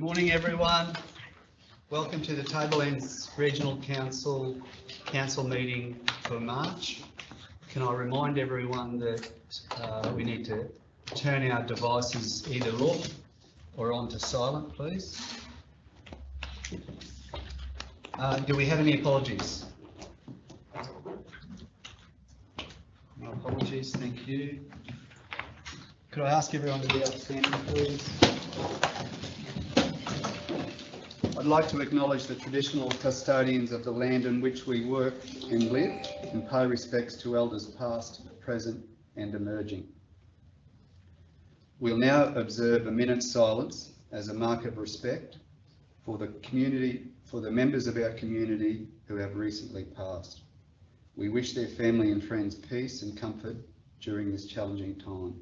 morning, everyone. Welcome to the Tablelands Regional Council meeting for March. Can I remind everyone that we need to turn our devices either off or onto silent, please. Do we have any apologies? No apologies, thank you. Could I ask everyone to be upstanding, please? I'd like to acknowledge the traditional custodians of the land in which we work and live and pay respects to elders past, present and emerging. We'll now observe a minute's silence as a mark of respect for the community, for the members of our community who have recently passed. We wish their family and friends peace and comfort during this challenging time.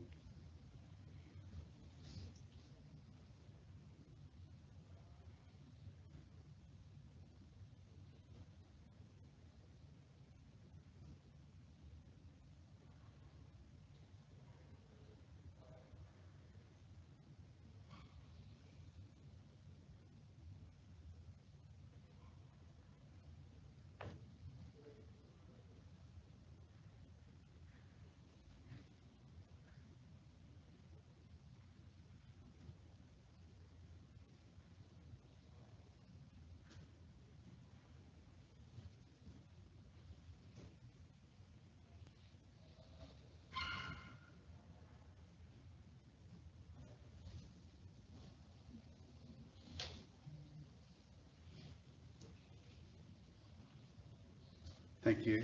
Thank you.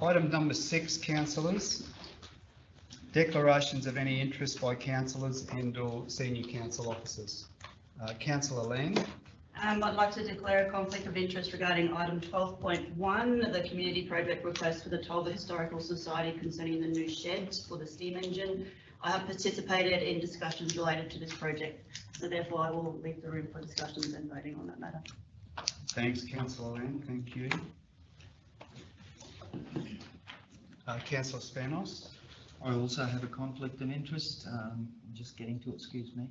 Item number 6, councillors. Declarations of any interest by councillors and/or senior council officers. Councillor Lang. I'd like to declare a conflict of interest regarding item 12.1, the community project request for the Tolga Historical Society concerning the new sheds for the steam engine. I have participated in discussions related to this project, so therefore I will leave the room for discussions and voting on that matter. Thanks, Councillor Lang. Thank you. Councillor Spanos. I also have a conflict of interest. I'm just getting to it, excuse me.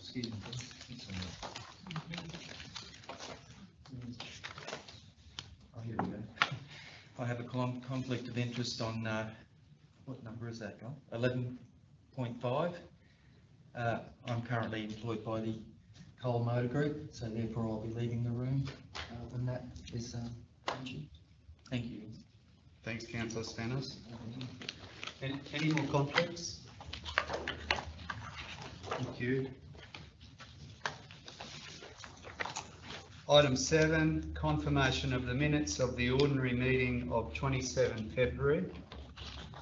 Excuse me. Oh, here we go. I have a conflict of interest on, what number is that, John? 11.5. I'm currently employed by the Coal Motor Group, so therefore I'll be leaving the room when that is mentioned. Thank you. Thanks, Councillor Spanos. Any more conflicts? Thank you. Item 7, confirmation of the minutes of the ordinary meeting of 27 February.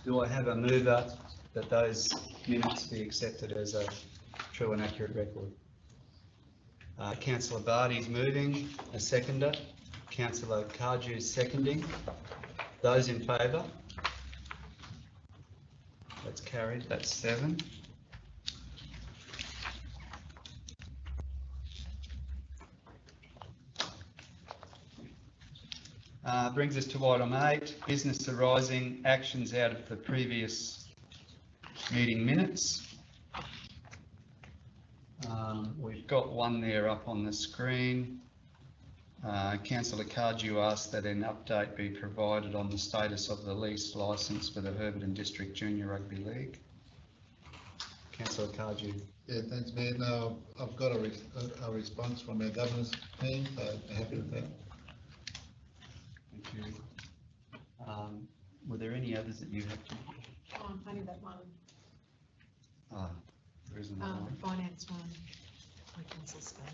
Do I have a mover that those minutes be accepted as a true and accurate record? Councillor Barty's moving, a seconder. Councillor Karju is seconding. Those in favour? That's carried, that's 7. Brings us to item 8, business arising, actions out of the previous meeting minutes. We've got one there up on the screen. Councillor Karju asked that an update be provided on the status of the lease licence for the Herberton District Junior Rugby League. Councillor Karju. Yeah, thanks, Mayor. No, I've got a response from our governance team, so happy with that. Thank you. Were there any others that you had to? Only that one. There isn't another one. Finance one. I can suspend.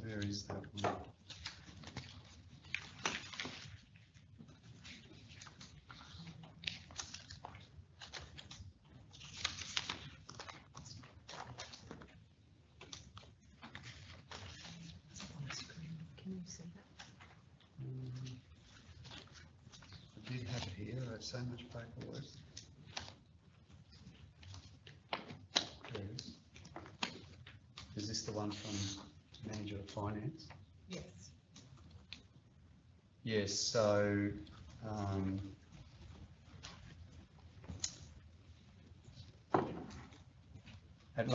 Where is that one? did have it here. I have so much paperwork. There it is. Is this the one from Manager of Finance? Yes. Yes, so, at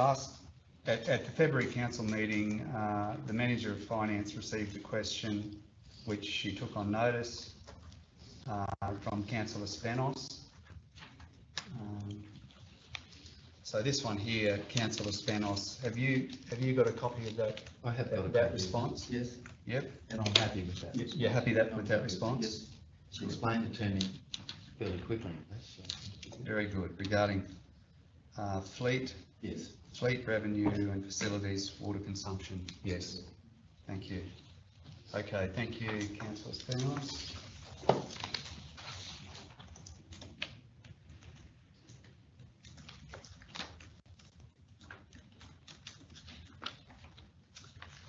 the February council meeting, the Manager of Finance received a question which she took on notice from Councillor Spanos. So this one here, Councillor Spanos, have you got a copy of that? I have got that response? Yes, Yep. and I'm happy with that. Yes. You're happy with that response? Yes. She explained it to me fairly quickly. So, Very good. Regarding fleet yes. revenue and facilities, water consumption? Yes. Thank you. Okay, thank you, Councillor Spanos.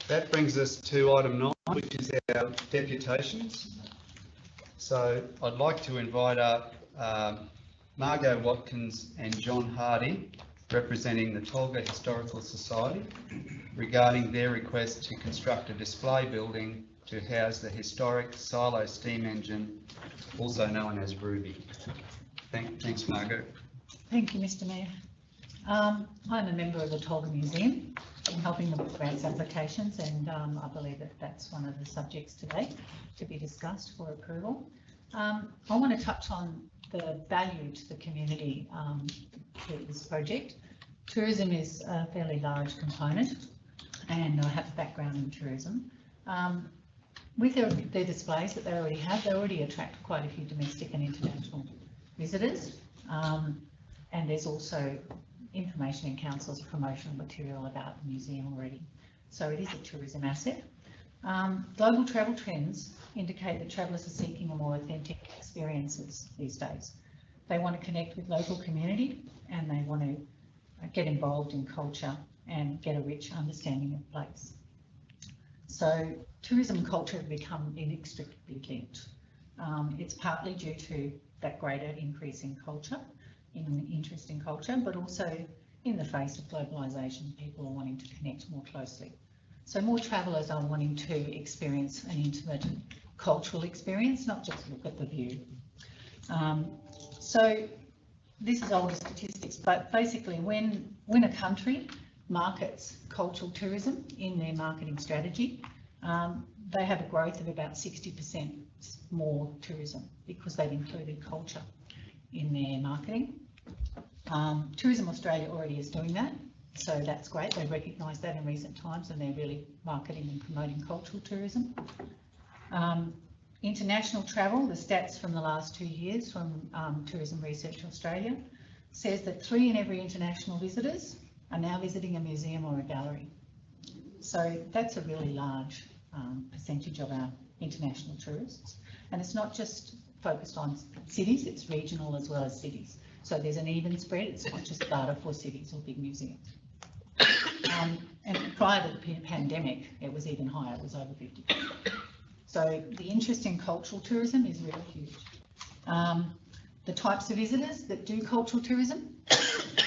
That brings us to item 9, which is our deputations. So I'd like to invite up Margot Watkins and John Hardy, representing the Tolga Historical Society, regarding their request to construct a display building to house the historic silo steam engine, also known as Ruby. Thanks, Margot. Thank you, Mr Mayor. I'm a member of the Tolga Museum. I'm helping them with grants applications, and I believe that that's one of the subjects today to be discussed for approval. I want to touch on the value to the community to this project. Tourism is a fairly large component, and I have a background in tourism. With their displays that they already attract quite a few domestic and international visitors, and there's also information in council's promotional material about the museum already. So it is a tourism asset. Global travel trends indicate that travellers are seeking a more authentic experiences these days. They want to connect with local community, and they want to get involved in culture and get a rich understanding of place. So tourism and culture have become inextricably linked. It's partly due to that greater increase in culture, in interest in culture, but also in the face of globalisation, people are wanting to connect more closely. So more travellers are wanting to experience an intimate cultural experience, not just look at the view. So this is older statistics, but basically when a country markets cultural tourism in their marketing strategy, they have a growth of about 60% more tourism because they've included culture in their marketing. Tourism Australia already is doing that, so that's great. They've recognised that in recent times, and they're really marketing and promoting cultural tourism. International travel, the stats from the last 2 years from Tourism Research Australia, says that 3 in every international visitors are now visiting a museum or a gallery. So that's a really large percentage of our international tourists. And it's not just focused on cities, it's regional as well as cities. So there's an even spread, it's not just data for cities or big museums. And prior to the pandemic, it was even higher, it was over 50%. So the interest in cultural tourism is really huge. The types of visitors that do cultural tourism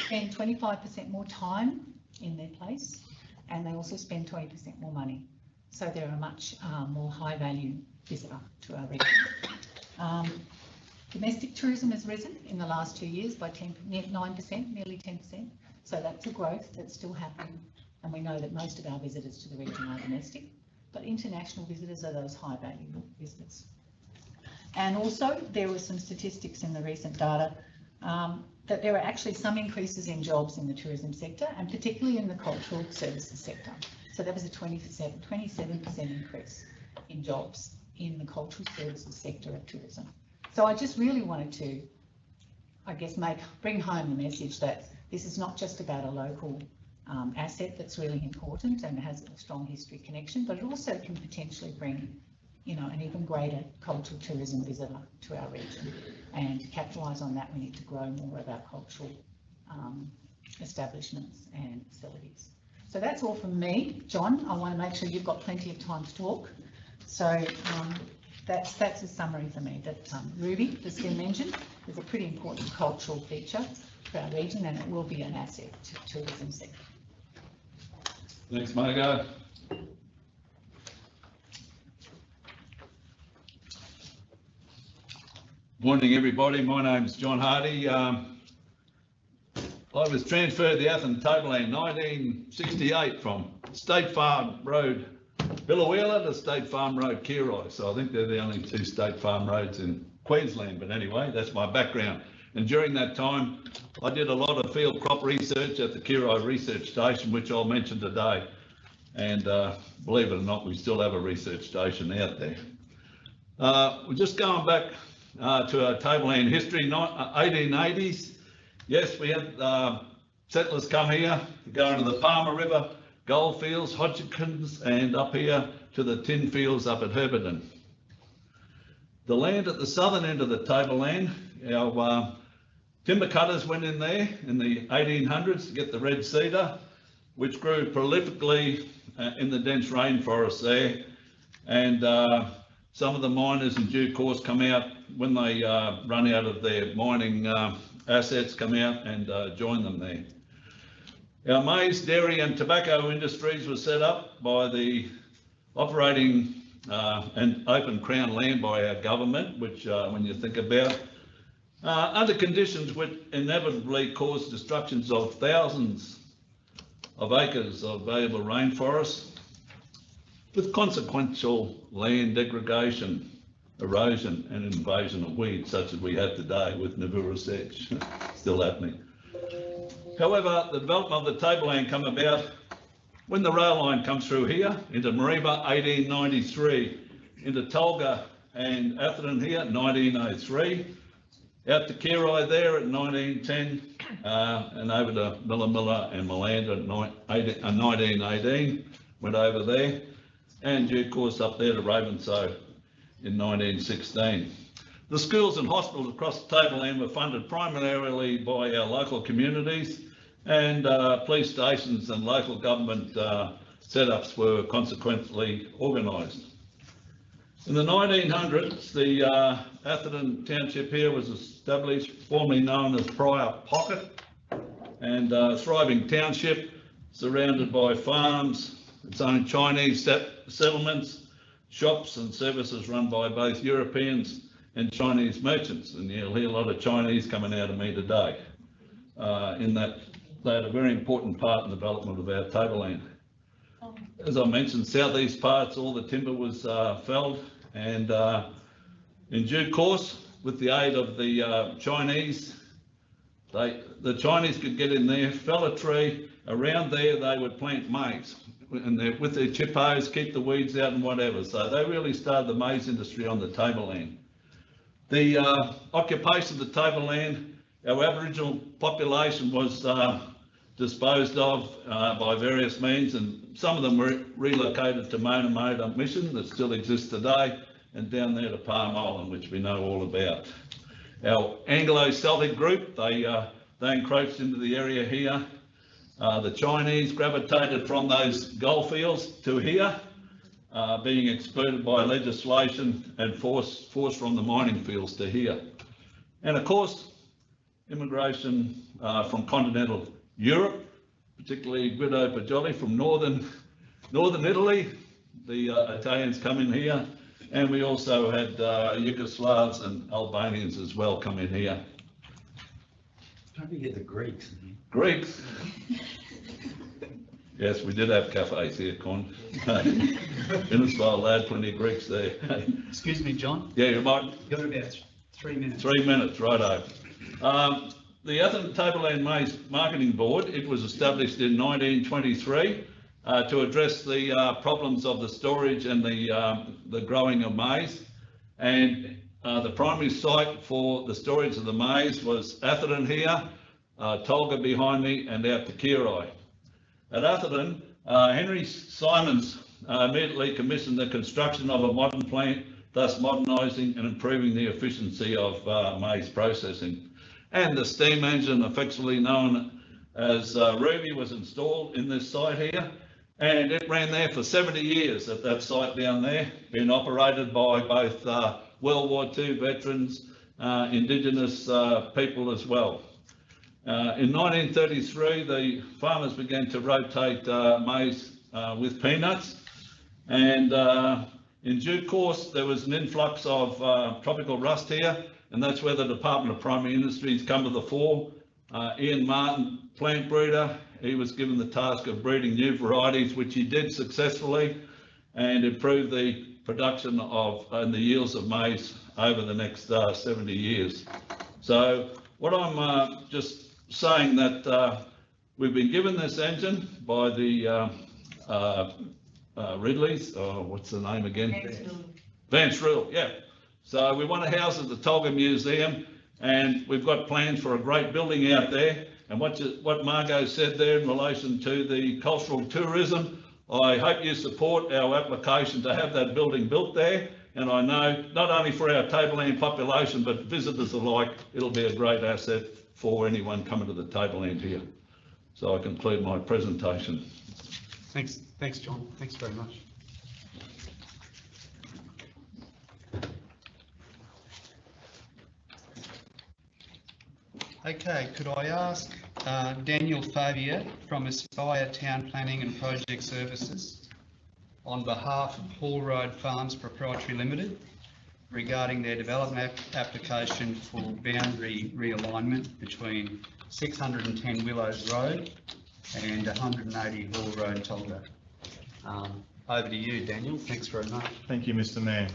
spend 25% more time in their place, and they also spend 20% more money. So they're a much more high value visitor to our region. Domestic tourism has risen in the last 2 years by 9%, nearly 10%. So that's a growth that's still happening. And we know that most of our visitors to the region are domestic, but international visitors are those high value visitors. And also there were some statistics in the recent data that there are actually some increases in jobs in the tourism sector, and particularly in the cultural services sector. So that was a 27% increase in jobs in the cultural services sector of tourism. So I just really wanted to, I guess, bring home the message that this is not just about a local asset that's really important and has a strong history connection, but it also can potentially bring, you know, an even greater cultural tourism visitor to our region. And to capitalise on that, we need to grow more of our cultural establishments and facilities. So that's all from me. John, I want to make sure you've got plenty of time to talk. So that's a summary for me, that Ruby, the steam engine, is a pretty important cultural feature for our region, and it will be an asset to tourism sector. Thanks, Margo. Morning, everybody. My name's John Hardy. I was transferred to the Atherton Tableland in 1968 from State Farm Road Billawheeler to State Farm Road Kiroi. So I think they're the only two State Farm roads in Queensland. But anyway, that's my background. And during that time, I did a lot of field crop research at the Kiroi Research Station, which I'll mention today. And believe it or not, we still have a research station out there. We're just going back to our Tableland history, 1880s. Yes, we had settlers come here to go into the Palmer River, Goldfields, Hodgkins, and up here to the tin fields up at Herberton. The land at the southern end of the tableland, our timber cutters went in there in the 1800s to get the red cedar, which grew prolifically in the dense rainforest there. And some of the miners in due course come out when they run out of their mining assets, come out and join them there. Our maize, dairy and tobacco industries were set up by the operating and open crown land by our government, which when you think about, under conditions which inevitably caused destructions of thousands of acres of valuable rainforest, with consequential land degradation, erosion and invasion of weeds such as we have today with Navura sedge still happening. However, the development of the tableland come about when the rail line comes through here into Mareeba 1893, into Tolga and Atherton here 1903, out to Kiroi there at 1910, and over to Milla and Malanda at 1918, went over there, and due course up there to Ravenshoe in 1916. The schools and hospitals across the tableland were funded primarily by our local communities, and police stations and local government setups were consequently organised. In the 1900s, the Atherton Township here was established, formerly known as Prior Pocket, and a thriving township surrounded by farms, its own Chinese settlements, shops and services run by both Europeans and Chinese merchants. And you'll hear a lot of Chinese coming out of me today. In that, they had a very important part in the development of our tableland. As I mentioned, southeast parts, all the timber was felled, and in due course, with the aid of the Chinese, the Chinese could get in there, fell a tree, around there they would plant maize, and with their chippos, keep the weeds out and whatever. So they really started the maize industry on the tableland. The occupation of the tableland, our Aboriginal population was disposed of by various means, and some of them were relocated to Mona Mona Mission that still exists today, and down there to Palm Island, which we know all about. Our Anglo-Celtic group, they encroached into the area here. The Chinese gravitated from those goldfields to here, being excluded by legislation and forced from the mining fields to here. And of course, immigration from continental Europe, particularly Guido Pajoli from northern Italy. The Italians come in here, and we also had Yugoslavs and Albanians as well come in here. Don't forget the Greeks. Greeks. Yes, we did have cafes here, Con. Innisfail lad, plenty of Greeks there. Excuse me, John, Yeah, you might. you've got about 3 minutes. 3 minutes, righto. The Atherton Tableland Maize Marketing Board, it was established in 1923 to address the problems of the storage and the growing of maize. And the primary site for the storage of the maize was Atherton here, Tolga behind me, and out to Kiroi. At Atherton, Henry Simons immediately commissioned the construction of a modern plant, thus modernising and improving the efficiency of maize processing. And the steam engine, affectionately known as Ruby, was installed in this site here, And it ran there for 70 years at that site down there, being operated by both World War II veterans, Indigenous people as well. In 1933, the farmers began to rotate maize with peanuts, and in due course there was an influx of tropical rust here, and that's where the Department of Primary Industries come to the fore. Ian Martin, plant breeder, he was given the task of breeding new varieties, which he did successfully, and improved the production of and the yields of maize over the next 70 years. So what I'm just saying that we've been given this engine by the Ridleys, or what's the name again? Vance Rule, yeah. So we want to house at the Tolga Museum, and we've got plans for a great building out there. And what Margot said there in relation to the cultural tourism, I hope you support our application to have that building built there. And I know not only for our Tableland population, but visitors alike, it'll be a great asset for anyone coming to the Tableland here. So I conclude my presentation. Thanks, John. Thanks very much. Okay, could I ask Daniel Favier from Aspire Town Planning and Project Services on behalf of Hall Road Farms Proprietary Limited regarding their development application for boundary realignment between 610 Willows Road and 180 Hall Road, Tolga. Over to you, Daniel. Thanks very much. Thank you, Mr. Mayor.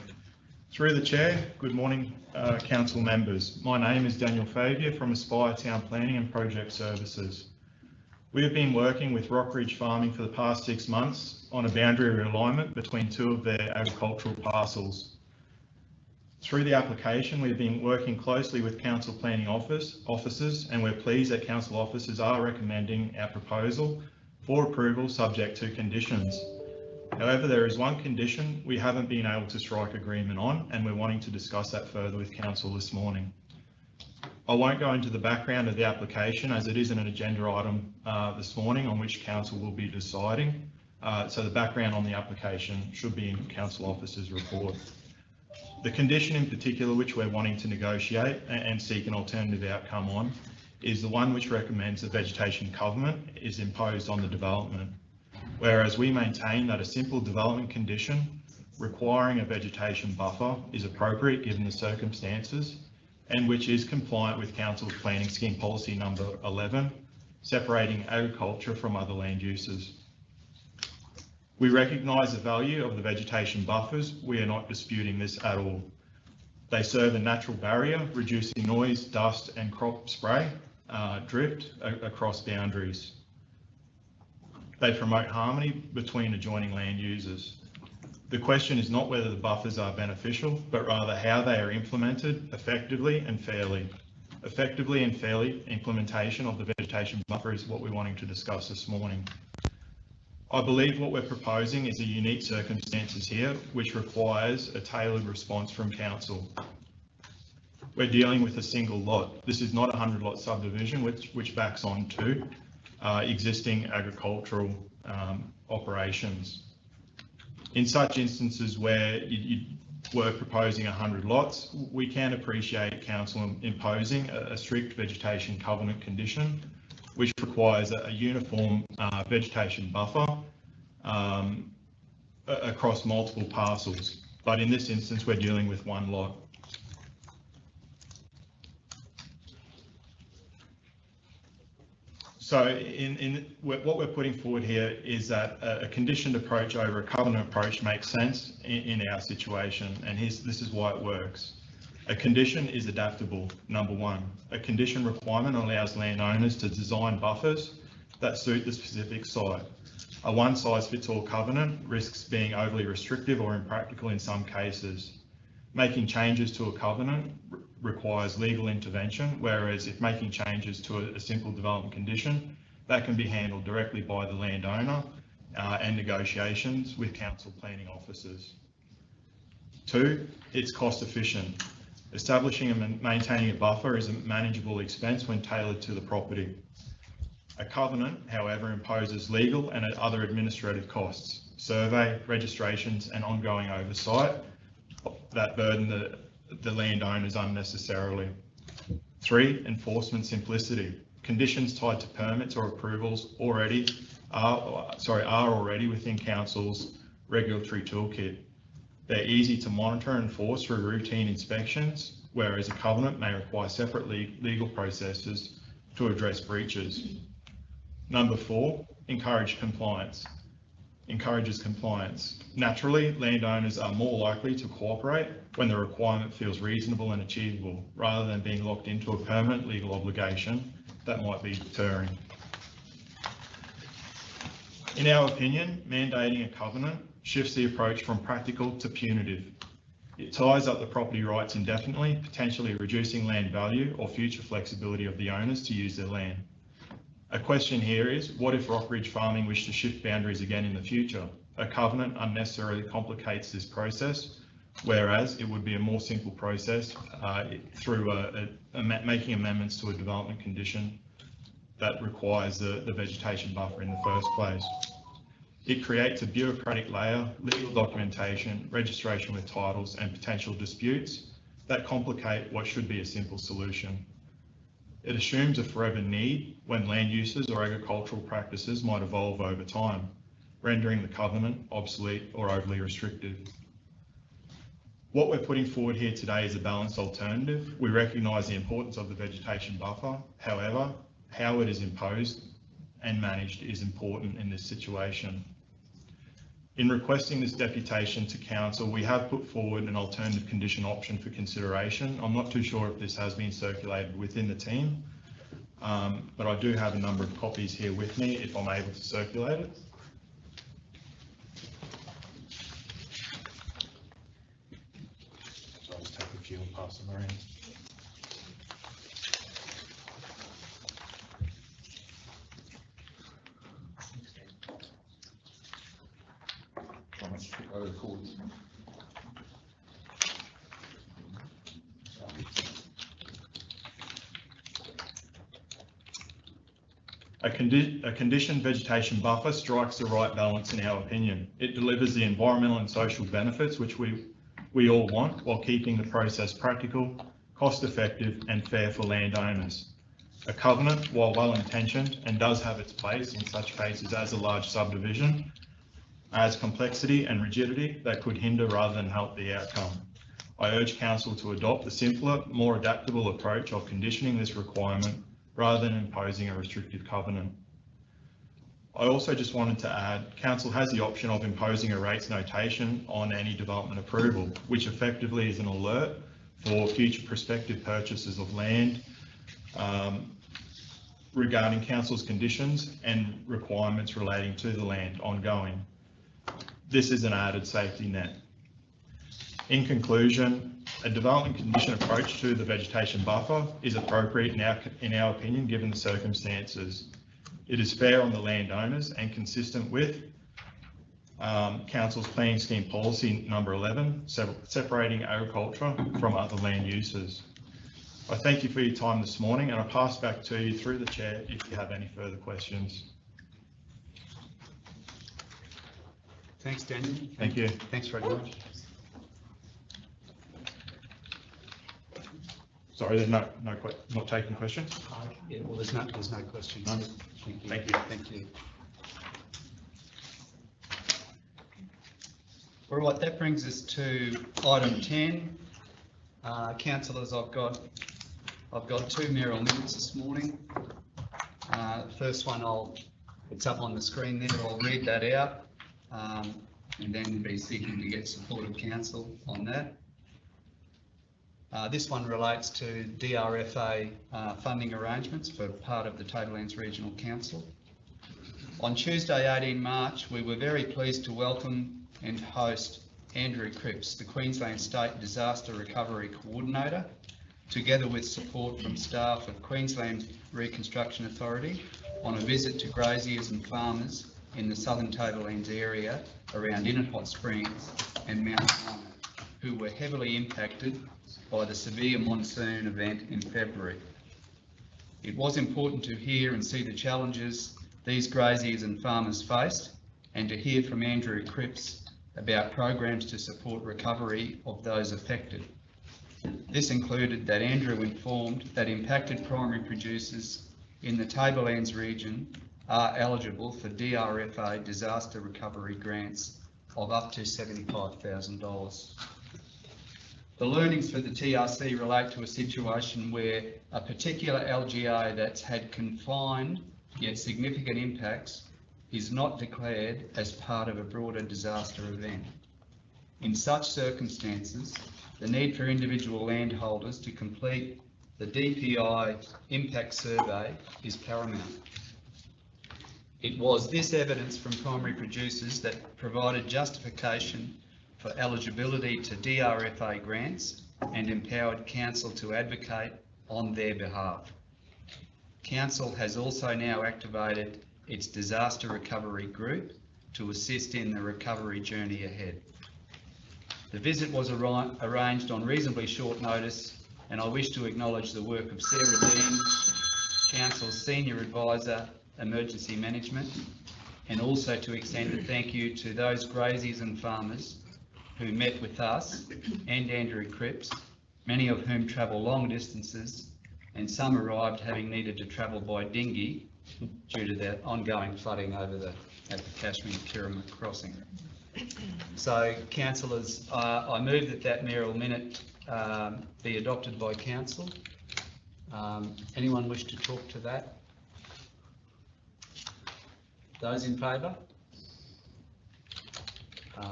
Through the chair, good morning, council members. My name is Daniel Favier from Aspire Town Planning and Project Services. We have been working with Rockridge Farming for the past 6 months on a boundary realignment between two of their agricultural parcels. Through the application, we've been working closely with council planning officers, and we're pleased that council officers are recommending our proposal for approval subject to conditions. However, there is one condition we haven't been able to strike agreement on, and we're wanting to discuss that further with council this morning. I won't go into the background of the application as it isn't an agenda item this morning on which council will be deciding. So the background on the application should be in council officer's report. The condition in particular which we're wanting to negotiate and seek an alternative outcome on is the one which recommends a vegetation covenant is imposed on the development, whereas we maintain that a simple development condition requiring a vegetation buffer is appropriate given the circumstances and which is compliant with Council's Planning Scheme Policy number 11, separating agriculture from other land uses. We recognise the value of the vegetation buffers. We are not disputing this at all. They serve a natural barrier, reducing noise, dust and crop spray drift across boundaries. They promote harmony between adjoining land users. The question is not whether the buffers are beneficial, but rather how they are implemented effectively and fairly. Effectively and fairly implementation of the vegetation buffer is what we're wanting to discuss this morning. I believe what we're proposing is a unique circumstances here, which requires a tailored response from council. We're dealing with a single lot. This is not a 100-lot subdivision, which backs on to existing agricultural operations. In such instances where you were proposing 100 lots, we can appreciate council imposing a strict vegetation covenant condition, which requires a uniform vegetation buffer across multiple parcels. But in this instance, we're dealing with one lot. So what we're putting forward here is that a conditioned approach over a covenant approach makes sense in our situation, and this is why it works. A condition is adaptable, number one. A condition requirement allows landowners to design buffers that suit the specific site. A one-size-fits-all covenant risks being overly restrictive or impractical in some cases. Making changes to a covenant requires legal intervention, whereas if making changes to a simple development condition, that can be handled directly by the landowner and negotiations with council planning officers. Two, it's cost efficient. Establishing and maintaining a buffer is a manageable expense when tailored to the property. A covenant, however, imposes legal and other administrative costs, survey, registrations, and ongoing oversight that burden the landowners unnecessarily. 3, enforcement simplicity. Conditions tied to permits or approvals are already within council's regulatory toolkit. They're easy to monitor and enforce through routine inspections, whereas a covenant may require separate legal processes to address breaches. Number 4, encourages compliance. Naturally, landowners are more likely to cooperate when the requirement feels reasonable and achievable, rather than being locked into a permanent legal obligation that might be deterring. In our opinion, mandating a covenant shifts the approach from practical to punitive. It ties up the property rights indefinitely, potentially reducing land value or future flexibility of the owners to use their land. A question here is, what if Rockridge Farming wish to shift boundaries again in the future? A covenant unnecessarily complicates this process, whereas it would be a more simple process through making amendments to a development condition that requires the vegetation buffer in the first place. It creates a bureaucratic layer, legal documentation, registration with titles, and potential disputes that complicate what should be a simple solution. It assumes a forever need when land uses or agricultural practices might evolve over time, rendering the covenant obsolete or overly restrictive. What we're putting forward here today is a balanced alternative. We recognise the importance of the vegetation buffer. However, how it is imposed and managed is important in this situation. In requesting this deputation to council, we have put forward an alternative condition option for consideration. I'm not too sure if this has been circulated within the team, but I do have a number of copies here with me if I'm able to circulate it. So I'll just take a few and pass them around. A conditioned vegetation buffer strikes the right balance in our opinion. It delivers the environmental and social benefits which we all want, while keeping the process practical, cost effective and fair for landowners. A covenant, while well intentioned and does have its place in such cases as a large subdivision, adds complexity and rigidity that could hinder rather than help the outcome. I urge council to adopt the simpler, more adaptable approach of conditioning this requirement rather than imposing a restrictive covenant. I also just wanted to add, council has the option of imposing a rates notation on any development approval, which effectively is an alert for future prospective purchases of land regarding council's conditions and requirements relating to the land ongoing. This is an added safety net. In conclusion, a development condition approach to the vegetation buffer is appropriate in our opinion, given the circumstances. It is fair on the landowners and consistent with Council's planning scheme policy number 11, separating agriculture from other land uses. I thank you for your time this morning, and I pass back to you through the chair if you have any further questions. Thanks, Daniel. Thank you. Thanks very much. Sorry, there's not taking questions. Yeah, well, there's no questions. None. Thank you. Thank you. All right, that brings us to item 10. Councillors, I've got two mayoral minutes this morning. The first one, it's up on the screen there. I'll read that out, and then be seeking to get support of council on that. This one relates to DRFA funding arrangements for part of the Tablelands Regional Council. On Tuesday, 18 March, we were very pleased to welcome and host Andrew Cripps, the Queensland State Disaster Recovery Coordinator, together with support from staff of Queensland Reconstruction Authority, on a visit to graziers and farmers in the Southern Tablelands area around Inner Hot Springs and Mount Carmel, who were heavily impacted by the severe monsoon event in February. It was important to hear and see the challenges these graziers and farmers faced, and to hear from Andrew Cripps about programs to support recovery of those affected. This included that Andrew informed that impacted primary producers in the Tablelands region are eligible for DRFA disaster recovery grants of up to $75,000. The learnings for the TRC relate to a situation where a particular LGA that's had confined yet significant impacts is not declared as part of a broader disaster event. In such circumstances, the need for individual landholders to complete the DPI impact survey is paramount. It was this evidence from primary producers that provided justification for eligibility to DRFA grants and empowered Council to advocate on their behalf. Council has also now activated its disaster recovery group to assist in the recovery journey ahead. The visit was arranged on reasonably short notice, and I wish to acknowledge the work of Sarah Dean, Council's Senior Advisor, Emergency Management, and also to extend a thank you to those graziers and farmers who met with us and Andrew Cripps, many of whom travel long distances, and some arrived having needed to travel by dinghy due to the ongoing flooding at the Kashmir-Kirrama crossing. So, councillors, I move that mayoral minute be adopted by council. Anyone wish to talk to that? Those in favour?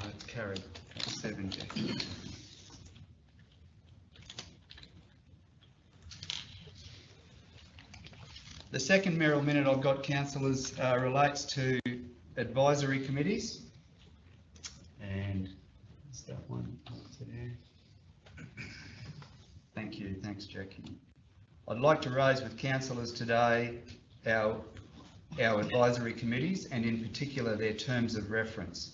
It's carried. 7, Jack. The second mayoral minute I've got, councillors, relates to advisory committees. And is that one up to there? Thank you. Thanks, Jackie. I'd like to raise with councillors today our advisory committees, and in particular their terms of reference.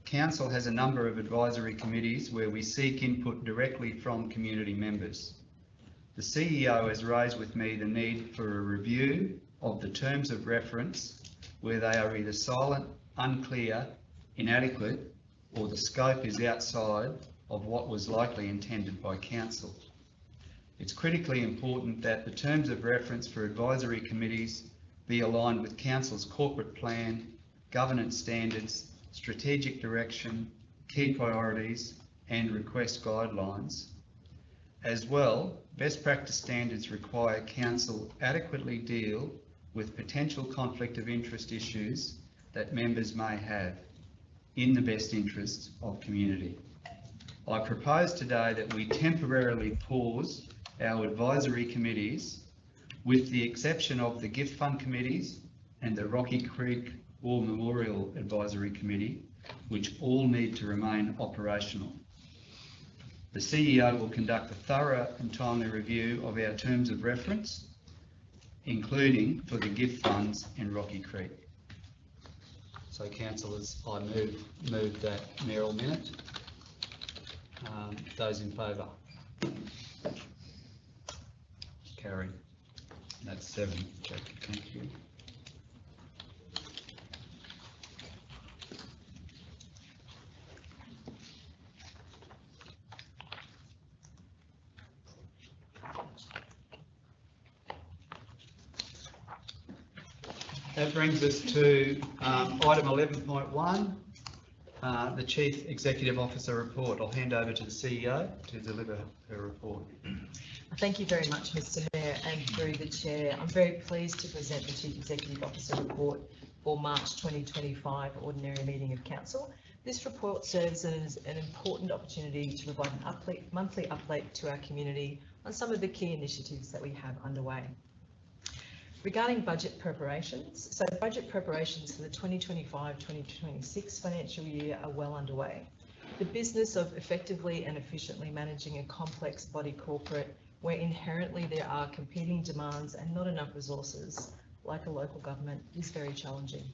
Council has a number of advisory committees where we seek input directly from community members. The CEO has raised with me the need for a review of the terms of reference where they are either silent, unclear, inadequate, or the scope is outside of what was likely intended by Council. It's critically important that the terms of reference for advisory committees be aligned with Council's corporate plan, governance standards, strategic direction, key priorities and request guidelines. As well, best practice standards require Council adequately deal with potential conflict of interest issues that members may have in the best interests of community. I propose today that we temporarily pause our advisory committees with the exception of the Gift Fund committees and the Rocky Creek War Memorial Advisory Committee, which all need to remain operational. The CEO will conduct a thorough and timely review of our terms of reference, including for the gift funds and Rocky Creek. So, councillors, I move that mayoral minute. Those in favour? Carried. That's 7, Jackie. Thank you. That brings us to item 11.1, the Chief Executive Officer report. I'll hand over to the CEO to deliver her report. Thank you very much, Mr. Mayor, and through the Chair. I'm very pleased to present the Chief Executive Officer report for March 2025 Ordinary Meeting of Council. This report serves as an important opportunity to provide an monthly update to our community on some of the key initiatives that we have underway. Regarding budget preparations, so budget preparations for the 2025-2026 financial year are well underway. The business of effectively and efficiently managing a complex body corporate where inherently there are competing demands and not enough resources, like a local government, is very challenging.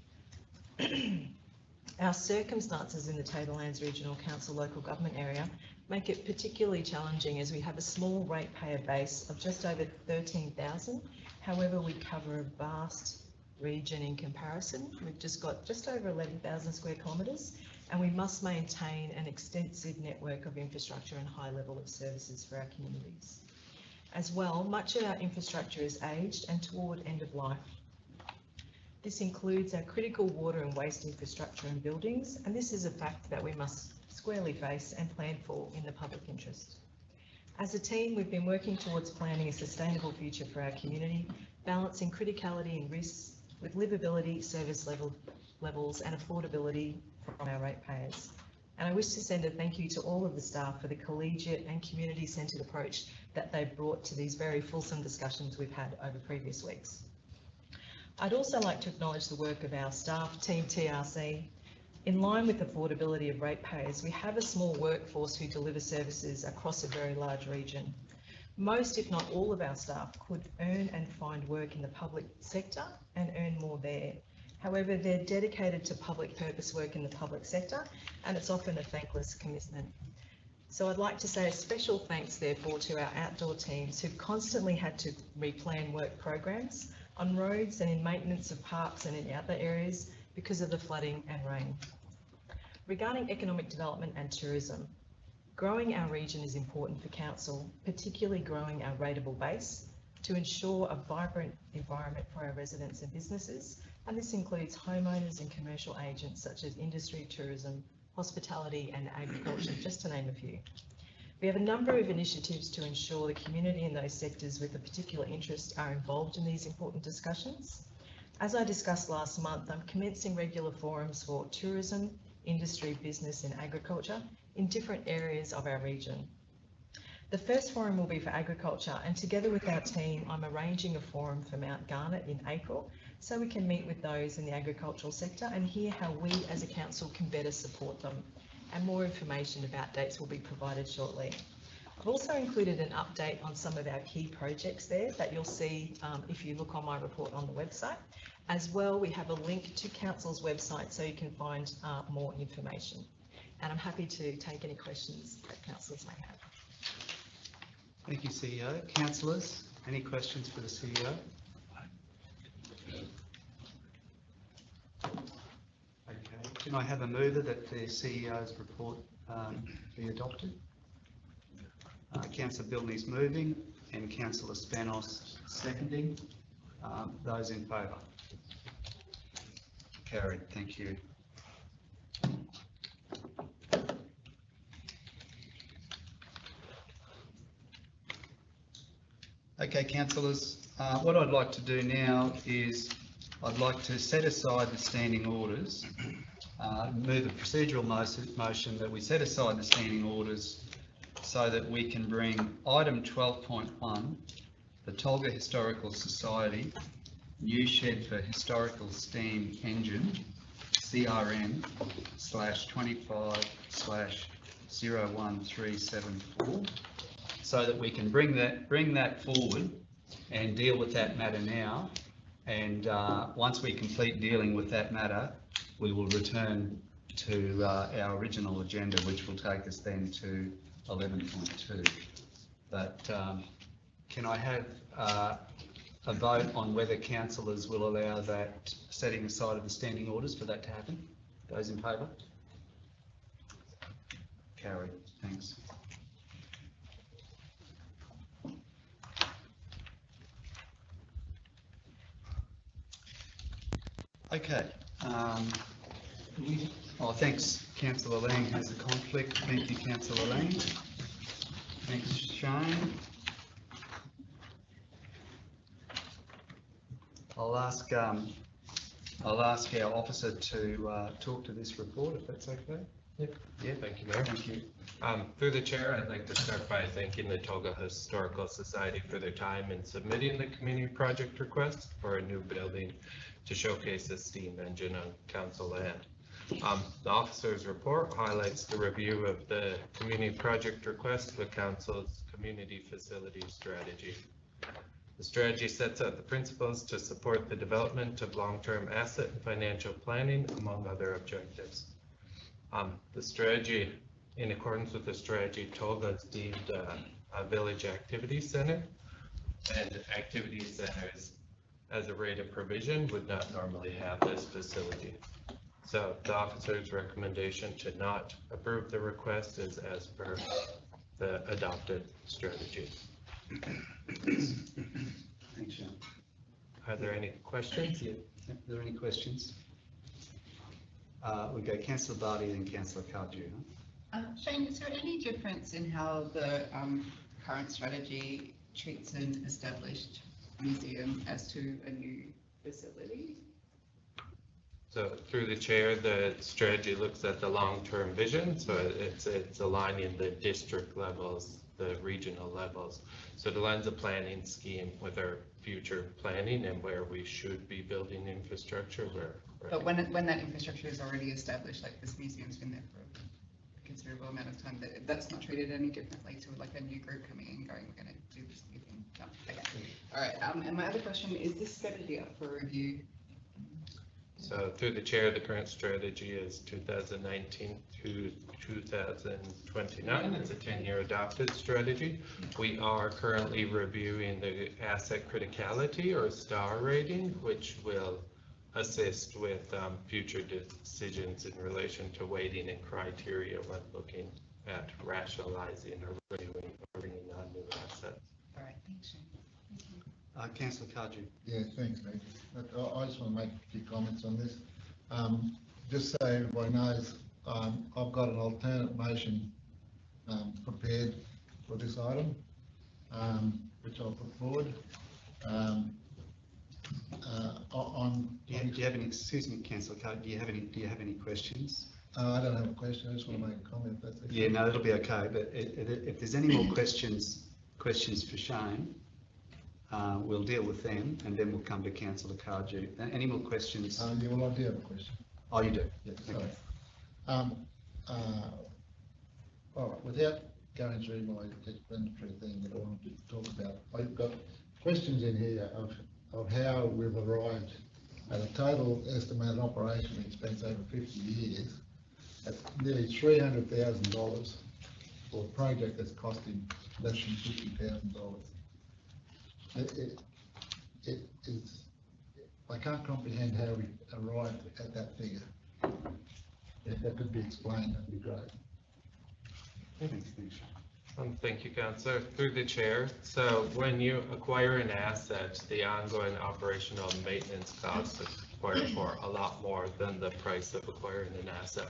Our circumstances in the Tablelands Regional Council local government area make it particularly challenging as we have a small ratepayer base of just over 13,000. However, we cover a vast region in comparison. We've just got just over 11,000 square kilometres, and we must maintain an extensive network of infrastructure and high level of services for our communities. As well, much of our infrastructure is aged and toward end of life. This includes our critical water and waste infrastructure and buildings, and this is a fact that we must squarely face and plan for in the public interest. As a team, we've been working towards planning a sustainable future for our community, balancing criticality and risks with livability, service levels and affordability from our ratepayers. And I wish to send a thank you to all of the staff for the collegiate and community-centred approach that they've brought to these very fulsome discussions we've had over previous weeks. I'd also like to acknowledge the work of our staff, Team TRC. In line with affordability of ratepayers, we have a small workforce who deliver services across a very large region. Most, if not all, of our staff could earn and find work in the public sector and earn more there. However, they're dedicated to public purpose work in the public sector, and it's often a thankless commitment. So I'd like to say a special thanks, therefore, to our outdoor teams who've constantly had to replan work programs on roads and in maintenance of parks and in other areas because of the flooding and rain. Regarding economic development and tourism, growing our region is important for council, particularly growing our rateable base to ensure a vibrant environment for our residents and businesses, and this includes homeowners and commercial agents such as industry, tourism, hospitality and agriculture, just to name a few. We have a number of initiatives to ensure the community in those sectors with a particular interest are involved in these important discussions. As I discussed last month, I'm commencing regular forums for tourism, industry, business and agriculture in different areas of our region. The first forum will be for agriculture, and together with our team, I'm arranging a forum for Mount Garnet in April so we can meet with those in the agricultural sector and hear how we as a council can better support them. And more information about dates will be provided shortly. I've also included an update on some of our key projects there that you'll see if you look on my report on the website. As well, we have a link to Council's website so you can find more information. And I'm happy to take any questions that councillors may have. Thank you, CEO. Councillors, any questions for the CEO? Okay. Can I have a mover that the CEO's report be adopted? Councillor Bilney's moving and Councillor Spanos seconding. Those in favour? Carried. Thank you. Okay, councillors, what I'd like to do now is I'd like to set aside the standing orders, move a procedural motion that we set aside the standing orders so that we can bring item 12.1, the Tolga Historical Society, new shed for historical steam engine, CRN/25/01374, so that we can bring that forward and deal with that matter now. And once we complete dealing with that matter, we will return to our original agenda, which will take us then to 11.2. But can I have a vote on whether councillors will allow that setting aside of the standing orders for that to happen? Those in favour? Carried. Thanks. Okay. Thanks, Councillor Lang has a conflict. Thank you, Councillor Lang. Thanks, Shane. I'll ask our officer to talk to this report, if that's okay. Yep. Yeah. Thank you, Mayor. Thank you. Through the chair, I'd like to start by thanking the Tolga Historical Society for their time in submitting the community project request for a new building to showcase the steam engine on council land. The officer's report highlights the review of the community project request with council's community facility strategy. The strategy sets out the principles to support the development of long-term asset and financial planning, among other objectives. The strategy In accordance with the strategy, Tolga is deemed a village activity center, and activity centers as a rate of provision would not normally have this facility. So the officer's recommendation to not approve the request is as per the adopted strategy. Thanks, Sean. Are there any questions? Are there any questions? We go Councillor Barty, then Councillor Cardew. Shane, is there any difference in how the current strategy treats an established museum as to a new facility? So through the chair, the strategy looks at the long-term vision, so it's aligning the district levels, the regional levels. So it aligns a planning scheme with our future planning and where we should be building infrastructure. But when that infrastructure is already established, like this museum's been there for a considerable amount of time, that's not treated any differently to like a new group coming in and going, we're going to do this new thing. No. Okay. All right. And my other question is this strategy up for review? So through the chair, the current strategy is 2019 to 2029. It's a 10-year adopted strategy. We are currently reviewing the asset criticality or star rating, which will assist with future decisions in relation to weighting and criteria when looking at rationalizing or renewing or bringing on new assets. All right, thanks, Shane. Councillor Cardew. Yeah, thanks, mate. Look, I just want to make a few comments on this. Just so everybody knows, I've got an alternate motion prepared for this item, which I'll put forward. Do you have any, excuse me, Councillor Cardew, do you have any questions? I don't have a question. I just want to make a comment. If that's okay. Yeah, no, it'll be okay. But if there's any more questions for Shane, we'll deal with them, and then we'll come to Councillor Cardew. Any more questions? Yeah, well, I do have a question. Oh, you do? Yeah, Okay. sorry. All right, without going through my explanatory thing that I wanted to talk about, I've got questions in here of how we've arrived at a total estimated operation expense over 50 years at nearly $300,000 for a project that's costing less than $50,000. It is, I can't comprehend how we arrived at that figure. If that could be explained, that'd be great. Thanks, Shane. Thank you, Councillor. Through the chair. So when you acquire an asset, the ongoing operational and maintenance costs acquire for a lot more than the price of acquiring an asset.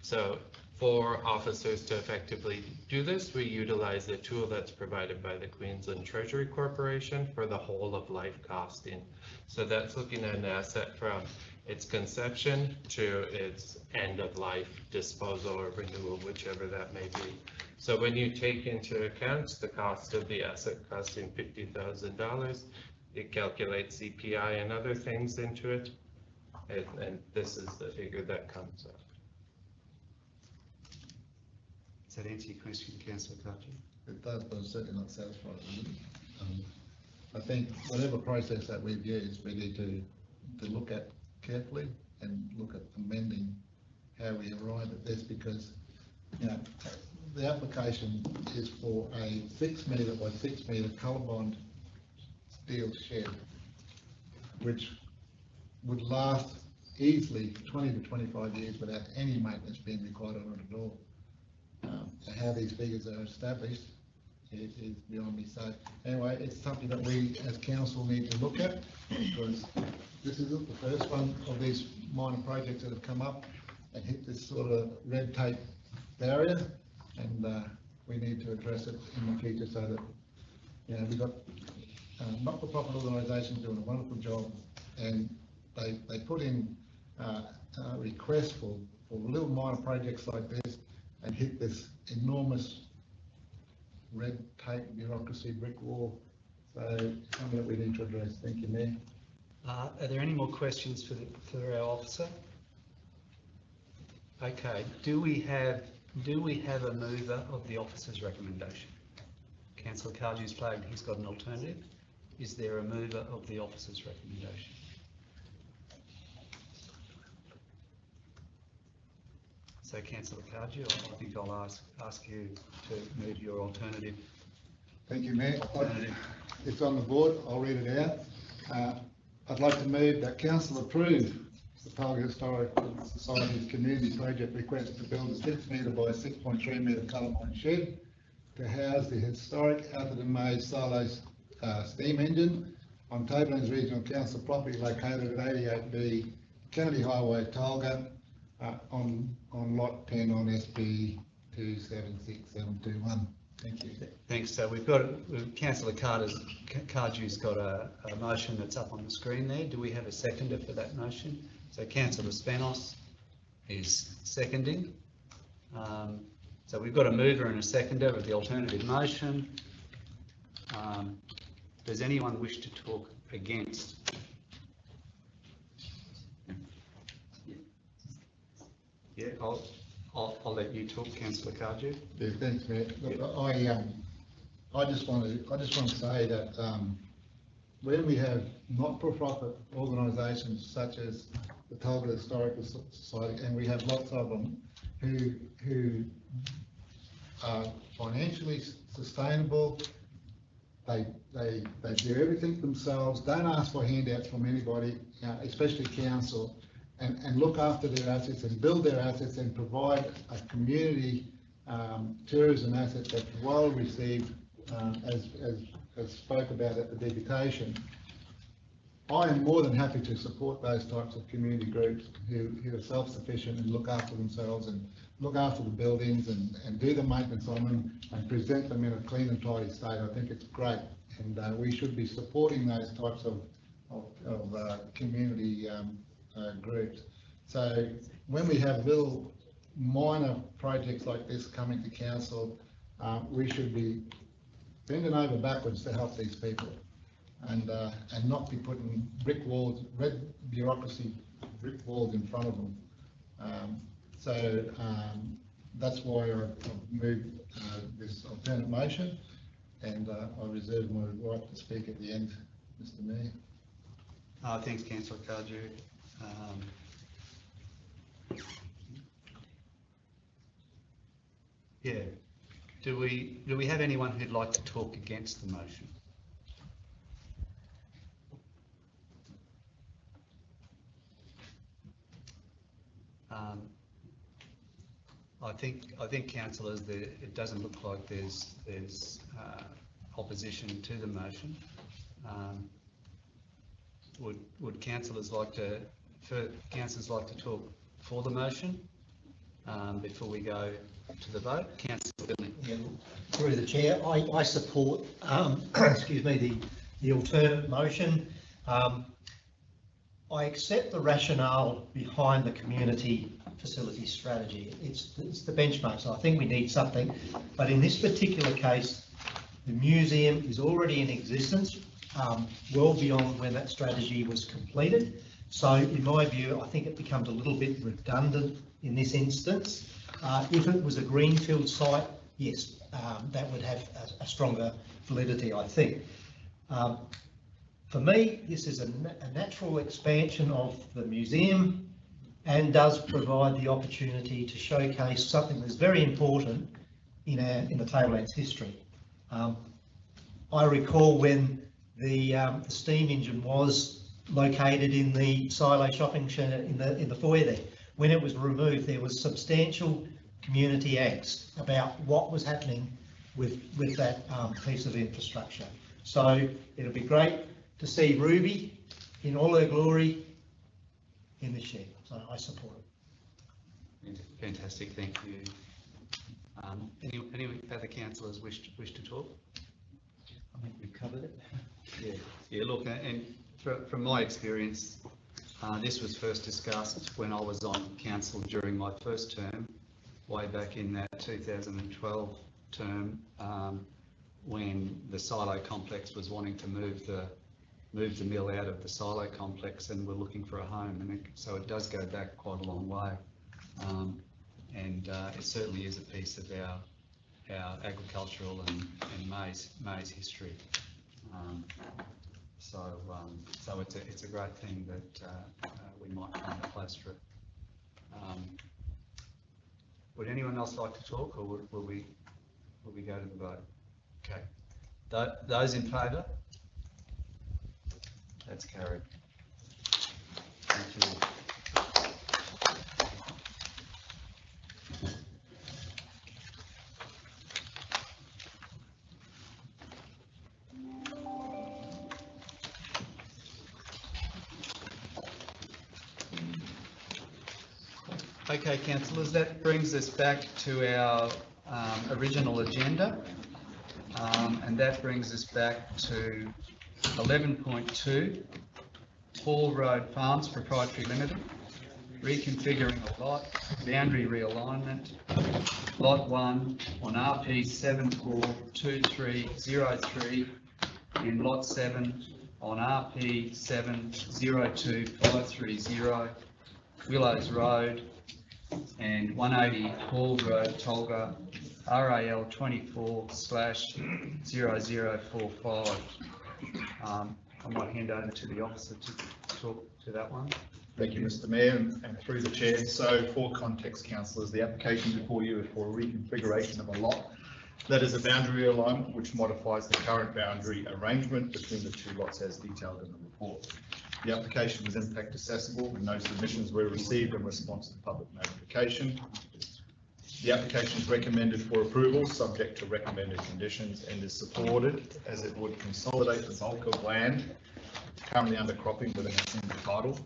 So for officers to effectively do this, we utilize a tool that's provided by the Queensland Treasury Corporation for the whole of life costing. So that's looking at an asset from its conception to its end of life disposal or renewal, whichever that may be. So when you take into account the cost of the asset costing $50,000, it calculates CPI and other things into it. And this is the figure that comes up. Does that answer your question, Councillor Cardew? It does, but I'm certainly not satisfied with it. I think whatever process that we've used, we need to look at carefully and look at amending how we arrive at this, because, you know, the application is for a 6 metre by 6 metre Colorbond steel shed, which would last easily 20 to 25 years without any maintenance being required on it at all. How these figures are established is beyond me. So anyway, it's something that we as council need to look at, because this isn't the first one of these minor projects that have come up and hit this sort of red tape barrier, and we need to address it in the future so that, you know, we've got not-for-profit organisations doing a wonderful job, and they put in requests for little minor projects like this and hit this enormous red tape bureaucracy brick wall. So something that we need to address. Thank you, Mayor. Are there any more questions for our officer? Okay, do we have a mover of the officer's recommendation? Councillor Cardew's flagged he's got an alternative. Is there a mover of the officer's recommendation? So So Councillor Cardew, I think I'll ask you to move your alternative. Thank you, Mayor. Alternative. It's on the board, I'll read it out. I'd like to move that council approve the Talga Historical Society's community project request to build a 6 metre by 6.3 metre colourline shed to house the historic Atherton Mays silo steam engine on Tablelands Regional Council property located at 88B Kennedy Highway, Talga, on lot 10 on SB 276721. Thank you. Thanks. So Councillor Cardew's got a motion that's up on the screen there. Do we have a seconder for that motion? So Councillor Spanos is seconding. So we've got a mover and a seconder of the alternative motion. Does anyone wish to talk against? Yeah, I'll let you talk, Councillor Cardew. Yeah, thanks, Mayor. Look, I just want to say that when we have not-for-profit organisations such as the Talga Historical Society, and we have lots of them who are financially sustainable, they do everything themselves, don't ask for handouts from anybody, especially council, and look after their assets and build their assets and provide a community tourism asset that's well received, as spoke about at the deputation. I am more than happy to support those types of community groups who are self-sufficient and look after themselves and look after the buildings and do the maintenance on them and present them in a clean and tidy state. I think it's great, and we should be supporting those types of community groups. So when we have little minor projects like this coming to council, we should be bending over backwards to help these people, and not be putting brick walls, red bureaucracy brick walls in front of them. That's why I've moved this alternate motion, and I reserve my right to speak at the end, Mr. Mayor. Thanks, Councillor Cardew. Yeah. Do we have anyone who'd like to talk against the motion? I think councillors, it doesn't look like there's opposition to the motion. Would councillors like to talk for the motion before we go to the vote? Councillor Billing. Yeah, through the chair, I support excuse me, the alternate motion. I accept the rationale behind the community facility strategy. It's the benchmark, so I think we need something. But in this particular case, the museum is already in existence, well beyond when that strategy was completed. So in my view, I think it becomes a little bit redundant in this instance. If it was a greenfield site, yes, that would have a stronger validity, I think. For me, this is a natural expansion of the museum and does provide the opportunity to showcase something that's very important in the Tablelands history. I recall when the steam engine was located in the silo shopping centre in the foyer there. When it was removed, there was substantial community angst about what was happening with that piece of infrastructure. So it'll be great to see Ruby in all her glory in the shed. So I support it. Fantastic, thank you. Any other councillors wish to talk? I think we've covered it. Yeah. Look, and from my experience, this was first discussed when I was on council during my first term, way back in that 2012 term, when the silo complex was wanting to move the mill out of the silo complex and we're looking for a home, and so it does go back quite a long way, and it certainly is a piece of our agricultural and maize history. So it's a great thing that we might find a place for it. Would anyone else like to talk, or will we go to the vote? Okay. Those in favour? That's carried. Thank you. Okay, councillors, that brings us back to our original agenda. And that brings us back to 11.2, Hall Road Farms Proprietary Limited, reconfiguring a lot, boundary realignment, Lot 1 on RP 742303 in Lot 7 on RP 702530, Willows Road, and 180 Hall Road, Tolga, RAL 24/0045. I might hand over to the officer to talk to that one. Thank you, Mr. Mayor, and through the chair. So for context, councillors, the application before you is for a reconfiguration of a lot that is a boundary alignment which modifies the current boundary arrangement between the two lots as detailed in the report. The application was impact accessible and no submissions were received in response to public notification. The application is recommended for approval, subject to recommended conditions, and is supported as it would consolidate the bulk of land currently under cropping within a single title,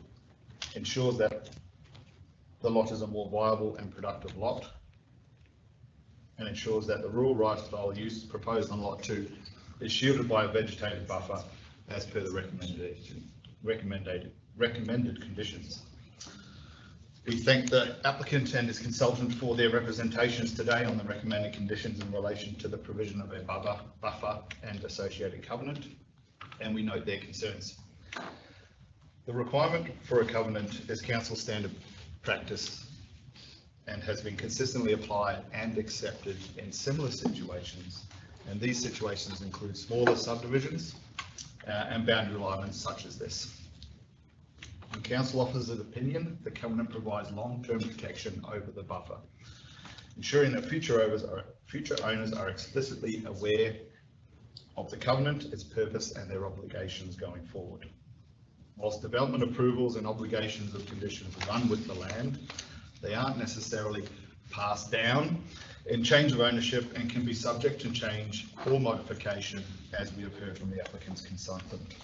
ensures that the lot is a more viable and productive lot, and ensures that the rural lifestyle use proposed on Lot 2 is shielded by a vegetated buffer as per the recommended conditions. We thank the applicant and his consultant for their representations today on the recommended conditions in relation to the provision of a buffer and associated covenant, and we note their concerns. The requirement for a covenant is council standard practice and has been consistently applied and accepted in similar situations, and these situations include smaller subdivisions and boundary alignments such as this. In council offers an opinion, the covenant provides long-term protection over the buffer, ensuring that future owners are explicitly aware of the covenant, its purpose and their obligations going forward. Whilst development approvals and obligations of conditions run with the land, they aren't necessarily passed down in change of ownership and can be subject to change or modification, as we have heard from the applicant's consultant.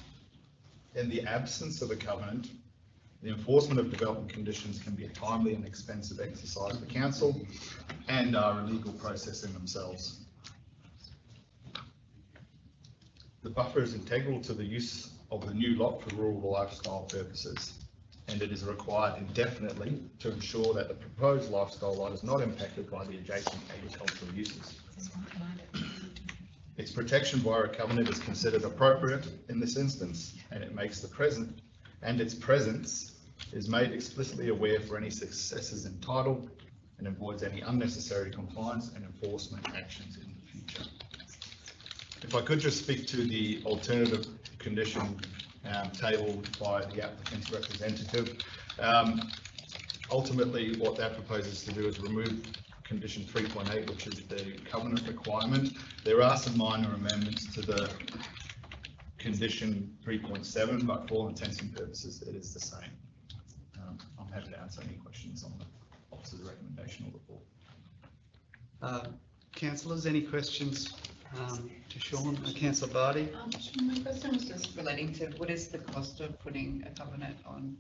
In the absence of a covenant, the enforcement of development conditions can be a timely and expensive exercise for council and are a legal process in themselves. The buffer is integral to the use of the new lot for rural lifestyle purposes, and it is required indefinitely to ensure that the proposed lifestyle lot is not impacted by the adjacent agricultural uses. Its protection via a covenant is considered appropriate in this instance, and it makes the present and its presence is made explicitly aware for any successes in title and avoids any unnecessary compliance and enforcement actions in the future. If I could just speak to the alternative condition tabled by the applicant's representative. Ultimately, what that proposes to do is remove condition 3.8, which is the covenant requirement. There are some minor amendments to the condition 3.7, but for all intents and purposes, it is the same. I'm happy to answer any questions on the officer's recommendation or report. Councillors, any questions to Sean? Councillor Barty? My question was just relating to what is the cost of putting a covenant on?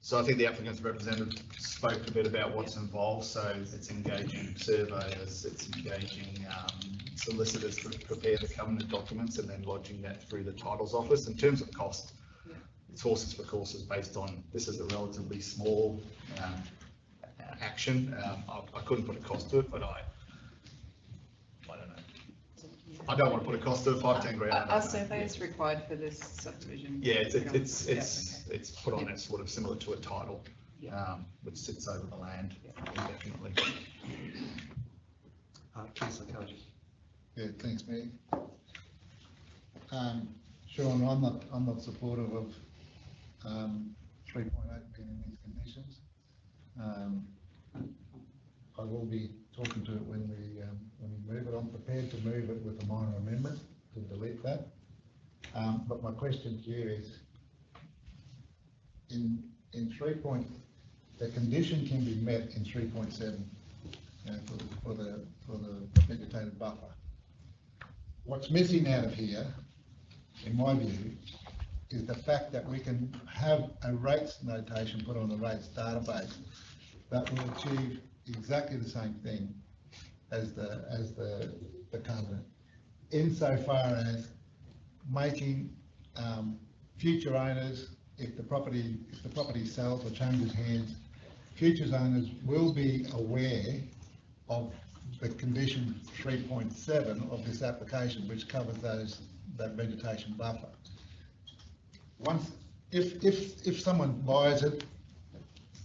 So I think the applicant's representative spoke a bit about what's involved. So it's engaging surveyors, it's engaging solicitors to prepare the covenant documents and then lodging that through the titles office. In terms of cost, it's horses for courses based on, this is a relatively small action. I couldn't put a cost to it, but I don't know. I don't want to put a cost to it, 5-10 grand. Are surveys required for this subdivision? Yeah, it's put on that sort of similar to a title, which sits over the land indefinitely. Councillor Koji. Yeah, thanks, Mayor. Sean, I'm not supportive of 3.8 being in these conditions. will be talking to it when we move it. I'm prepared to move it with a minor amendment to delete that. But my question to you is, in 3 point, the condition can be met in 3.7 for the vegetated buffer. What's missing out of here, in my view, is the fact that we can have a rates notation put on the rates database that will achieve exactly the same thing as the covenant, insofar as making future owners, if the property sells or changes hands, future owners will be aware of the condition 3.7 of this application, which covers that vegetation buffer. Once, if someone buys it,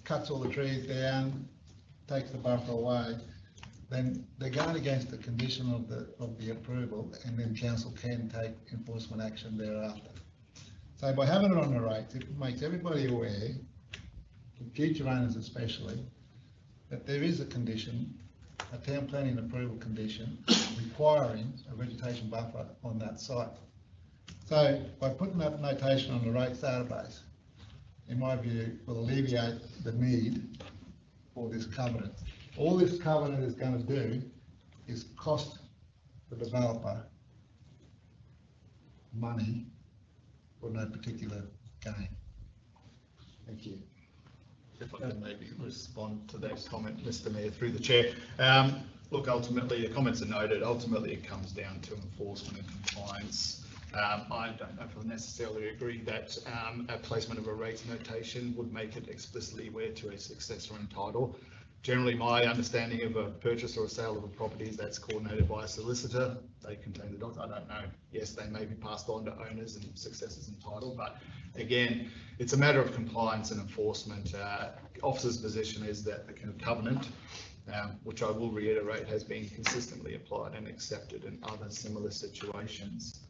cuts all the trees down, takes the buffer away, then they're going against the condition of the approval, and then council can take enforcement action thereafter. So by having it on the rates, it makes everybody aware, future owners especially, that there is a condition, a town planning approval condition, requiring a vegetation buffer on that site. So by putting that notation on the rates database, in my view, will alleviate the need for this covenant. All this covenant is going to do is cost the developer money for no particular gain. Thank you. If I can maybe respond to that comment, Mr. Mayor, through the chair. Look, ultimately, the comments are noted. Ultimately, it comes down to enforcement and compliance. I don't know if I necessarily agree that a placement of a rates notation would make it explicitly aware to a successor in title. Generally, my understanding of a purchase or a sale of a property is that's coordinated by a solicitor. They contain the docs. I don't know. Yes, they may be passed on to owners and successors in title, but again, it's a matter of compliance and enforcement. Officer's position is that the covenant, which I will reiterate, has been consistently applied and accepted in other similar situations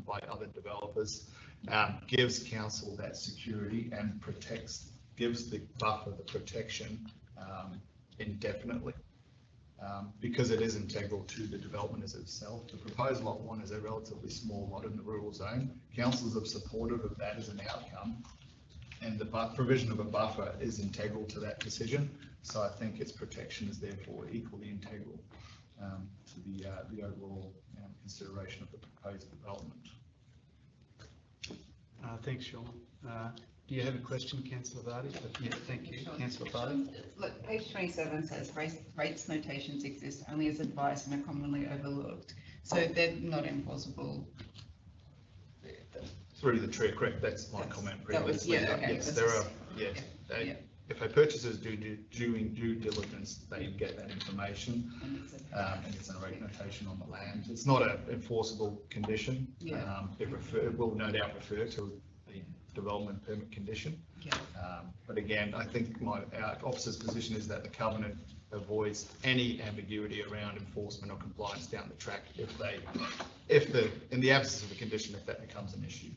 by other developers, gives council that security and gives the buffer the protection indefinitely, because it is integral to the development as itself. The proposed lot 1 is a relatively small lot in the rural zone. Councils are supportive of that as an outcome, and the provision of a buffer is integral to that decision. So I think its protection is therefore equally integral to the overall consideration of the proposed development. Thanks, Sean. Do you have a question, Councillor Vardy? Yeah, thank you. Councillor Vardy. Look, page 27 says rates notations exist only as advice and are commonly overlooked. So they're not enforceable. Through the chair, correct. That's my comment previously. Okay, yes, there are. Yes, if a purchaser is doing due diligence, they get that information, and it's a rate notation on the land. It's not an enforceable condition. It will no doubt refer to the development permit condition. But again, I think our officer's position is that the covenant avoids any ambiguity around enforcement or compliance down the track in the absence of a condition, if that becomes an issue,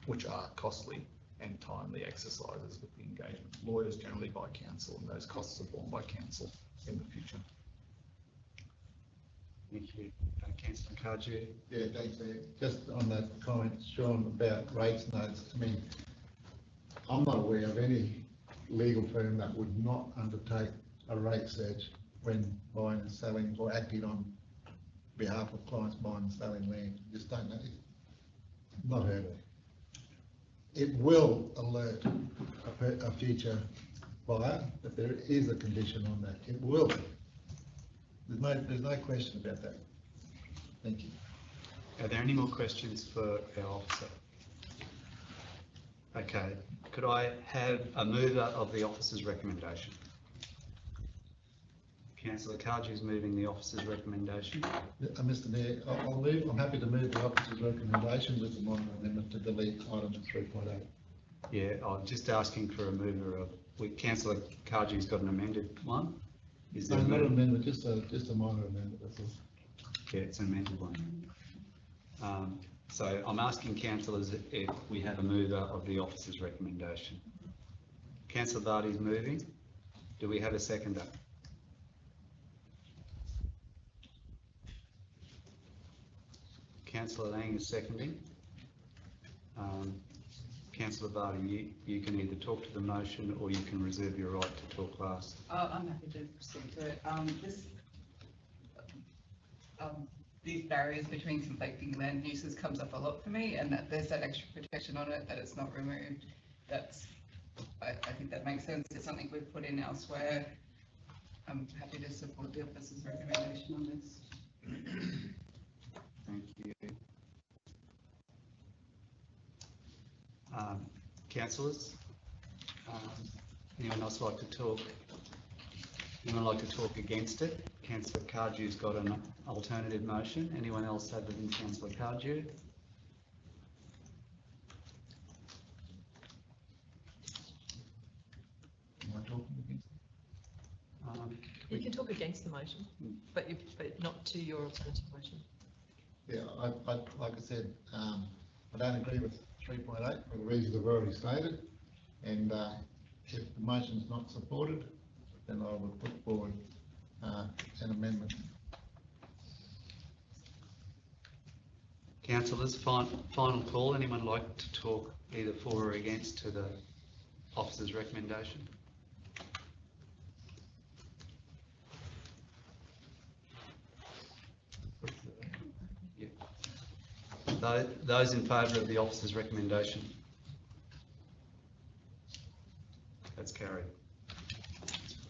which are costly and timely exercises with the engagement. Lawyers generally by council, and those costs are borne by council in the future. Thank you. Councillor Cardew. Yeah, thanks, Mayor. Just on that comment, Sean, about rates notes, I mean, I'm not aware of any legal firm that would not undertake a rate search when buying and selling or acting on behalf of clients buying and selling land. Just don't know. Not heard of. It will alert a future buyer that there is a condition on that. It will. There's no question about that. Thank you. Are there any more questions for our officer? Okay, could I have a mover of the officer's recommendation? Councillor Cardew is moving the officer's recommendation. Mr. Mayor, I'll move. I'm happy to move the officer's recommendation with the minor amendment to delete item 3.8. Yeah, I'm just asking for a mover of. Councillor Cardew's got an amended one. Is there not an amendment, just a minor amendment. That's all. Yeah, it's an amended one. So I'm asking councillors if we have a mover of the officer's recommendation. Councillor Vardy is moving. Do we have a seconder? Councillor Lang is seconding. Councillor Vardy, you can either talk to the motion or you can reserve your right to talk last. I'm happy to proceed to it. These barriers between conflicting land uses comes up a lot for me, and that there's that extra protection on it, that it's not removed. I think that makes sense. It's something we've put in elsewhere. I'm happy to support the officer's recommendation on this. Thank you. Councillors, anyone else like to talk? Anyone like to talk against it? Councillor Cardew's got an alternative motion. Anyone else other than Councillor Cardew? Am I talking against? You can talk against the motion, but not to your alternative motion. Yeah, like I said, I don't agree with 3.8 for the reasons I've already stated, and if the motion is not supported, then I would put forward an amendment. Councillors, final call. Anyone like to talk either for or against to the officer's recommendation? Those in favour of the officer's recommendation? That's carried.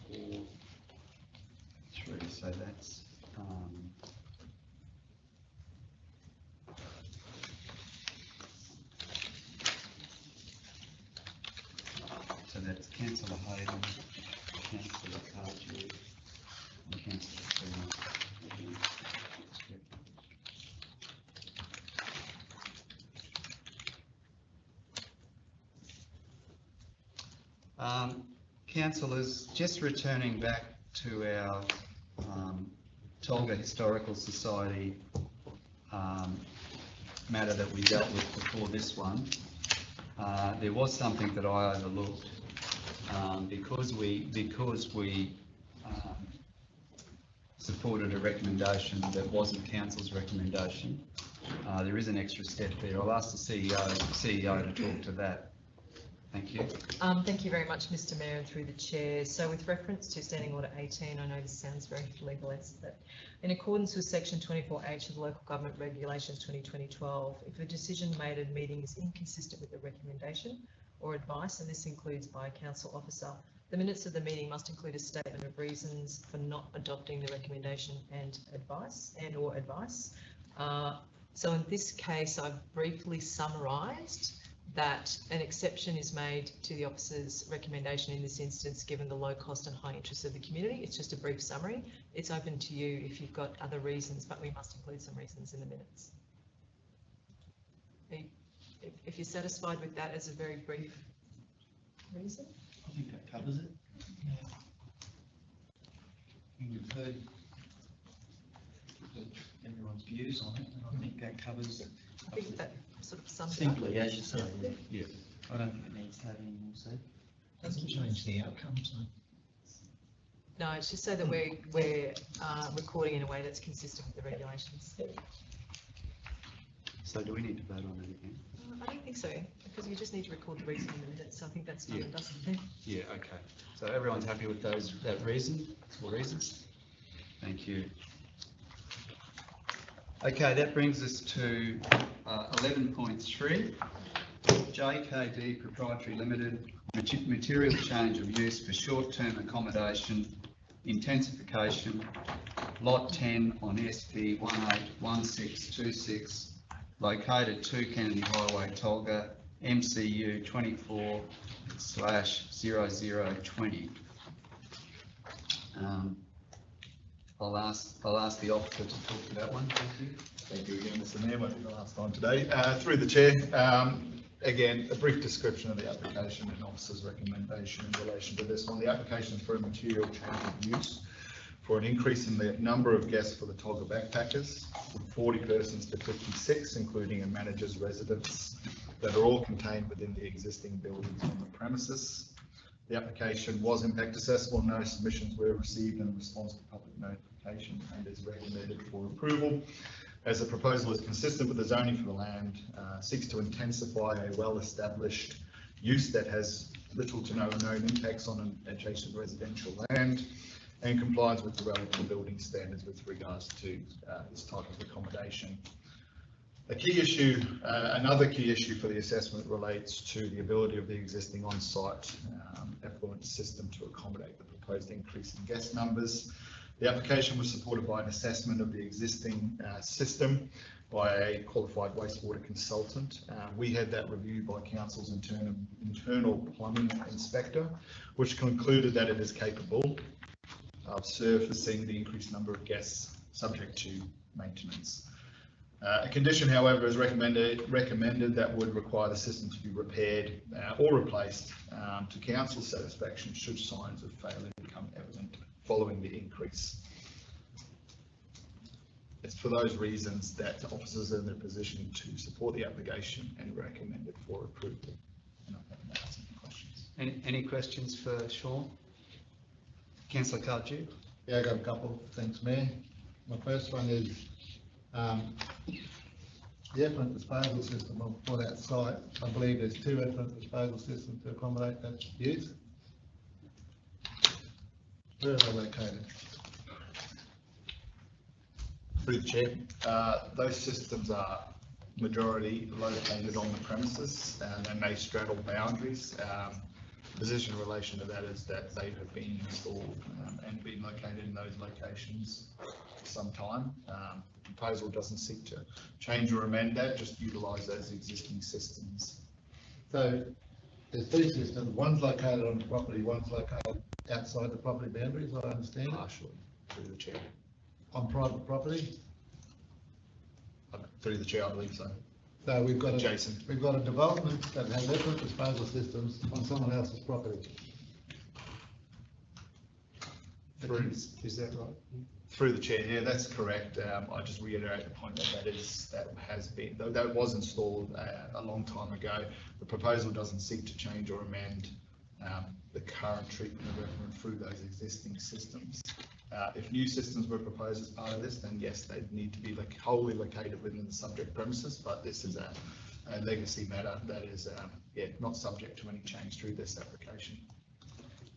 4, 3, so that's so that's Councillor Hayden, Councillor Cardew, and Councillor Freeman. Councillors, just returning back to our Tolga Historical Society matter that we dealt with before this one, there was something that I overlooked because we supported a recommendation that wasn't council's recommendation. There is an extra step there. I'll ask the CEO to talk to that. Thank you. Thank you very much, Mr. Mayor, and through the chair. So with reference to Standing Order 18, I know this sounds very legalese, but in accordance with Section 24H of the Local Government Regulations 2020-12, if a decision made at a meeting is inconsistent with the recommendation or advice, and this includes by a council officer, the minutes of the meeting must include a statement of reasons for not adopting the recommendation and or advice. So in this case, I've briefly summarised that an exception is made to the officer's recommendation in this instance, given the low cost and high interest of the community. It's just a brief summary. It's open to you if you've got other reasons, but we must include some reasons in the minutes. If you're satisfied with that as a very brief reason? I think that covers it. You've heard everyone's views on it, and I think that covers it. I think that sort of sums it up. Simply, as you say, Yeah. I don't think it needs to have any more said. Doesn't change the outcomes, though. No, it's just so that we're recording in a way that's consistent with the regulations. So do we need to vote on that again? I don't think so, because you just need to record the reason in the minutes. So I think that's done and dusted then. Yeah, okay. So everyone's happy with that reasons? Thank you. Okay, that brings us to 11.3, JKD Proprietary Limited, material change of use for short-term accommodation, intensification, lot 10 on SP 181626, located 2 Kennedy Highway, Tolga, MCU 24/0020. I'll ask the officer to talk to that one. Thank you. Thank you again, Mr. Mayor. Won't be the last time today. Through the chair, again, a brief description of the application and officer's recommendation in relation to this one. The application is for a material change of use for an increase in the number of guests for the Tolga backpackers from 40 persons to 56, including a manager's residence, that are all contained within the existing buildings on the premises. The application was impact accessible. No submissions were received in response to public notification and is recommended for approval. as the proposal is consistent with the zoning for the land, seeks to intensify a well-established use that has little to no known impacts on an adjacent residential land, and complies with the relevant building standards with regards to this type of accommodation. Another key issue for the assessment relates to the ability of the existing on-site effluent system to accommodate the proposed increase in guest numbers. The application was supported by an assessment of the existing system by a qualified wastewater consultant. We had that reviewed by council's internal plumbing inspector, which concluded that it is capable of servicing the increased number of guests subject to maintenance. A condition, however, is recommended that would require the system to be repaired or replaced to council satisfaction should signs of failure become evident following the increase. It's for those reasons that officers are in their position to support the application and recommend it for approval. And I'm happy to answer any questions. Any questions for Sean? Councillor Cardew? Yeah, I got a couple. Thanks, Mayor. My first one is the effluent disposal system for that site. I believe there's 2 effluent disposal systems to accommodate that use. Where are they located? Through the chair, those systems are majority located on the premises and they may straddle boundaries. Position in relation to that is that they have been installed and been located in those locations for some time. The proposal doesn't seek to change or amend that, just utilise those existing systems. So there's 2 systems, one's located on the property, one's located outside the property boundaries, I understand. Partially, through the chair. On private property? Through the chair, I believe so. So we've got Adjacent. We've got a development that has effluent disposal systems on someone else's property. Is that right? Through the chair, yeah, that's correct. I just reiterate the point that has been, though that was installed a long time ago. The proposal doesn't seek to change or amend the current treatment of effluent through those existing systems. If new systems were proposed as part of this, then yes, they'd need to be wholly located within the subject premises, but this is a legacy matter that is not subject to any change through this application.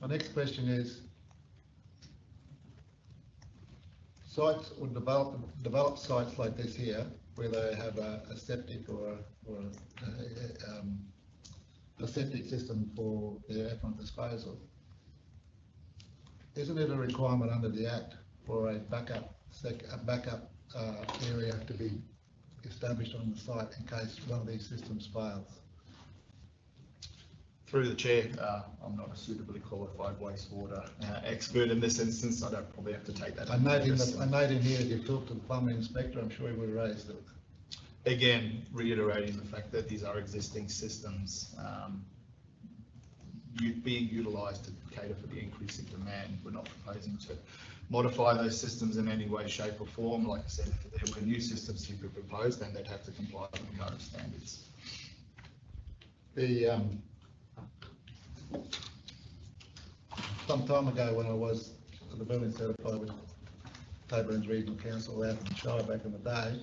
My next question is, sites or develop sites like this here, where they have a septic or a septic system for their effluent disposal. Isn't it a requirement under the Act for a backup area to be established on the site in case one of these systems fails? Through the chair, I'm not a suitably qualified wastewater expert in this instance. I don't probably have to take that. I note in here that you talked to the plumbing inspector. I'm sure he would raise it. Again, reiterating the fact that these are existing systems being utilised to cater for the increase in demand. We're not proposing to modify those systems in any way, shape or form. Like I said, if there were new systems to be proposed, then they'd have to comply with the current standards. Some time ago when I was the building certified with Table Ends Regional Council out in Shire back in the day,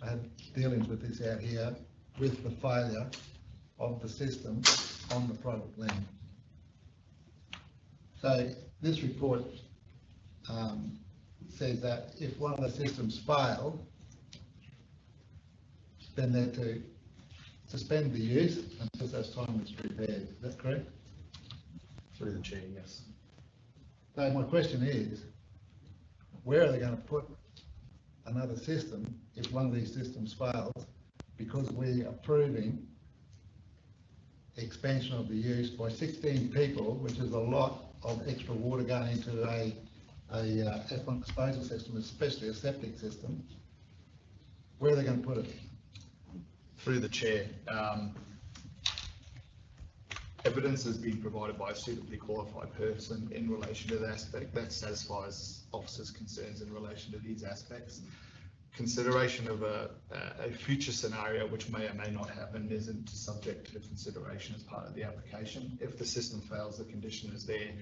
I had dealings with this out here with the failure of the system on the private land. So this report says that if one of the systems fail, then they're to suspend the use until such time it's repaired. Is that correct? Through the chair, yes. So my question is, where are they going to put another system if one of these systems fails? Because we are approving expansion of the use by 16 people, which is a lot of extra water going into a effluent disposal system, especially a septic system. Where are they going to put it? Through the chair, evidence has been provided by a suitably qualified person in relation to that aspect that satisfies officers' concerns in relation to these aspects. Consideration of a future scenario which may or may not happen isn't subject to consideration as part of the application. If the system fails, the condition is there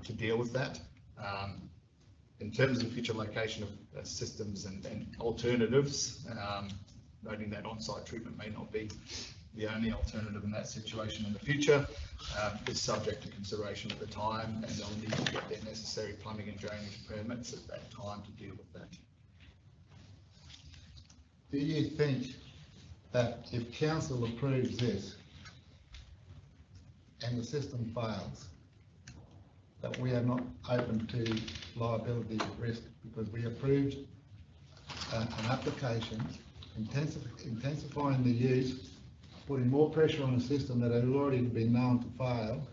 to deal with that. In terms of future location of systems and alternatives, noting that on-site treatment may not be the only alternative in that situation in the future, is subject to consideration at the time, and they'll need to get their necessary plumbing and drainage permits at that time to deal with that. Do you think that if council approves this and the system fails, that we are not open to liability risk because we approved an application intensifying the use, putting more pressure on a system that had already been known to fail?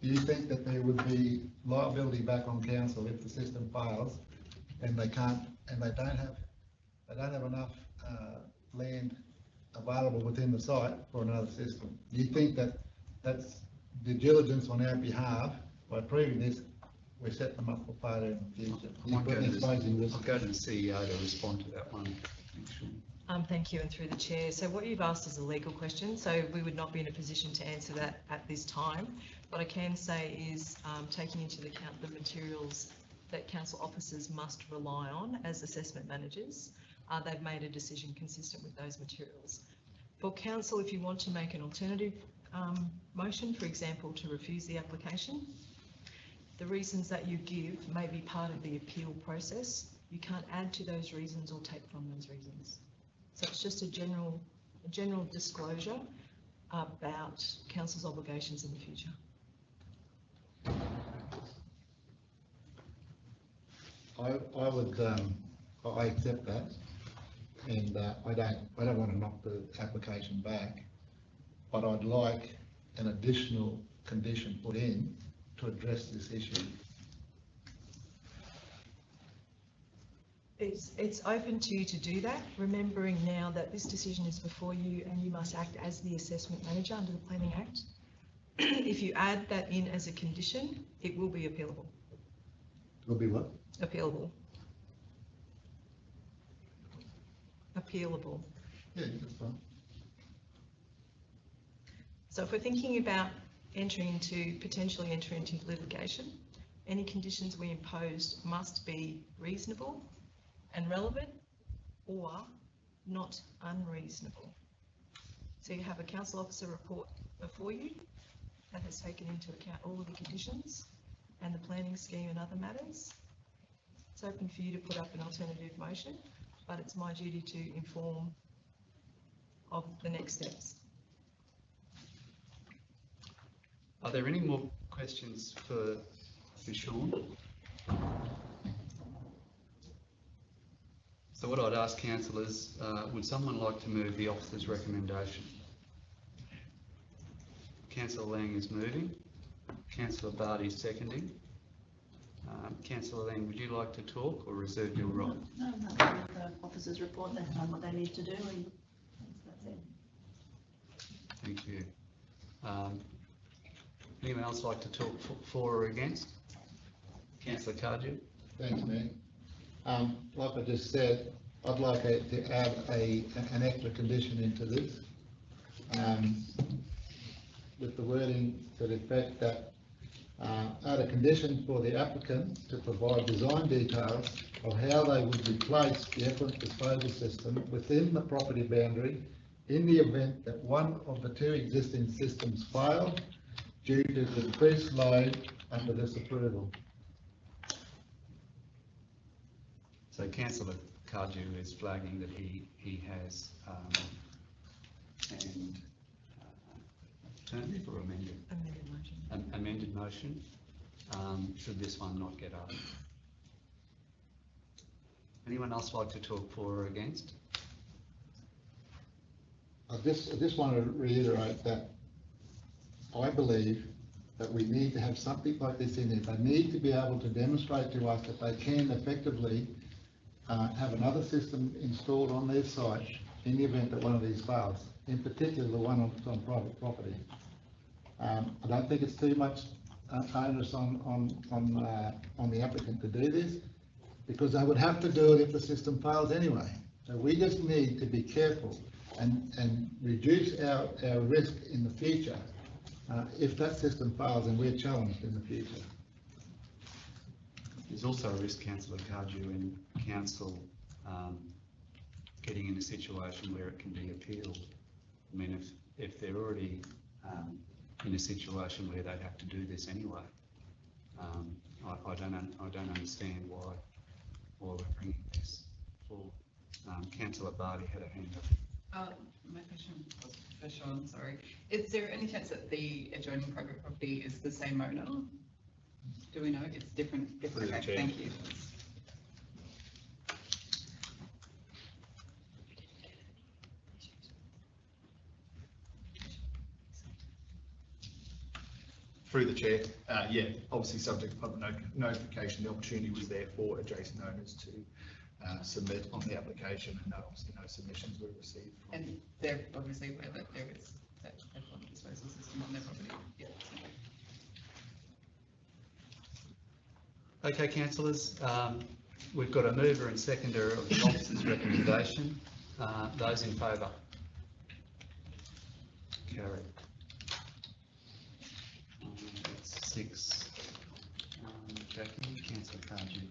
Do you think that there would be liability back on council if the system fails and they can't, and they don't have enough land available within the site for another system? Do you think that that's due diligence on our behalf? By approving this, we set them up for failure in the future? I'll go to the CEO to respond to that one. Thank you, and through the chair. So what you've asked is a legal question, so we would not be in a position to answer that at this time. What I can say is taking into account the materials that council officers must rely on as assessment managers, they've made a decision consistent with those materials. For council, if you want to make an alternative motion, for example, to refuse the application, the reasons that you give may be part of the appeal process. You can't add to those reasons or take from those reasons. So it's just a general disclosure about council's obligations in the future. I accept that, and I don't want to knock the application back, but I'd like an additional condition put in to address this issue. It's open to you to do that, remembering now that this decision is before you and you must act as the assessment manager under the Planning Act. If you add that in as a condition, it will be appealable. Will be what? Appealable. Appealable. Yeah, that's fine. So if we're thinking about potentially entering into litigation, any conditions we impose must be reasonable and relevant or not unreasonable. So you have a council officer report before you that has taken into account all of the conditions and the planning scheme and other matters. It's open for you to put up an alternative motion, but it's my duty to inform of the next steps. Are there any more questions for Sean? So what I'd ask council is, would someone like to move the officer's recommendation? Councillor Lang is moving. Councillor Barty is seconding. Councillor Lang, would you like to talk or reserve your right? No, the officers report, they've done what they need to do, and that's it. Thank you. Anyone else like to talk for or against? Councillor Cardew. Thanks, Mayor. Like I just said, I'd like to add an extra condition into this, with the wording to the effect that add a condition for the applicant to provide design details of how they would replace the effluent disposal system within the property boundary in the event that one of the two existing systems fail due to the increased load under this approval. So Councillor Cardew is flagging that he has an alternative or amended? Amended motion. Amended motion, should this one not get up. Anyone else like to talk for or against? I just want to reiterate that I believe that we need to have something like this in there. They need to be able to demonstrate to us that they can effectively have another system installed on their site in the event that one of these fails, in particular the one on private property. I don't think it's too much onus on the applicant to do this, because they would have to do it if the system fails anyway. So we just need to be careful and reduce our risk in the future if that system fails and we're challenged in the future. there's also a risk, Councillor Cardew, in council getting in a situation where it can be appealed. I mean, if they're already in a situation where they'd have to do this anyway, I don't understand why we're bringing this forward. Councillor Barty had a hand up. My question was for Sean, sorry. Is there any chance that the adjoining private property is the same owner? Do we know? It's different? Okay, thank you. Through the chair, yeah, obviously subject to public notification, the opportunity was there for adjacent owners to submit on the application, and obviously no submissions were received. And they're obviously aware that there is that effluent disposal system on their property. Yeah. Okay, councillors, we've got a mover and seconder of the officer's recommendation. Those in favour? Carried. That's 6. Jackie, Councillor Cardew.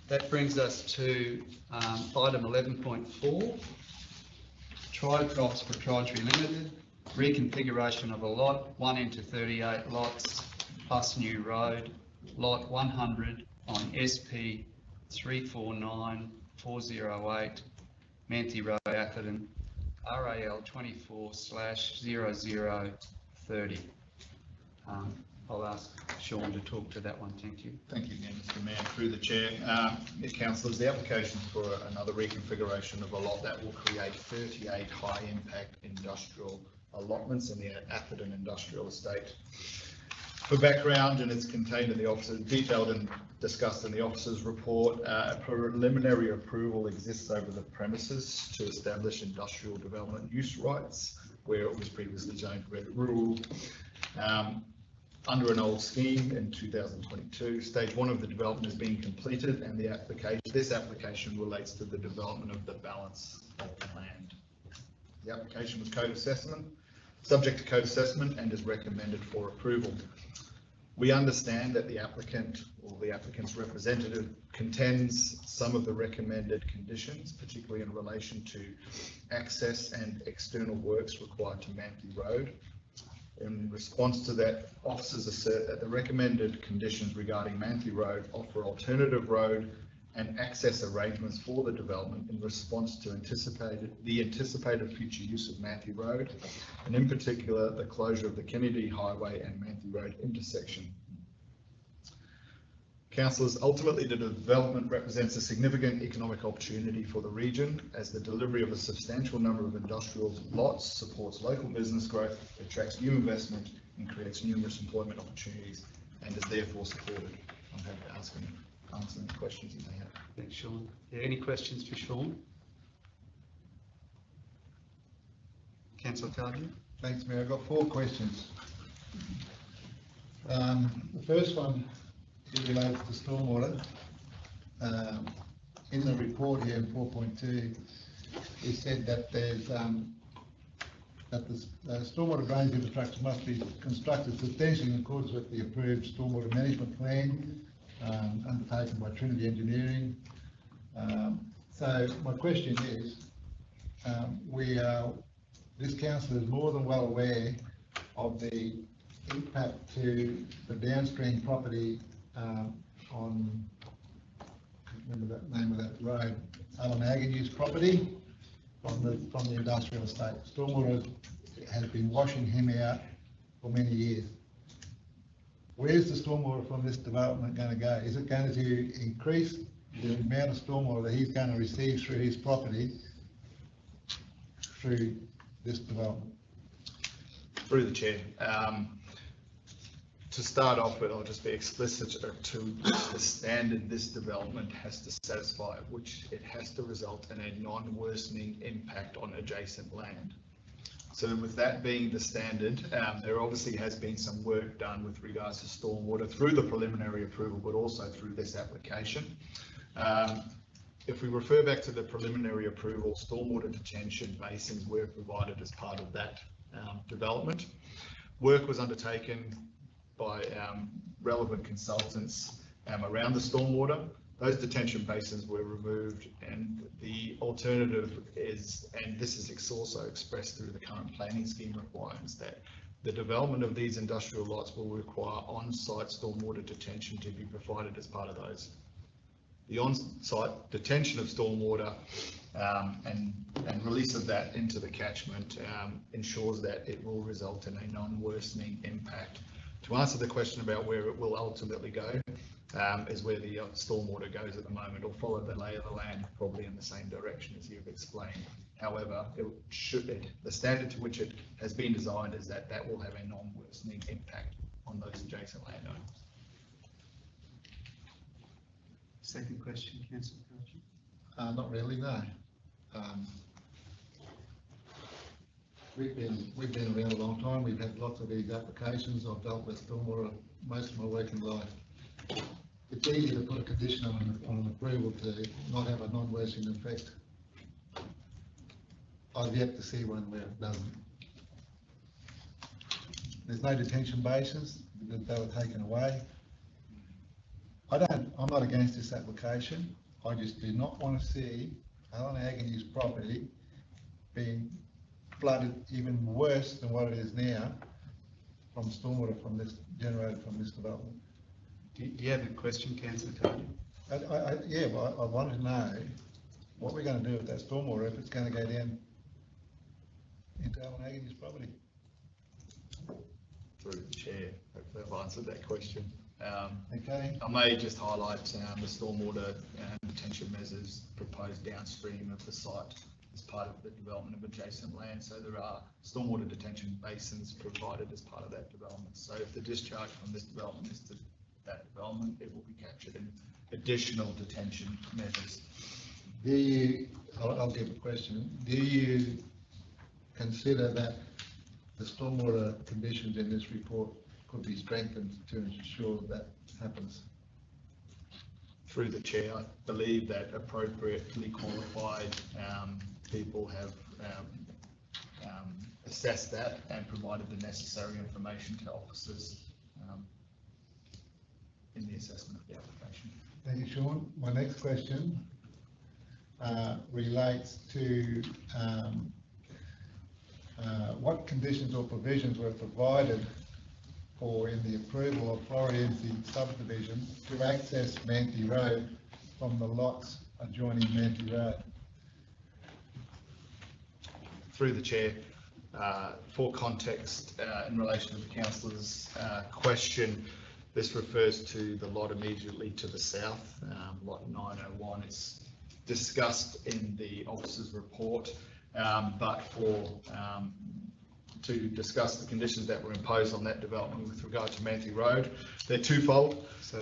That brings us to item 11.4, Tricrops Proprietary Limited, reconfiguration of a lot, 1 into 38 lots, plus new road, lot 100 on SP 349408, Manthi Road, Atherton, RAL 24/0030. I'll ask Sean to talk to that one, thank you. Thank you again, Mr. Mayor. Through the chair, councillors, the application for another reconfiguration of a lot that will create 38 high-impact industrial allotments in the Atherton Industrial Estate. For background, and it's contained in the officer's, detailed and discussed in the officer's report, a preliminary approval exists over the premises to establish industrial development use rights where it was previously zoned rural. Under an old scheme in 2022, stage 1 of the development is being completed, and this application relates to the development of the balance of the land. The application was subject to code assessment, and is recommended for approval. We understand that the applicant or the applicant's representative contends some of the recommended conditions, particularly in relation to access and external works required to Manthi Road. In response to that, officers assert that the recommended conditions regarding Manthi Road offer alternative road and access arrangements for the development in response to the anticipated future use of Manthi Road, and in particular, the closure of the Kennedy Highway and Manthi Road intersection. Councillors, ultimately the development represents a significant economic opportunity for the region, as the delivery of a substantial number of industrial lots supports local business growth, attracts new investment, and creates numerous employment opportunities, and is therefore supported. I'm happy to answer any questions you may have. Thanks, Sean. Are there any questions for Sean? Councillor Cardew? Thanks, Mayor. I've got 4 questions. The first one relates to stormwater. In the report here in 4.2, it said that there's that the stormwater drainage infrastructure must be constructed substantially in accordance with the approved stormwater management plan undertaken by Trinity Engineering. So my question is, this council is more than well aware of the impact to the downstream property on, I can't remember that name of that road, Alan Agnew's property from the industrial estate. Stormwater has been washing him out for many years. Where's the stormwater from this development going to go? Is it going to increase the amount of stormwater that he's going to receive through his property through this development? Through the chair. To start off with, I'll just be explicit to the standard this development has to satisfy, which it has to result in a non-worsening impact on adjacent land. So with that being the standard, there obviously has been some work done with regards to stormwater through the preliminary approval, but also through this application. if we refer back to the preliminary approval, stormwater detention basins were provided as part of that development. Work was undertaken by relevant consultants around the stormwater. Those detention basins were removed, and the alternative is, and this is also expressed through the current planning scheme requirements, that the development of these industrial lots will require on-site stormwater detention to be provided as part of those. The on-site detention of stormwater and release of that into the catchment ensures that it will result in a non-worsening impact. To answer the question about where it will ultimately go, is where the stormwater goes at the moment. It'll follow the lay of the land, probably in the same direction as you've explained. However, the standard to which it has been designed is that that will have a non-worsening impact on those adjacent landowners. Second question, Councillor Pelcher. Not really, no. We've been around a long time. We've had lots of these applications. I've dealt with stormwater most of my working life. It's easy to put a condition on an approval to not have a non-worsening effect. I've yet to see one where it doesn't. There's no detention bases, they were taken away. I'm not against this application. I just do not want to see Alan Agnews' property being flooded even worse than what it is now from stormwater generated from this development. Do you have a question, Councillor Tardy? Yeah, well, I want to know what we're going to do with that stormwater if it's going to go down into Alan Agnews' property. Through the chair, hopefully I've answered that question. Okay. I may just highlight the stormwater detention measures proposed downstream of the site as part of the development of adjacent land. So there are stormwater detention basins provided as part of that development. So if the discharge from this development is to that development, it will be captured in additional detention measures. I'll give a question. Do you consider that the stormwater conditions in this report could be strengthened to ensure that happens? Through the chair, I believe that appropriately qualified people have assessed that and provided the necessary information to officers in the assessment of the application. Thank you, Sean. My next question relates to what conditions or provisions were provided for in the approval of Floriense subdivision to access Manthey Road from the lots adjoining Manthey Road? Through the chair, for context in relation to the councillor's question, this refers to the lot immediately to the south, lot 901. It's discussed in the officer's report, but to discuss the conditions that were imposed on that development with regard to Manthey Road, they're twofold. So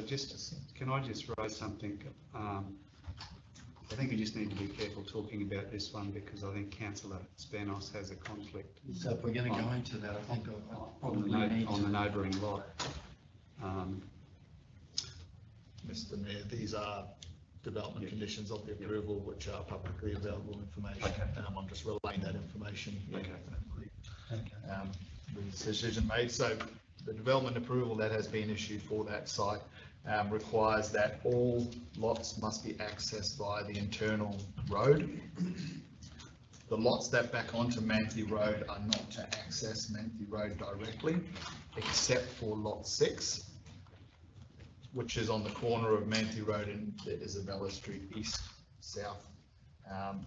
can I just raise something? I think we just need to be careful talking about this one because I think Councillor Spanos has a conflict. So if we're going to go into that, I think on the neighbouring lot. Mr. Mayor, these are development conditions of the approval which are publicly available information. Okay. I'm just relaying that information. Okay. The decision made. So the development approval that has been issued for that site requires that all lots must be accessed via the internal road. The lots that back onto Manthey Road are not to access Manthey Road directly, except for lot 6, which is on the corner of Manthey Road and the Isabella Street east-south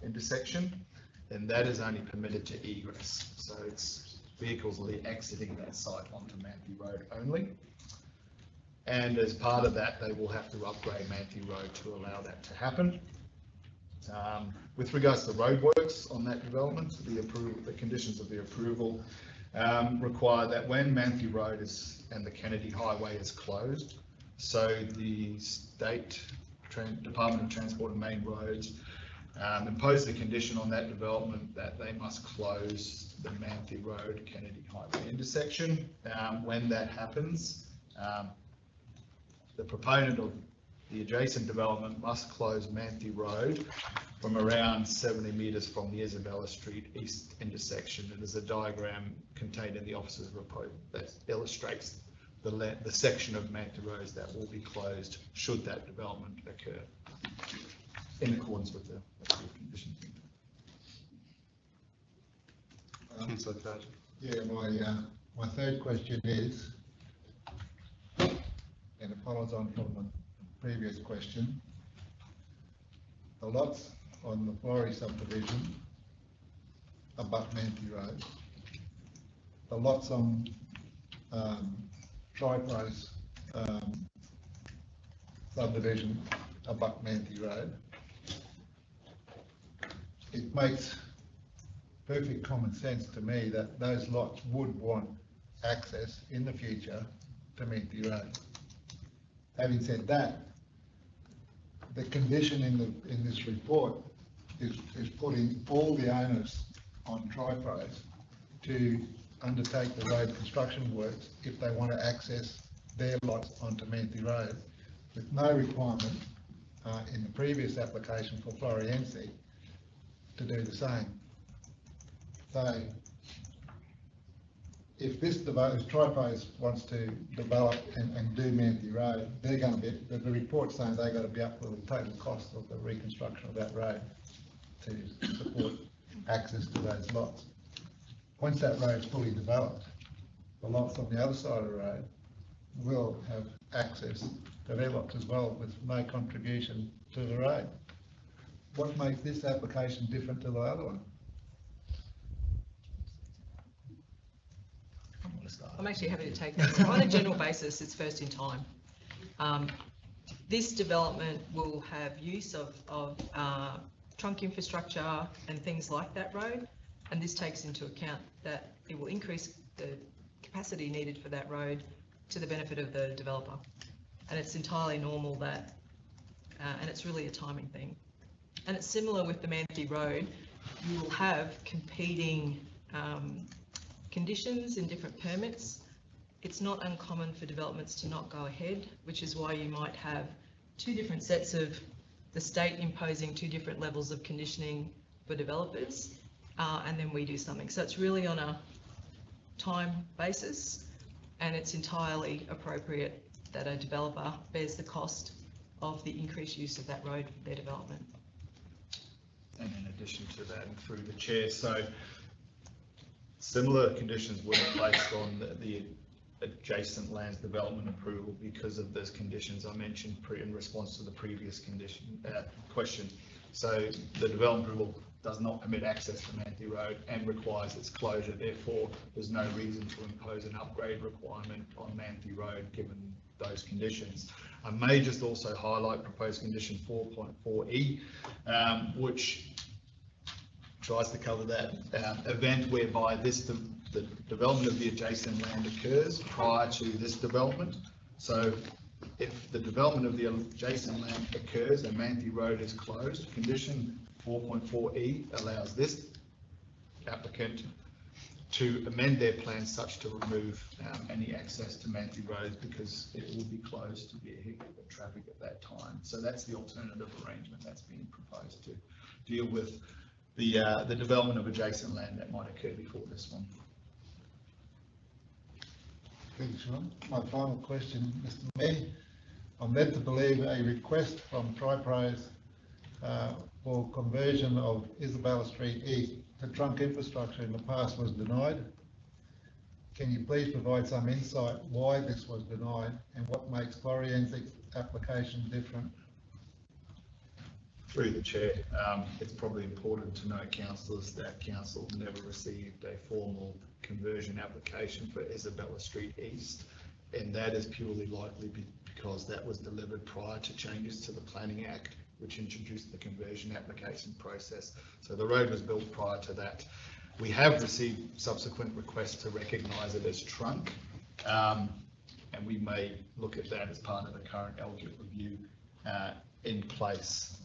intersection, and that is only permitted to egress. So it's vehicles will be exiting that site onto Manthey Road only. And as part of that, they will have to upgrade Manthey Road to allow that to happen. With regards to roadworks on that development, the conditions of the approval require that when Manthey Road and the Kennedy Highway is closed, so the State Department of Transport and Main Roads impose the condition on that development that they must close the Manthey Road Kennedy Highway intersection. When that happens, the proponent of the adjacent development must close Manthe Road from around 70 metres from the Isabella Street East intersection. And there's a diagram contained in the officer's report that illustrates the section of Manthe Road that will be closed should that development occur in accordance with the conditions. Councillor Clerk. Yeah, my third question is, and it follows on from the previous question, the lots on the Flory subdivision abut Manthe Road, the lots on Tri-Price subdivision abut Manthe Road, it makes perfect common sense to me that those lots would want access in the future to Manthe Road. Having said that, the condition in this report is putting all the owners on Tri-Price to undertake the road construction works if they want to access their lots onto Manthe Road, with no requirement in the previous application for Floriense to do the same. So if Tri-Price wants to develop and do Manthe Road, they're going to be, the report's saying they've got to be up for the total cost of the reconstruction of that road to support access to those lots. Once that road's fully developed, the lots on the other side of the road will have access to their lots as well with no contribution to the road. What makes this application different to the other one? I'm actually happy to take that. So on a general basis, it's first in time. This development will have use of trunk infrastructure and things like that road, and this takes into account that it will increase the capacity needed for that road to the benefit of the developer. And it's entirely normal that, and it's really a timing thing. And it's similar with the Manthe Road. You will have competing conditions in different permits. It's not uncommon for developments to not go ahead, which is why you might have two different sets of the state imposing two different levels of conditioning for developers, and then we do something. So it's really on a time basis, and it's entirely appropriate that a developer bears the cost of the increased use of that road for their development. And in addition to that, and through the chair, so similar conditions were placed on the adjacent lands development approval because of those conditions I mentioned in response to the previous question. So the development approval does not permit access to Manthe Road and requires its closure. Therefore, there's no reason to impose an upgrade requirement on Manthe Road given those conditions. I may just also highlight proposed condition 4.4E, which tries to cover that event whereby the development of the adjacent land occurs prior to this development. So if the development of the adjacent land occurs and Manthe Road is closed, condition 4.4E allows this applicant to amend their plan such to remove any access to Manthe Road because it will be closed to vehicular traffic at that time. So that's the alternative arrangement that's being proposed to deal with the development of adjacent land that might occur before this one. Thank you, Sean. My final question, Mr. Mayor. I'm led to believe a request from Tri-Price for conversion of Isabella Street East to trunk infrastructure in the past was denied. Can you please provide some insight why this was denied and what makes Floriense's application different? Through the chair, it's probably important to note, councillors, that council never received a formal conversion application for Isabella Street East, and that is purely likely because that was delivered prior to changes to the Planning Act, which introduced the conversion application process. So the road was built prior to that. We have received subsequent requests to recognise it as trunk, and we may look at that as part of the current LGIP review in place.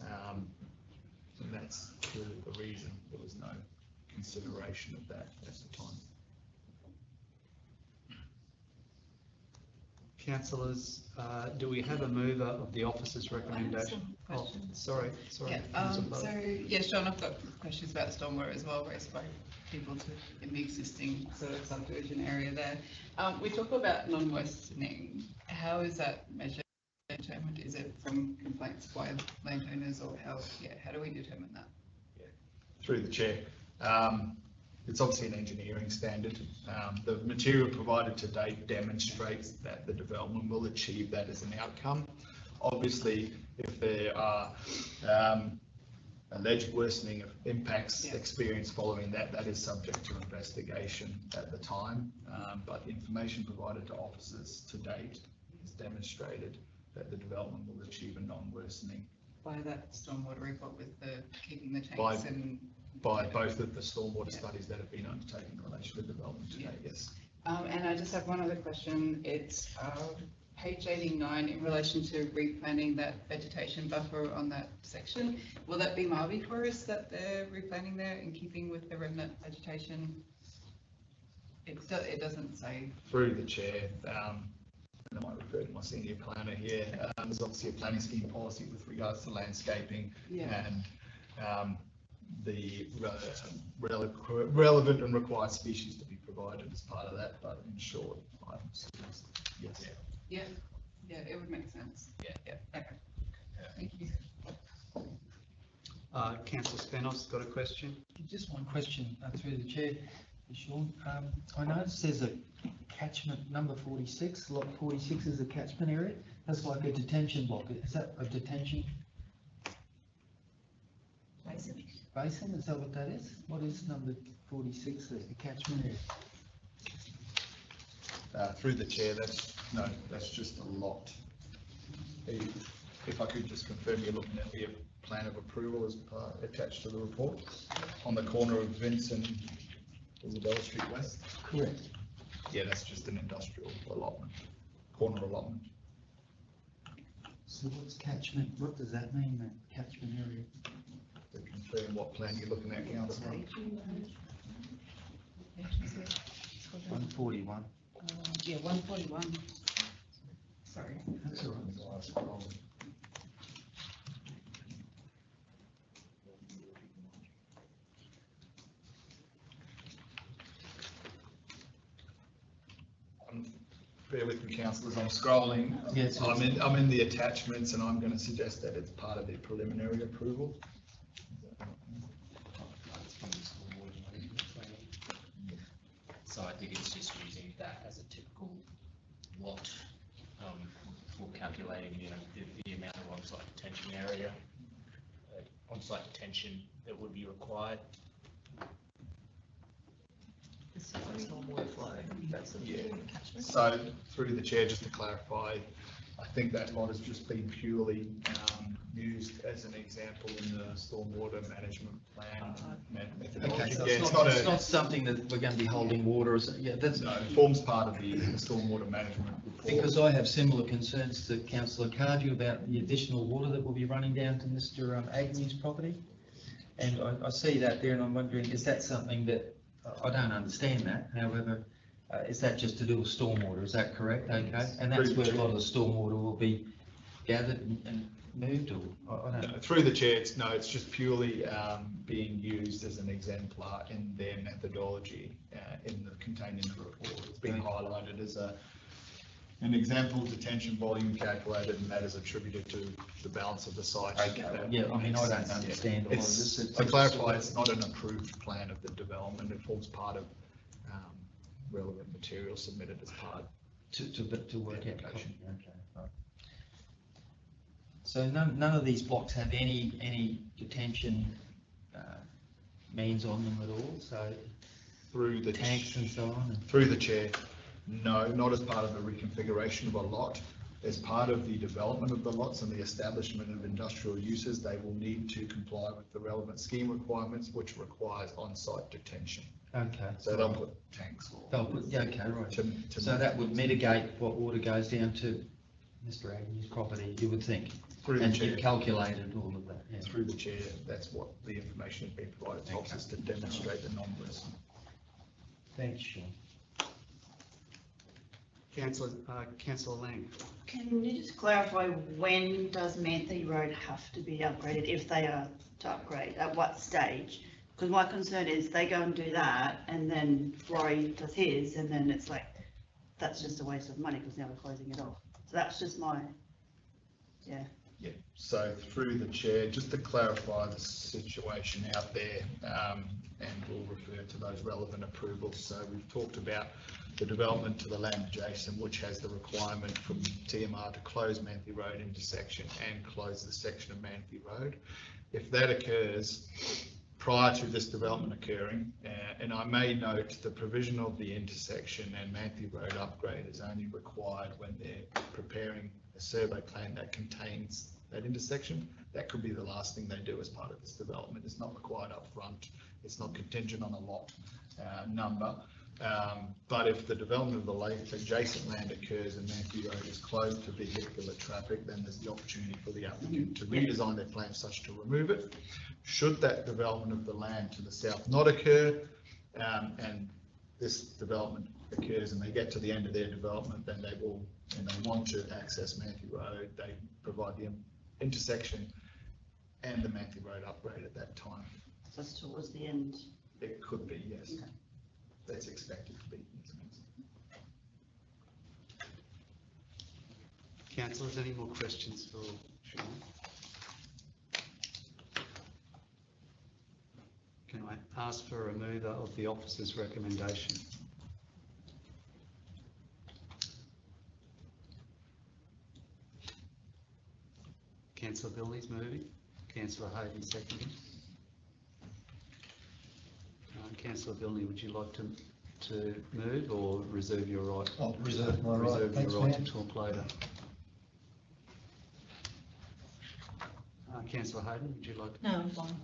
And that's really the reason there was no consideration of that at the time. Councillors, do we have a mover of the officer's recommendation? Oh, sorry. Yeah, Councillor Bowe. so, yes, John, I've got questions about stormwater as well, raised by people in the existing sort of subdivision area there. We talk about non-worsening. How is that measured, determined? Is it from complaints by landowners, or how do we determine that? Through the chair. It's obviously an engineering standard. The material provided to date demonstrates that the development will achieve that as an outcome. Obviously, if there are alleged worsening of impacts experienced following that, that is subject to investigation at the time. But information provided to officers to date has demonstrated that the development will achieve a non-worsening. By that stormwater report with the keeping the tanks By- and... By both of the stormwater studies that have been undertaken in relation to development today, yes. And I just have one other question. It's page 89 in relation to replanting that vegetation buffer on that section. Will that be Marby Forest that they're replanting there in keeping with the remnant vegetation? It doesn't say. Through the chair, and I might refer to my senior planner here, there's obviously a planning scheme policy with regards to landscaping and the relevant and required species to be provided as part of that, but in short, yes. Yeah, it would make sense. Yeah, okay. Thank you. Councillor Spanos got a question? Just one question through the chair, Sean. I noticed there's a catchment number 46, lot 46 is a catchment area. That's like a detention block. Is that a detention basin? Is that what that is? What is number 46, the catchment area? Through the chair, that's just a lot. If I could just confirm, you're looking at the plan of approval as part attached to the report on the corner of Vince and Isabella Street West? Correct. Yeah, that's just an industrial allotment, corner allotment. So what's catchment? What does that mean, that catchment area? To confirm what plan you're looking at, councillor. 141. Yeah, 141. Sorry. That's all right. Bear with me, councillors, I'm scrolling. Yes. I'm in the attachments and I'm going to suggest that it's part of the preliminary approval. So I think it's just using that as a typical lot for calculating, the amount of on-site detention area, on-site detention that would be required. Yeah. So through the chair, just to clarify, I think that lot has just been purely used as an example in the stormwater management plan methodology. Okay, so Yeah, it's not something that we're going to be holding water or something. Yeah, that's. No, it forms part of the stormwater management report. Because I have similar concerns to Councillor Cardew about the additional water that will be running down to Mr. Agnew's property. And I see that there and I'm wondering, is that something that, I don't understand that, however, is that just to do with stormwater, is that correct? Okay, and that's where a lot of the stormwater will be gathered and moved, or, I don't know. No, through the chair, it's just purely being used as an exemplar in their methodology contained in the report. It's been highlighted as an example detention volume calculated, and that is attributed to the balance of the site. Okay, yeah, I mean, I don't understand a lot of this. To clarify, it's not an approved plan of the development, it forms part of relevant material submitted as part. To work out. Okay, right. So none of these blocks have any detention means on them at all, so through the tanks and so on? Through the chair, no, not as part of the reconfiguration of a lot. As part of the development of the lots and the establishment of industrial uses, they will need to comply with the relevant scheme requirements, which requires on-site detention. Okay. So they'll put tanks. They'll put, yeah, okay, right. To So that would mitigate what water goes down to Mr. Agnew's property, you would think? Through the and chair. you've calculated all of that, yeah. Through the chair, that's what the information has been provided to officers to demonstrate the non-worsening. Thanks, Sean. Councillor Lang. Can you just clarify, when does Manthe Road have to be upgraded, if they are to upgrade, at what stage? Because my concern is they go and do that, and then Rory does his, and then it's like, that's just a waste of money, because now we're closing it off. So that's just my, yeah. Yeah, so through the chair, just to clarify the situation out there, and we'll refer to those relevant approvals. So we've talked about the development to the land adjacent, which has the requirement from TMR to close Manthe Road intersection and close the section of Manthe Road. If that occurs prior to this development occurring, and I may note the provision of the intersection and Manthe Road upgrade is only required when they're preparing a survey plan that contains that intersection. That could be the last thing they do as part of this development. It's not required up front. It's not contingent on a lot number. But if the development of the adjacent land occurs and Manthe Road is closed to vehicular traffic, then there's the opportunity for the applicant to redesign their plan such to remove it. Should that development of the land to the south not occur, and this development occurs and they get to the end of their development, then they will, and they want to access Manthe Road, they provide the intersection and the Manthe Road upgrade at that time. So it's towards the end. It could be, yes. Okay. That's expected to be. Councillors, any more questions for Sean? Can I ask for a remover of the officer's recommendation? Councillor Billy's moving. Councillor Hayden seconding. Councillor Bilney, would you like to move or reserve your right? I'll reserve my right. Reserve Thanks, your right Mayor. to talk later. Councillor Hayden, would you like to? No, I'm fine.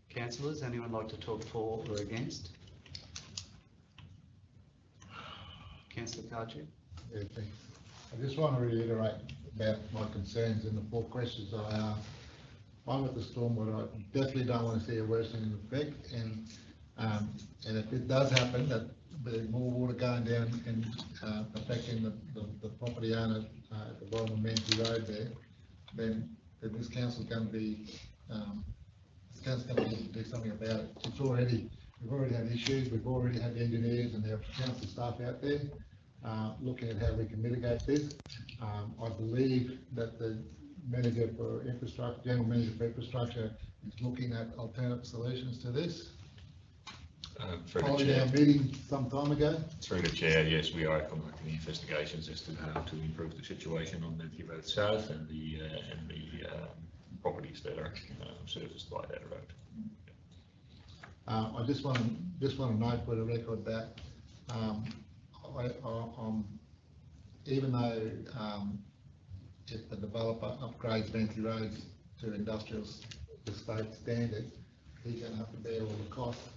Councillors, anyone like to talk for or against? Councillor Cardew? Yeah, thanks. I just want to reiterate about my concerns and the 4 questions that I asked. One with the stormwater, I definitely don't want to see a worsening effect, and if it does happen, that there's more water going down and affecting the property owner at the bottom of Manthe Road there, then this council's going to be, this council's going to need to do something about it. We've already had issues, we've already had engineers and our council staff out there looking at how we can mitigate this. I believe that the manager for infrastructure, general manager for infrastructure, is looking at alternate solutions to this. Following our meeting some time ago. Through the chair, yes, we are conducting investigations as to how to improve the situation on Manthe Road South and the properties that are serviced by that road. I just want to note for the record that even though if the developer upgrades Manthe Road to industrial estate standard, he's going to have to bear all the costs.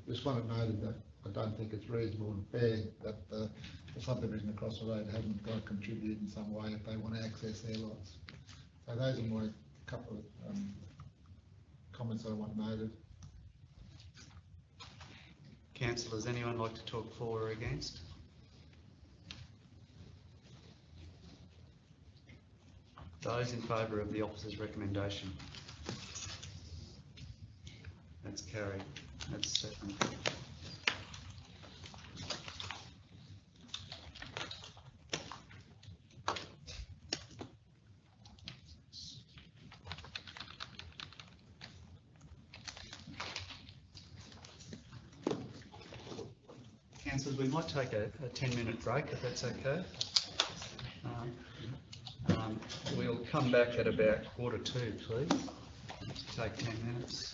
Just want it noted that I don't think it's reasonable and fair that the subdivision across the road hasn't got to contribute in some way if they want to access their lots. So those are my couple of comments that I want noted. Councillors, anyone like to talk for or against? Those in favour of the officer's recommendation? That's carried. That's second. Councillors, we might take a 10-minute break if that's okay. We'll come back at about 1:45, please. Take 10 minutes.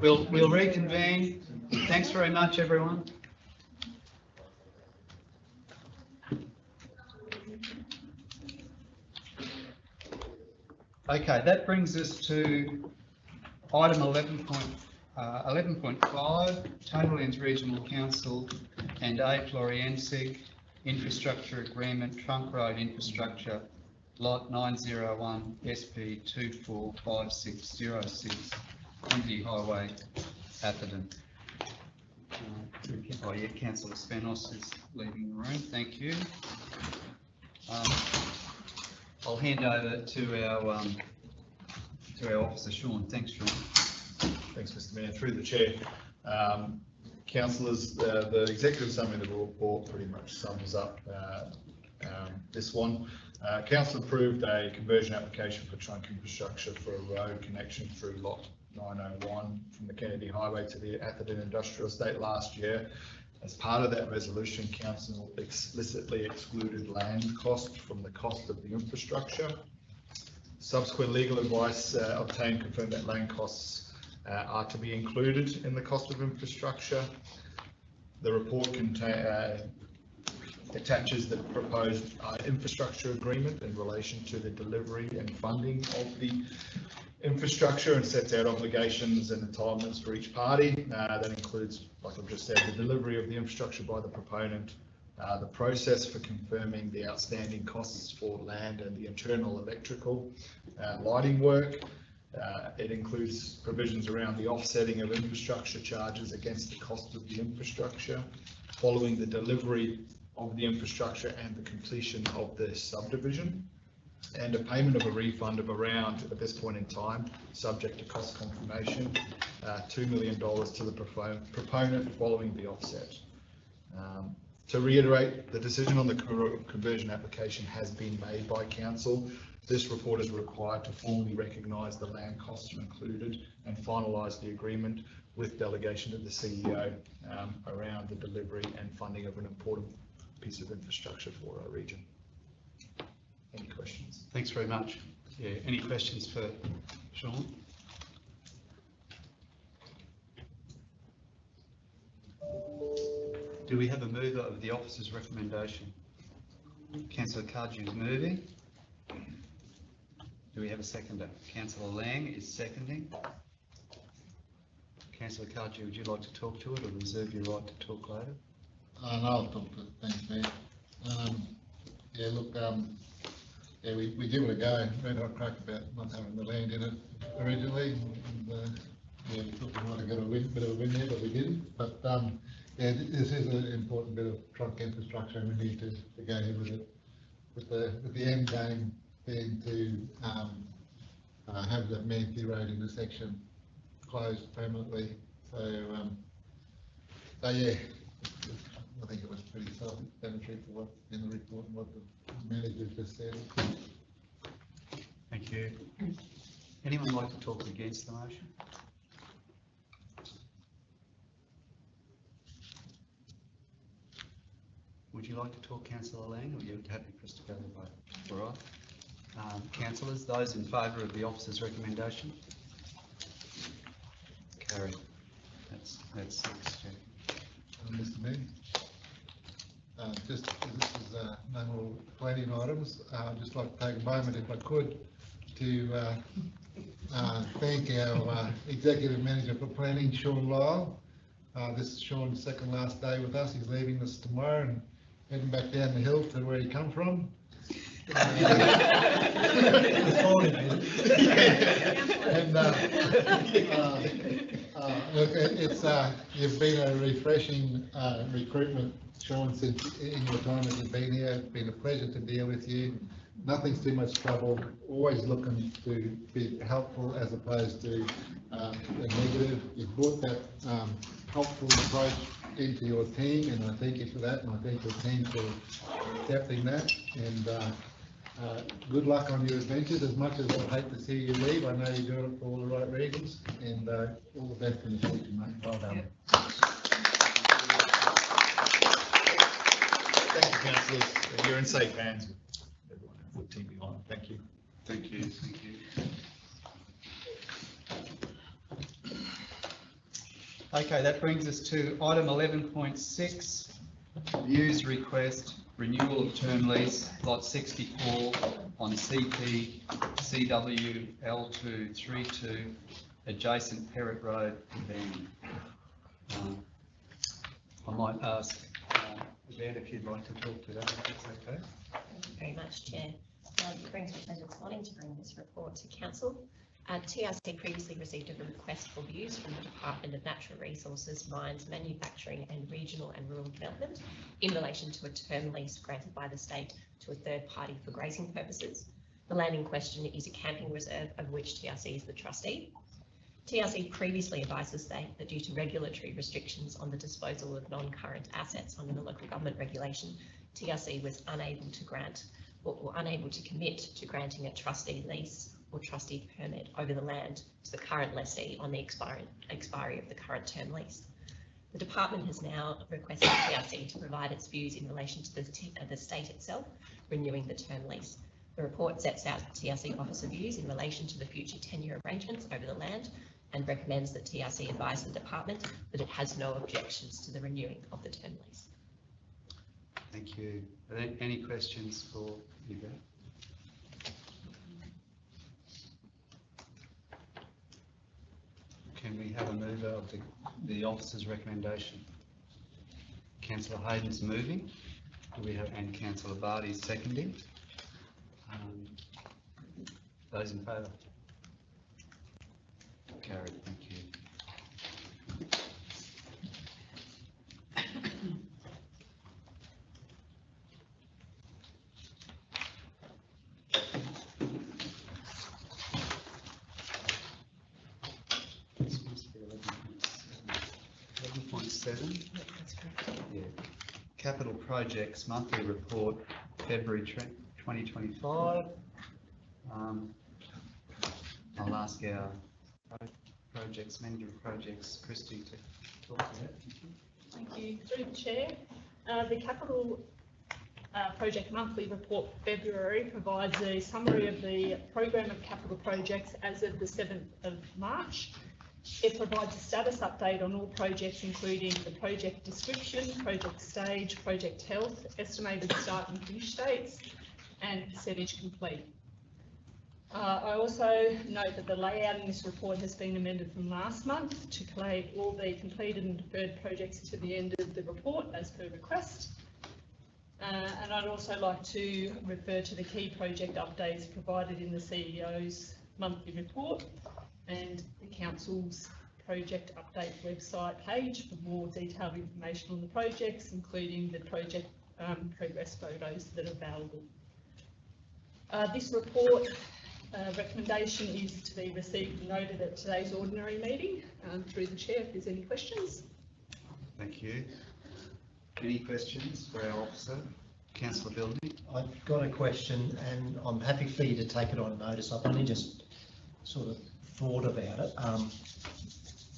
We'll reconvene. Thanks very much, everyone. Okay, that brings us to item 11.5, Tablelands Regional Council and A. Floriensic Infrastructure Agreement, Trunk Road Infrastructure, Lot 901, SP 245606, Community Highway, Atherton. Oh yeah, Councillor Spenos is leaving the room, thank you. I'll hand over to our officer, Sean. Thanks, Sean. Thanks, Mr. Mayor. Through the chair, councillors, the executive summary of the report pretty much sums up this one. Council approved a conversion application for trunk infrastructure for a road connection through lot 901 from the Kennedy Highway to the Atherton Industrial Estate last year. As part of that resolution, council explicitly excluded land cost from the cost of the infrastructure. Subsequent legal advice obtained confirmed that land costs are to be included in the cost of infrastructure. The report attaches the proposed infrastructure agreement in relation to the delivery and funding of the infrastructure and sets out obligations and entitlements for each party. That includes, like I've just said, the delivery of the infrastructure by the proponent, the process for confirming the outstanding costs for land and the internal electrical lighting work. It includes provisions around the offsetting of infrastructure charges against the cost of the infrastructure following the delivery of the infrastructure and the completion of the subdivision, and a payment of a refund of around, at this point in time, subject to cost confirmation, $2 million to the proponent following the offset. To reiterate, the decision on the conversion application has been made by council. This report is required to formally recognise the land costs are included and finalise the agreement with delegation to the CEO around the delivery and funding of an important piece of infrastructure for our region. Any questions? Thanks very much. Yeah, any questions for Sean? Do we have a mover of the officer's recommendation? Councillor Cardew is moving. Do we have a seconder? Councillor Lang is seconding. Councillor Cardew, would you like to talk to it or reserve your right to talk later? No, I'll talk to it. Thanks, Mayor. Yeah, look, yeah, we give it a go. Red hot crack about not having the land in it originally. And, yeah, we thought we might have got a bit of a win there, but we didn't. But yeah, this is an important bit of trunk infrastructure, and we need to go ahead with it. With the end game being to have that Manthey Road intersection closed permanently. So yeah, I think it was pretty self-explanatory for what's in the report and what the manager just said. Thank you. Anyone like to talk against the motion? Would you like to talk, Councillor Lang, or are you happy for us to go to the vote? All right. Councillors, those in favour of the officer's recommendation? Carried. That's 6. Mr. Mayor, just this is no more planning items. I'd just like to take a moment, if I could, to thank our Executive Manager for Planning, Sean Lyle. This is Sean's second last day with us. He's leaving us tomorrow and heading back down the hill to where he come from. Look, it's you've been a refreshing recruitment, Sean, since in your time as you've been here. It's been a pleasure to deal with you. Nothing's too much trouble. Always looking to be helpful as opposed to a negative. You've brought that helpful approach into your team, and I thank you for that, and I thank your team for accepting that. And good luck on your adventures. As much as I hate to see you leave, I know you're doing it for all the right reasons, and all the best in the future, mate. Well done. Thank you, councillors. You're in safe hands with everyone and the team behind. Thank you. Thank you. Thank you. Okay, that brings us to item 11.6, views request, renewal of term lease, lot 64 on CP CW L232, adjacent Perrott Road, Evan. I might ask Evan if you'd like to talk to that, if that's okay. Thank you very much, Chair. It brings me pleasure this morning to bring this report to Council. TRC previously received a request for views from the Department of Natural Resources, Mines, Manufacturing and Regional and Rural Development in relation to a term lease granted by the state to a third party for grazing purposes. The land in question is a camping reserve of which TRC is the trustee. TRC previously advised the state that due to regulatory restrictions on the disposal of non-current assets under the local government regulation, TRC was unable to grant or unable to commit to granting a trustee lease or trustee permit over the land to the current lessee on the expiry of the current term lease. The department has now requested TRC to provide its views in relation to the state itself renewing the term lease. The report sets out TRC officer views in relation to the future tenure arrangements over the land and recommends that TRC advise the department that it has no objections to the renewing of the term lease. Thank you. Are there any questions for you, Brad? Can we have a mover of the officer's recommendation? Councillor Hayden's moving. Do we have, and Councillor Barty's seconding. Those in favour? Carried, thank you. This must be 11.7. Yeah. Capital Projects Monthly Report, February 2025. I'll ask our projects manager of projects, Christy, to talk to that. Thank you. Through the Chair, the Capital Project Monthly Report for February provides a summary of the program of capital projects as of the 7th of March. It provides a status update on all projects, including the project description, project stage, project health, estimated start and finish dates, and percentage complete. I also note that the layout in this report has been amended from last month to collate all the completed and deferred projects to the end of the report as per request. And I'd also like to refer to the key project updates provided in the CEO's monthly report and the Council's project update website page for more detailed information on the projects, including the project progress photos that are available. This report recommendation is to be received and noted at today's ordinary meeting. Through the Chair, if there's any questions. Thank you. Any questions for our officer? Councillor Bildy? I've got a question and I'm happy for you to take it on notice. I've only just sort of thought about it.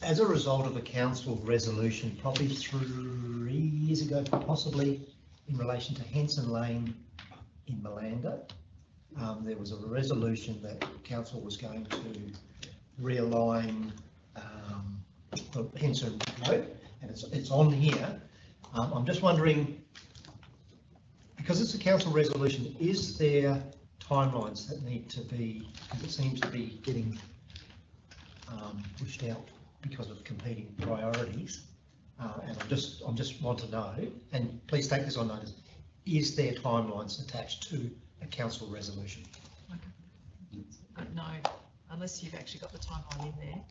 As a result of a council resolution, probably 3 years ago, possibly in relation to Henson Lane in Malanda, there was a resolution that council was going to realign the Henson Road, and it's on here. I'm just wondering, because it's a council resolution, is there timelines that need to be, because it seems to be getting pushed out because of competing priorities, and I just want to know, and please take this on notice, is there timelines attached to a council resolution? No, unless you've actually got the timeline in there,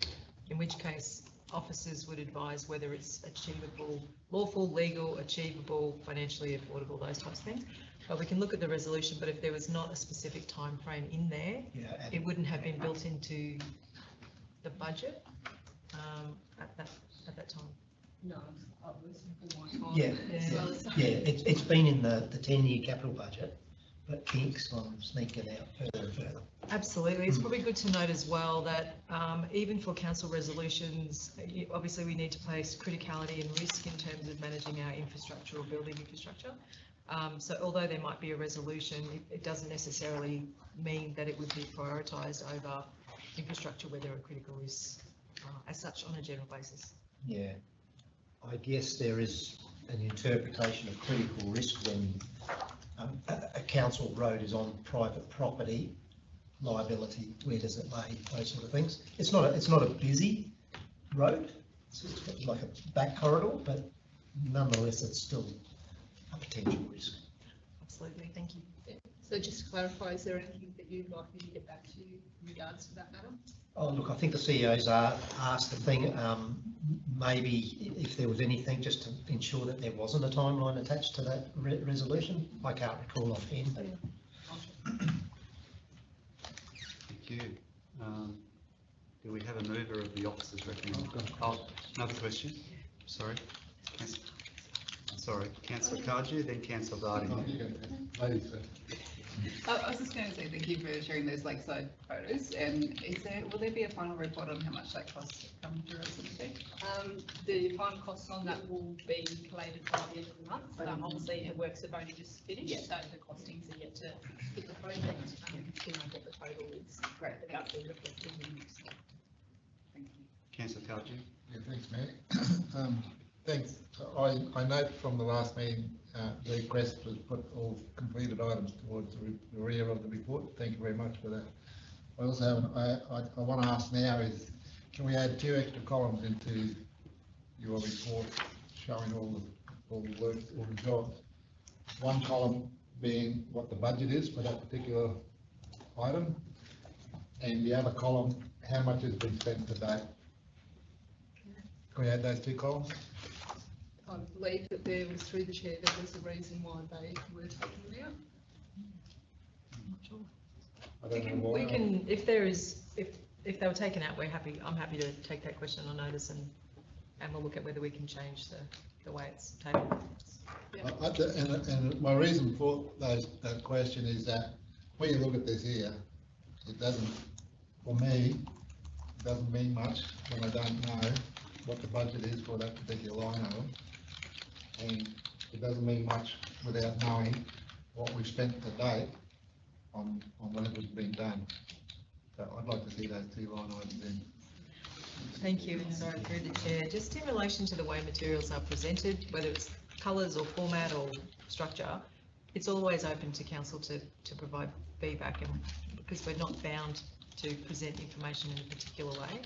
in which case officers would advise whether it's achievable, lawful, legal, achievable, financially affordable, those types of things. But we can look at the resolution, but if there was not a specific time frame in there, it wouldn't have been built into the budget at that time. No, Yeah, it's been in the 10-year capital budget, but keeps on sneaking out further and further. Absolutely. It's probably good to note as well that even for council resolutions, obviously we need to place criticality and risk in terms of managing our infrastructure or building infrastructure. So although there might be a resolution, it doesn't necessarily mean that it would be prioritised over infrastructure where there are critical risks as such on a general basis. Yeah, I guess there is an interpretation of critical risk when a council road is on private property, liability, where does it lay, those sort of things. It's not a busy road, it's just like a back corridor, but nonetheless, it's still a potential risk. Absolutely, thank you. So just to clarify, is there anything that you'd like me to get back to you in regards to that matter? Oh, look, I think the CEO's asked the thing, maybe if there was anything, just to ensure that there wasn't a timeline attached to that resolution. I can't recall offhand, but. Thank you. Do we have a mover of the officer's recommendation? Oh, another question, sorry. Sorry, Councillor Cardew, then Councillor Vardy. I was just going to say thank you for sharing those lakeside photos. And will there be a final report on how much that costs to come through as an effect? The final costs on that will be collated by the end of the month. Obviously, the works have only just finished, so the costings are yet to hit the project. You know what the total is. Great. Without being reflected in this. Thank you. Councillor Cardew. Yeah, thanks, Mayor. Thanks. I note from the last meeting, the request was put all completed items towards the rear of the report. Thank you very much for that. I also have, I want to ask now is, can we add 2 extra columns into your report showing all the work, all the jobs? One column being what the budget is for that particular item, and the other column, how much has been spent to date. Can we add those 2 columns? I believe that there was, through the chair, there was a reason why they were taken out. I'm not sure. I don't know why. We can, if they were taken out, I'm happy to take that question on notice and we'll look at whether we can change the way it's tabled. And my reason for that question is that when you look at this here, it doesn't, for me, it doesn't mean much when I don't know what the budget is for that particular line item. And it doesn't mean much without knowing what we've spent to date on whatever's been done. So I'd like to see those 2 line items in. Thank you, and sorry, through the chair, just in relation to the way materials are presented, whether it's colours or format or structure, it's always open to council to provide feedback, and because we're not bound to present information in a particular way.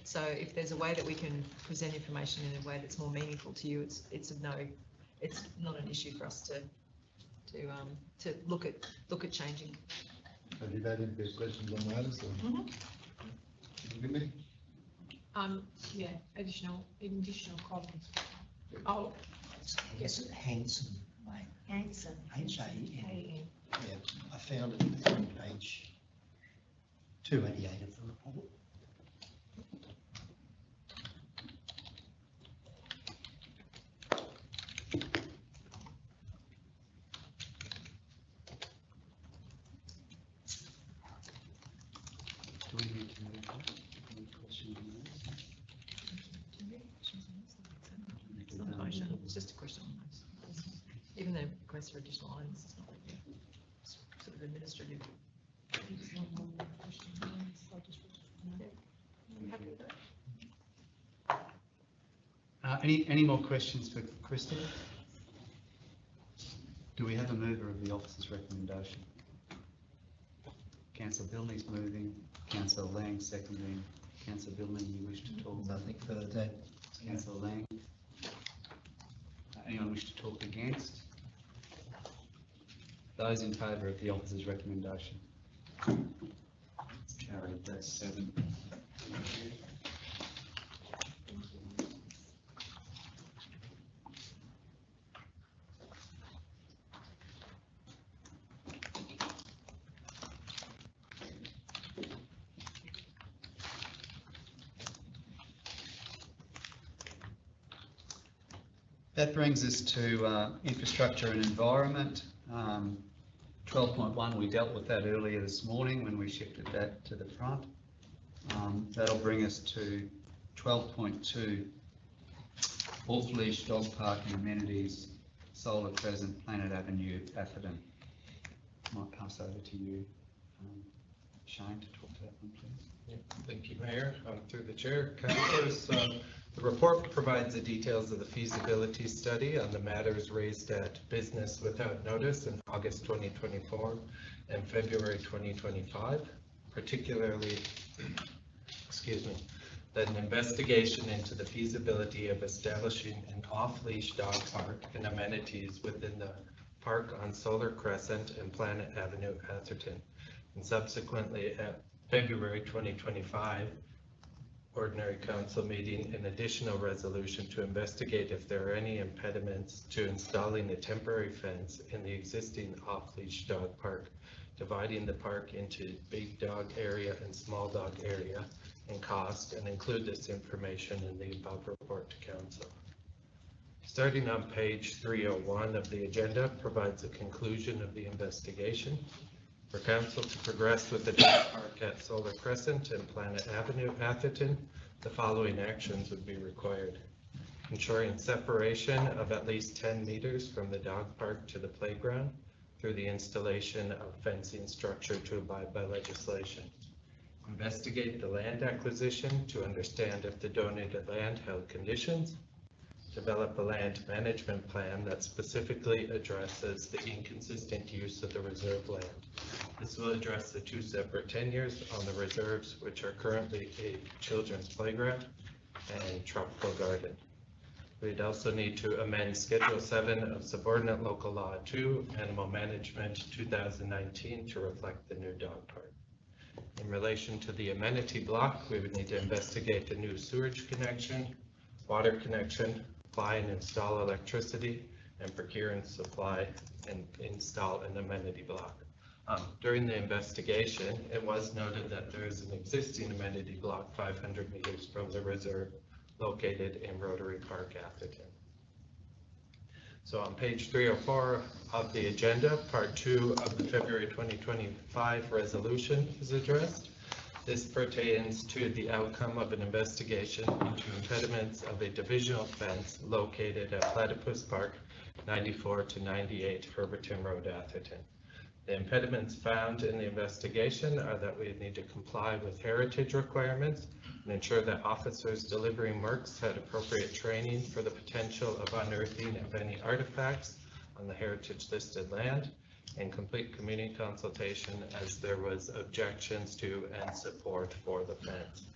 So if there's a way that we can present information in a way that's more meaningful to you, it's not an issue for us to look at changing. Have you had any questions on notice? Give me. Yeah, additional columns. Oh, Yes, Hanson, mate. Hanson. H-A-N. Yeah, I found it on page 288 of the report. Do we need to move on? Any questions on this? It's not a motion, it's just a question on those. Even though request for additional items, it's not like it's sort of administrative. Any more questions for Kristen? Do we have a mover of the officer's recommendation? Councillor Billney's moving, Councillor Lang seconding. Councillor Billney, you wish to talk? Nothing further to add. Councillor Lang. Anyone wish to talk against? Those in favour of the officer's recommendation? Carried, that's 7. That brings us to infrastructure and environment. 12.1, we dealt with that earlier this morning when we shifted that to the front. That'll bring us to 12.2, off-leash dog parking amenities, Solar Crescent, Planet Avenue, Atherton. Might pass over to you. Shane to talk to that one, please. Thank you, Mayor. Through the chair, councillors, the report provides the details of the feasibility study on the matters raised at business without notice in August 2024 and February 2025, particularly, excuse me, that an investigation into the feasibility of establishing an off-leash dog park and amenities within the park on Solar Crescent and Planet Avenue, Atherton, and subsequently at February 2025 ordinary council meeting, an additional resolution to investigate if there are any impediments to installing a temporary fence in the existing off-leash dog park, dividing the park into big dog area and small dog area, and cost, and include this information in the above report to council. Starting on page 301 of the agenda provides a conclusion of the investigation. For council to progress with the dog park at Solar Crescent and Planet Avenue, Atherton, the following actions would be required. Ensuring separation of at least 10 meters from the dog park to the playground through the installation of fencing structure to abide by legislation. Investigate the land acquisition to understand if the donated land held conditions. Develop a land management plan that specifically addresses the inconsistent use of the reserve land. This will address the two separate tenures on the reserves, which are currently a children's playground and tropical garden. We'd also need to amend Schedule 7 of Subordinate Local Law 2, Animal Management 2019 to reflect the new dog park. In relation to the amenity block, we would need to investigate the new sewage connection, water connection, apply and install electricity, and procure and supply and install an amenity block. During the investigation, it was noted that there is an existing amenity block 500 meters from the reserve located in Rotary Park, Atherton. So on page 304 of the agenda, part 2 of the February 2025 resolution is addressed. This pertains to the outcome of an investigation into impediments of a divisional fence located at Platypus Park, 94 to 98 Herberton Road, Atherton. The impediments found in the investigation are that we need to comply with heritage requirements and ensure that officers delivering works had appropriate training for the potential of unearthing of any artifacts on the heritage listed land, and complete community consultation as there was objections to and support for the fence.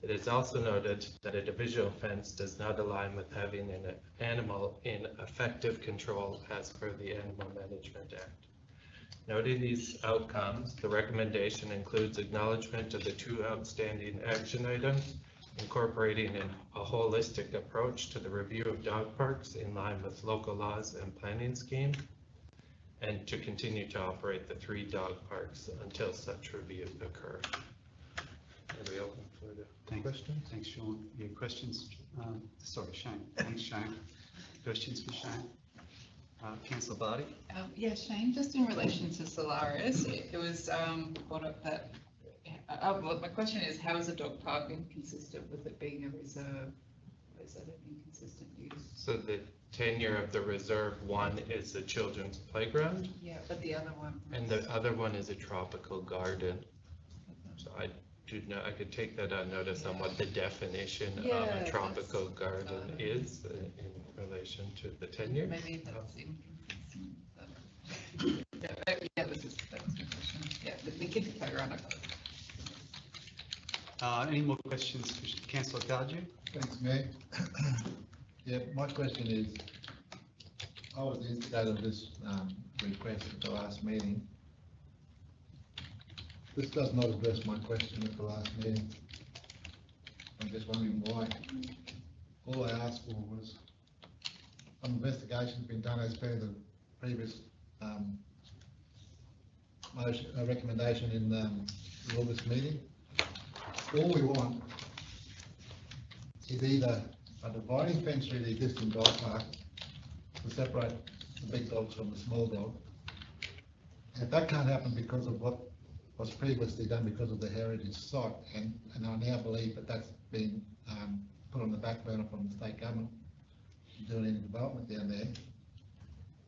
It is also noted that a divisional fence does not align with having an animal in effective control as per the Animal Management Act. Noting these outcomes, the recommendation includes acknowledgement of the two outstanding action items, incorporating a holistic approach to the review of dog parks in line with local laws and planning scheme, and to continue to operate the 3 dog parks until such review occur. Are we open for the questions? Thanks, Sean. Yeah, questions? Sorry, Shane. Thanks, Shane. Questions for Shane? Councillor Barty? Yeah, Shane, just in relation to Solaris, it was brought up that, well, my question is, how is a dog park inconsistent with it being a reserve? Is that an inconsistent use? So the tenure of the reserve, one is the children's playground. Yeah, but the other one. And the other one is a tropical garden. So I do know, I could take that on notice on what the definition of a tropical garden is in relation to the tenure. Maybe that's inconsistent. Yeah, that was my question. Yeah, the kids playground. Any more questions for Councillor Cardew? Thanks, Mayor. Yeah, my question is, I was the instigator of this request at the last meeting. This does not address my question at the last meeting. I'm just wondering why. All I asked for was an investigation's been done as per the previous motion, recommendation in the August meeting. All we want is either a dividing fence through the existing dog park to separate the big dogs from the small dog. And if that can't happen because of what was previously done because of the heritage site, and I now believe that that's been put on the back burner from the state government doing any development down there.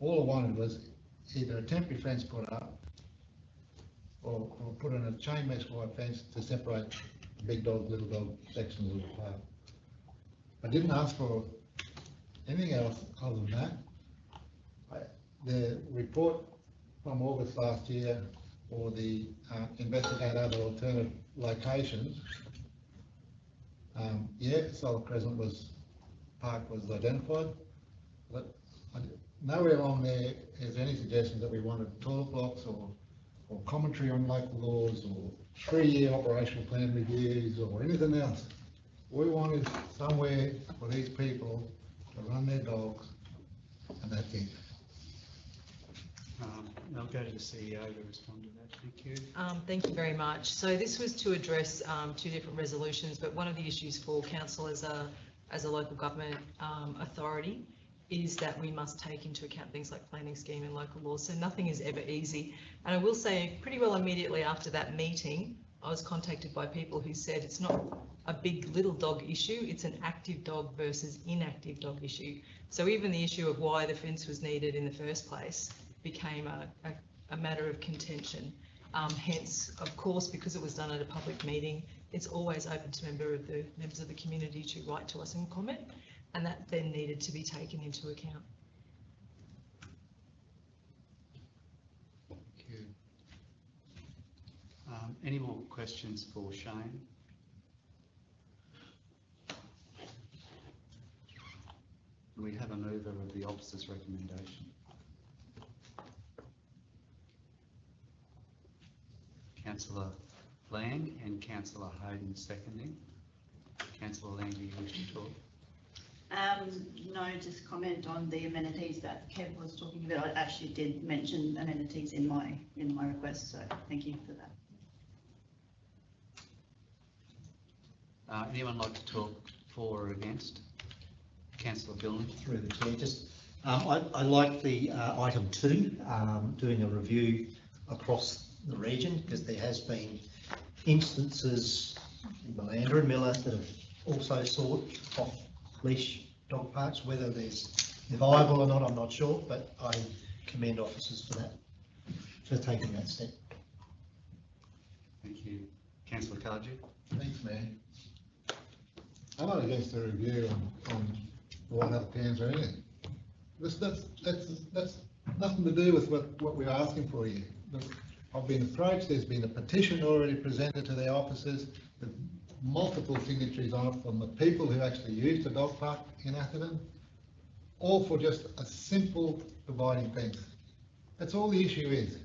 All I wanted was either a temporary fence put up or put in a chain mesh wire fence to separate big dog, little dog sections of the park. I didn't ask for anything else other than that. The report from August last year, or the investigate other alternative locations, yeah, Solar Crescent Park was identified, but nowhere on there is any suggestion that we wanted toilet blocks or commentary on local laws or 3-year operational plan reviews or anything else. We wanted somewhere for these people to run their dogs, and that's it. I'll go to the CEO to respond to that. Thank you. Thank you very much. So this was to address 2 different resolutions, but one of the issues for council as a local government authority is that we must take into account things like planning scheme and local laws. So nothing is ever easy. And I will say pretty well immediately after that meeting, I was contacted by people who said it's not a big little dog issue, it's an active dog versus inactive dog issue. So even the issue of why the fence was needed in the first place became a matter of contention. Hence, of course, because it was done at a public meeting, it's always open to members of the community to write to us and comment, and that then needed to be taken into account. Thank you. Any more questions for Shane? We have a mover of the officer's recommendation. Councillor Lang and Councillor Hayden seconding. Councillor Lang, do you wish to talk? No, just comment on the amenities that Kev was talking about. I actually did mention amenities in my request, so thank you for that. Anyone like to talk for or against? Councillor Billman. Through the chair, just I like the item 2, doing a review across the region, because there has been instances in Malander and Miller that have also sought off-leash dog parks. Whether they're viable or not, I'm not sure, but I commend officers for that, for taking that step. Thank you. Councillor Cardew. Thanks, Mayor. I'm not against the review on wild plans or anything. That's nothing to do with what we're asking for here. I've been approached, there's been a petition already presented to the officers, with multiple signatories on it from the people who actually use the dog park in Atherton, all for just a simple dividing fence. That's all the issue is.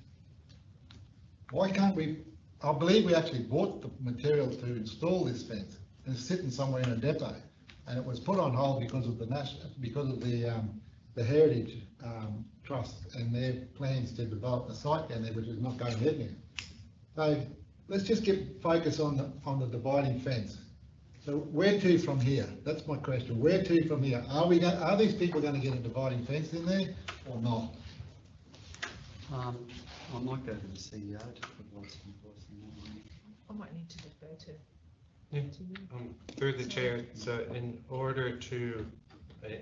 Why can't we, I believe we actually bought the material to install this fence, and it's sitting somewhere in a depot, and it was put on hold because of the Heritage Trust and their plans to develop the site down there, which is not going ahead now. So let's just get focus on the dividing fence. So where to from here? That's my question. Where to from here? Are these people going to get a dividing fence in there or not? I might go to the CEO to provide some voice on that one. I might need to defer to. Through the chair, so in order to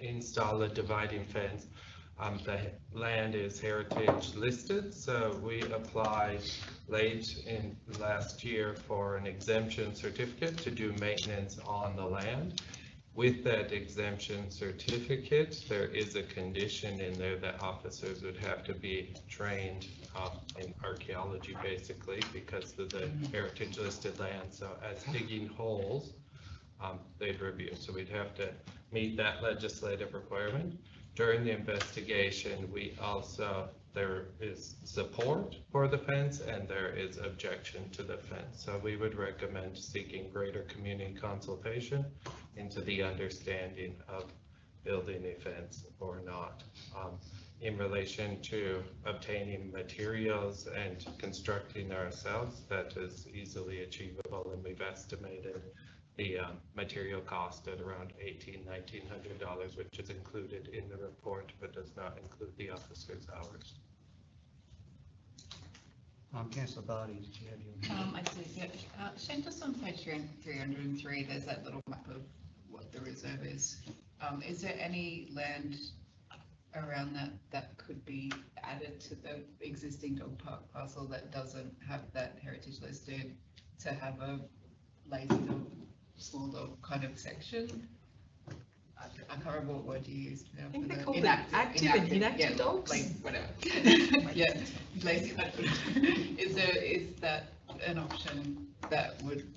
install a dividing fence, the land is heritage listed, so we applied late in last year for an exemption certificate to do maintenance on the land. With that exemption certificate, there is a condition in there that officers would have to be trained in archaeology, basically, because of the heritage listed land. So as digging holes, they'd review. So we'd have to meet that legislative requirement. During the investigation, there is support for the fence and there is objection to the fence. So we would recommend seeking greater community consultation into the understanding of building a fence or not. In relation to obtaining materials and constructing ourselves, that is easily achievable, and we've estimated the material cost at around $1,900, which is included in the report, but does not include the officers' hours. Councillor Barty, did you have your? I do, yeah. Shane, just on page 303, there's that little map of what the reserve is. Is there any land around that could be added to the existing dog park parcel that doesn't have that heritage listed, to have a lazy dog, small dog kind of section? I can't remember what word you used. I think they're called active and inactive dogs. Like, whatever. Yeah, lazy. Is that an option that would?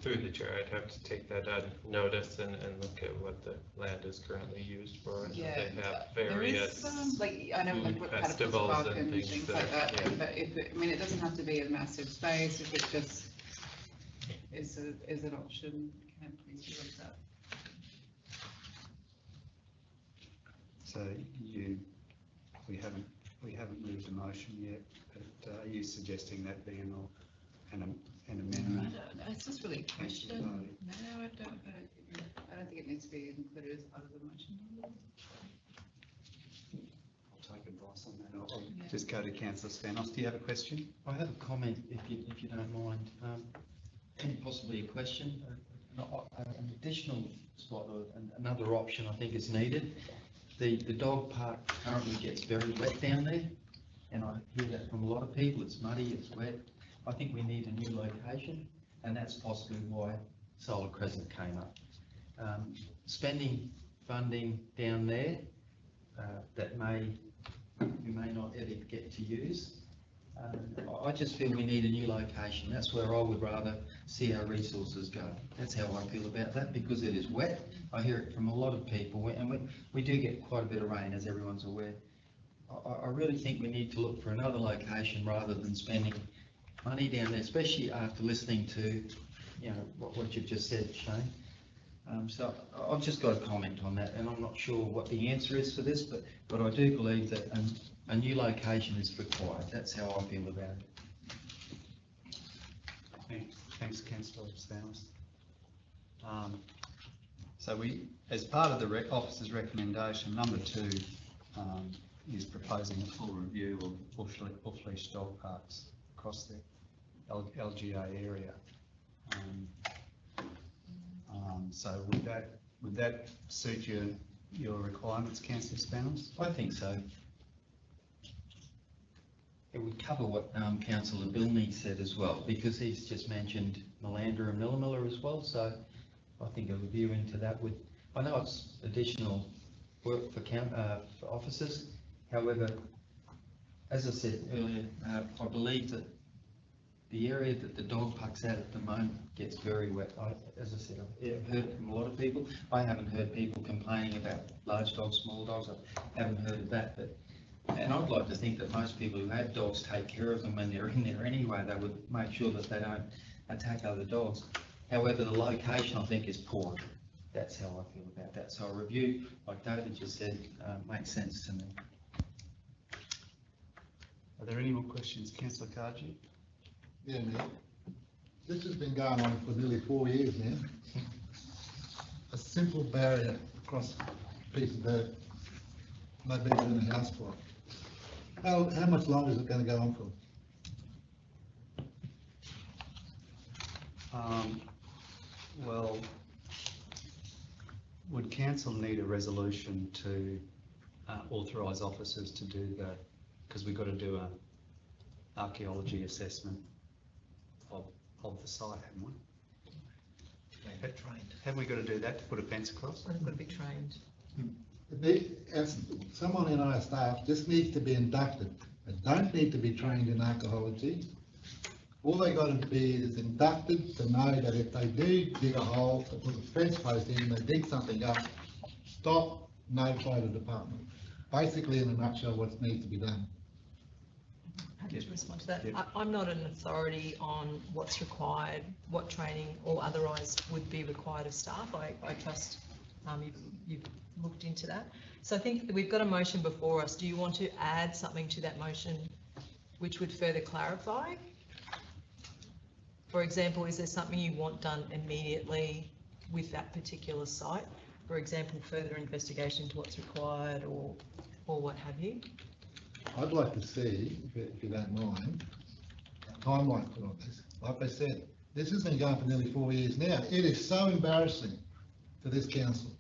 Through the chair, I'd have to take that on notice and look at what the land is currently used for. And Yeah, they have there various is like, I know like what festivals Park and and things things that, like that, yeah. but if it, I mean, it doesn't have to be a massive space, if it just is an option, can I please do with that? So we haven't moved a motion yet, but are you suggesting that be an amendment? It's just really a question. No, I don't think it needs to be included as part of the motion. I'll take advice on that. I'll just go to councillor Spanos. Do you have a question? I have a comment, if you don't mind, and possibly a question. An additional spot or another option I think is needed. The dog park currently gets very wet down there, and I hear that from a lot of people. It's muddy, it's wet. I think we need a new location, and that's possibly why Solar Crescent came up. Spending funding down there that we may not ever get to use. I just feel we need a new location. That's where I would rather see our resources go. That's how I feel about that, because it is wet. I hear it from a lot of people, and we do get quite a bit of rain, as everyone's aware. I really think we need to look for another location rather than spending money down there, especially after listening to, you know, what you've just said, Shane. So I've just got a comment on that, and I'm not sure what the answer is for this, but I do believe that a new location is required. That's how I feel about it. Thanks, councillor Spanos. So as part of the officer's recommendation, number 2 is proposing a full review of off-leash dog parks across the LGA area. So would that suit your requirements, councillor Spanos? I think so. It would cover what councillor Bilney said as well, because he's just mentioned Malander and Millamilla as well, so I think a review into that would, I know it's additional work for officers, however, as I said earlier, I believe that the area that the dog park's at the moment gets very wet. As I said, I've heard it from a lot of people. I haven't heard people complaining about large dogs, small dogs. I haven't heard of that, and I'd like to think that most people who have dogs take care of them when they're in there anyway. They would make sure that they don't attack other dogs. However, the location, I think, is poor. That's how I feel about that. So a review, like David just said, makes sense to me. Are there any more questions, councillor Kaji? Yeah, Mayor. This has been going on for nearly 4 years now. A simple barrier across a piece of dirt, no bigger than a house for it. How much longer is it going to go on for? Well, would council need a resolution to authorise officers to do that? Because we've got to do an archaeology assessment of the site, haven't we? Haven't we got to do that to put a fence across? They've got to be trained. As someone in our staff just needs to be inducted. They don't need to be trained in archaeology. All they got to be is inducted to know that if they do dig a hole to put a fence post in, they dig something up, stop, notify the department. Basically, in a nutshell, what needs to be done. Happy to respond to that. I'm not an authority on what's required, what training or otherwise would be required of staff. I trust you've looked into that. So I think that we've got a motion before us. Do you want to add something to that motion which would further clarify? For example, is there something you want done immediately with that particular site? For example, further investigation into what's required or what have you? I'd like to see, if you don't mind, a timeline put on this. Like I said, this has been going for nearly 4 years now. It is so embarrassing for this council,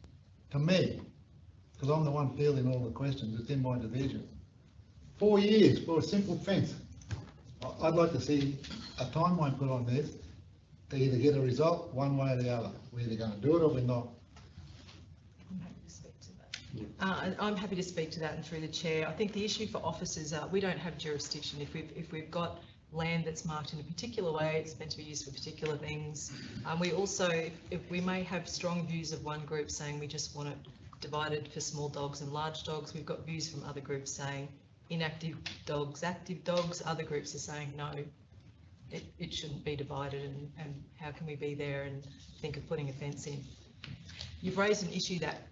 to me, because I'm the one fielding all the questions, it's in my division. 4 years for a simple fence. I'd like to see a timeline put on this, to either get a result one way or the other. We're either going to do it or we're not. I'm happy to speak to that. And I'm happy to speak to that, and through the chair, I think the issue for officers, we don't have jurisdiction. If we've got land that's marked in a particular way, it's meant to be used for particular things. We also, if we may have strong views of one group saying we just want it divided for small dogs and large dogs. We've got views from other groups saying inactive dogs, active dogs. Other groups are saying no, it shouldn't be divided, and how can we be there and think of putting a fence in? You've raised an issue that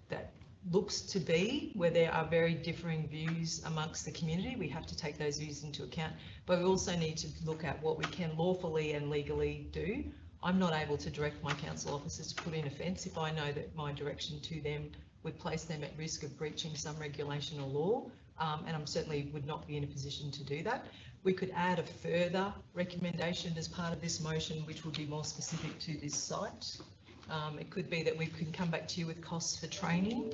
looks to be where there are very differing views amongst the community. We have to take those views into account, but we also need to look at what we can lawfully and legally do. I'm not able to direct my council officers to put in a fence if I know that my direction to them would place them at risk of breaching some regulation or law, and I'm certainly would not be in a position to do that. We could add a further recommendation as part of this motion, which would be more specific to this site. It could be that we can come back to you with costs for training,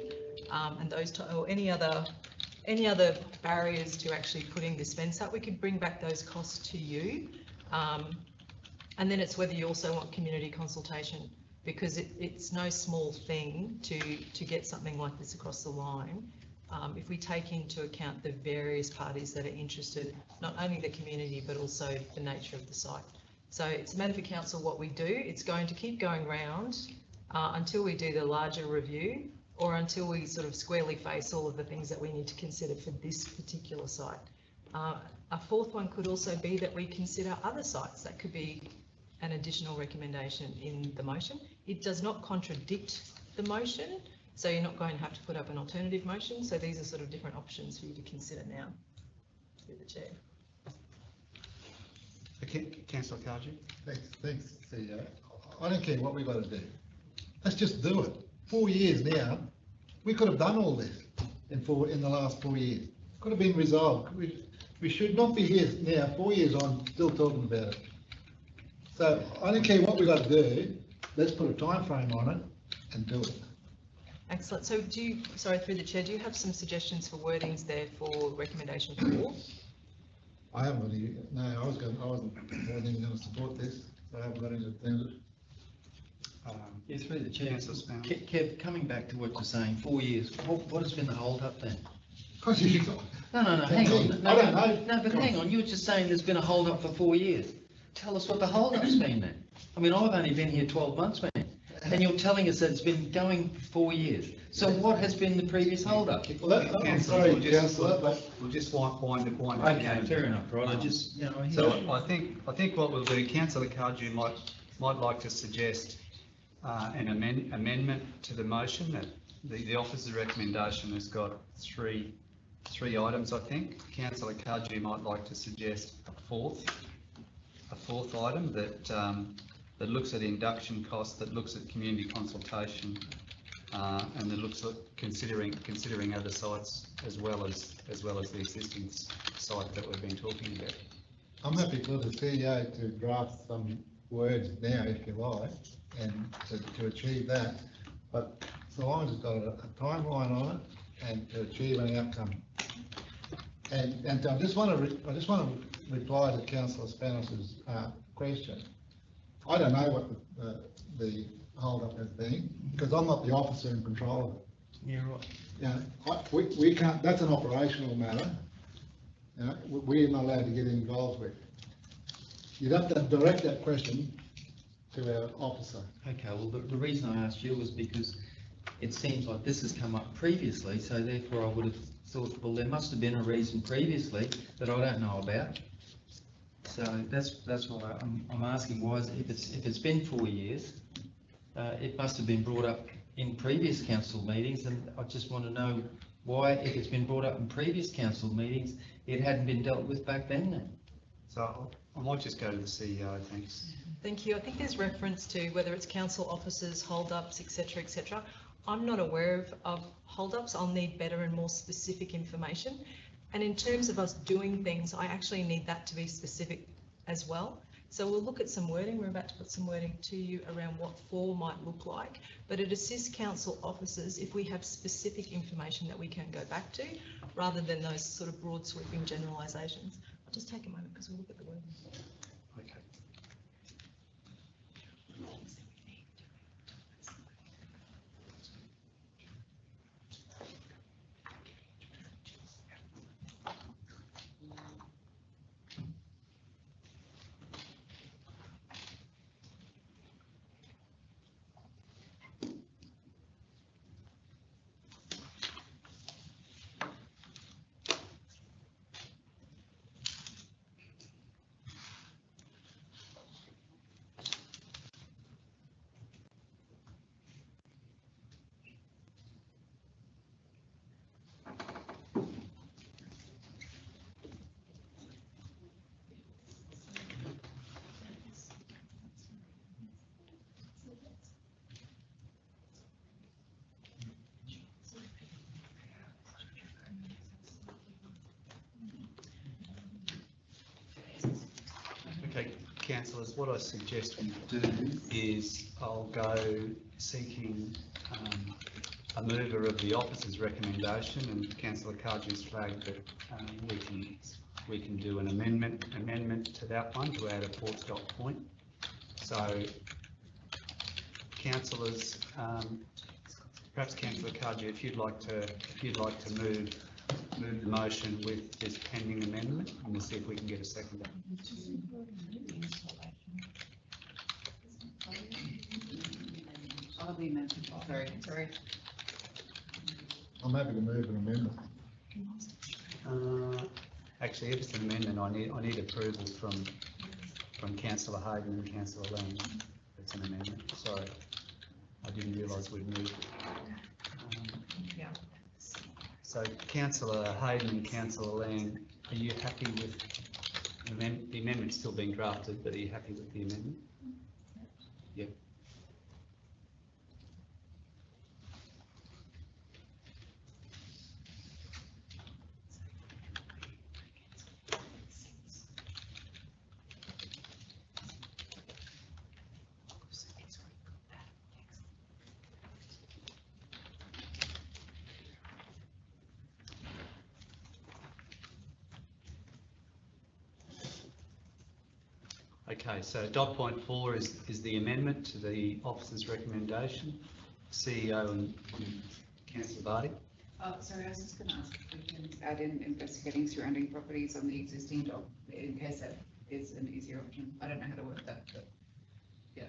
and those or any other barriers to actually putting this fence up. We could bring back those costs to you, and then it's whether you also want community consultation, because it's no small thing to get something like this across the line. If we take into account the various parties that are interested, not only the community but also the nature of the site. So it's a matter for council what we do. It's going to keep going round until we do the larger review, or until we sort of squarely face all of the things that we need to consider for this particular site. A fourth one could also be that we consider other sites. That could be an additional recommendation in the motion. It does not contradict the motion, so you're not going to have to put up an alternative motion. So these are sort of different options for you to consider now, through the chair. Councillor Kaji. Thanks, CEO. I don't care what we've got to do. Let's just do it. 4 years now, we could have done all this in the last 4 years. Could have been resolved. We should not be here now, 4 years on, still talking about it. So I don't care what we've got to do. Let's put a time frame on it and do it. Excellent. So do you, sorry, through the chair, do you have some suggestions for wordings there for recommendation 4? I haven't got any, no, I wasn't even going to support this. So I haven't got any alternatives. Yeah, through the chair. Kev, coming back to what you're saying, 4 years, what has been the hold up then? No, hang on. I don't know. No, but hang on, you were just saying there's been a hold up for 4 years. Tell us what the hold up's been then. I mean, I've only been here 12 months, man, and you're telling us that it's been going for 4 years. So what has been the previous hold up? I'm sorry, Councillor, but we'll just wind it down. Okay, fair enough, right, I just, you know. So I think what we'll do, Councillor Kaji might like to suggest an amendment to the motion. That the officer's recommendation has got three items, I think. Councillor Kaji might like to suggest a fourth item that looks at induction costs, that looks at community consultation, and that looks at considering other sites as well as the existing site that we've been talking about. I'm happy for the CEO to draft some words now, if you like, and to achieve that. But so long as it's got a timeline on it and to achieve an outcome. And I just want to reply to Councillor Spanos's question. I don't know what the hold up has been, because I'm not the officer in control of it. Yeah, right. You know, we can't, that's an operational matter. You know, we're not allowed to get involved with. You'd have to direct that question to our officer. Okay, well, the reason I asked you was because it seems like this has come up previously, so therefore I would have thought, well, there must have been a reason previously that I don't know about. So that's why I'm asking why, if it's been 4 years, it must have been brought up in previous council meetings, and I just want to know why, if it's been brought up in previous council meetings, it hadn't been dealt with back then. So I might just go to the CEO, thanks. Thank you. I think there's reference to whether it's council officers, hold-ups, etc., etc. I'm not aware of hold-ups. I'll need better and more specific information. And in terms of us doing things, I actually need that to be specific as well. So we'll look at some wording. We're about to put some wording to you around what 4 might look like, but it assists council officers if we have specific information that we can go back to, rather than those sort of broad sweeping generalisations. I'll just take a moment because we'll look at the wording. Okay. Okay, councillors, what I suggest we do is I'll go seeking a mover of the officer's recommendation, and Councillor Cargew's flagged that we can do an amendment to that one to add a 4th dot point. So, councillors, perhaps Councillor Cargew, if you'd like to move the motion with this pending amendment, and we'll see if we can get a second. I'll be amendment. Sorry. I'm happy to move an amendment. Actually, if it's an amendment, I need approval from Councillor Hayden and Councillor Lang. It's an amendment. Sorry, I didn't realise we'd moved. So Councillor Hayden and Councillor Lang, are you happy with the amendment still being drafted, but are you happy with the amendment? Yeah. Okay, so dot point 4 is the amendment to the officer's recommendation. CEO and Councillor Barty. Sorry, I was just going to ask if we can add in investigating surrounding properties on the existing job in case that is an easier option. I don't know how to work that, but yeah.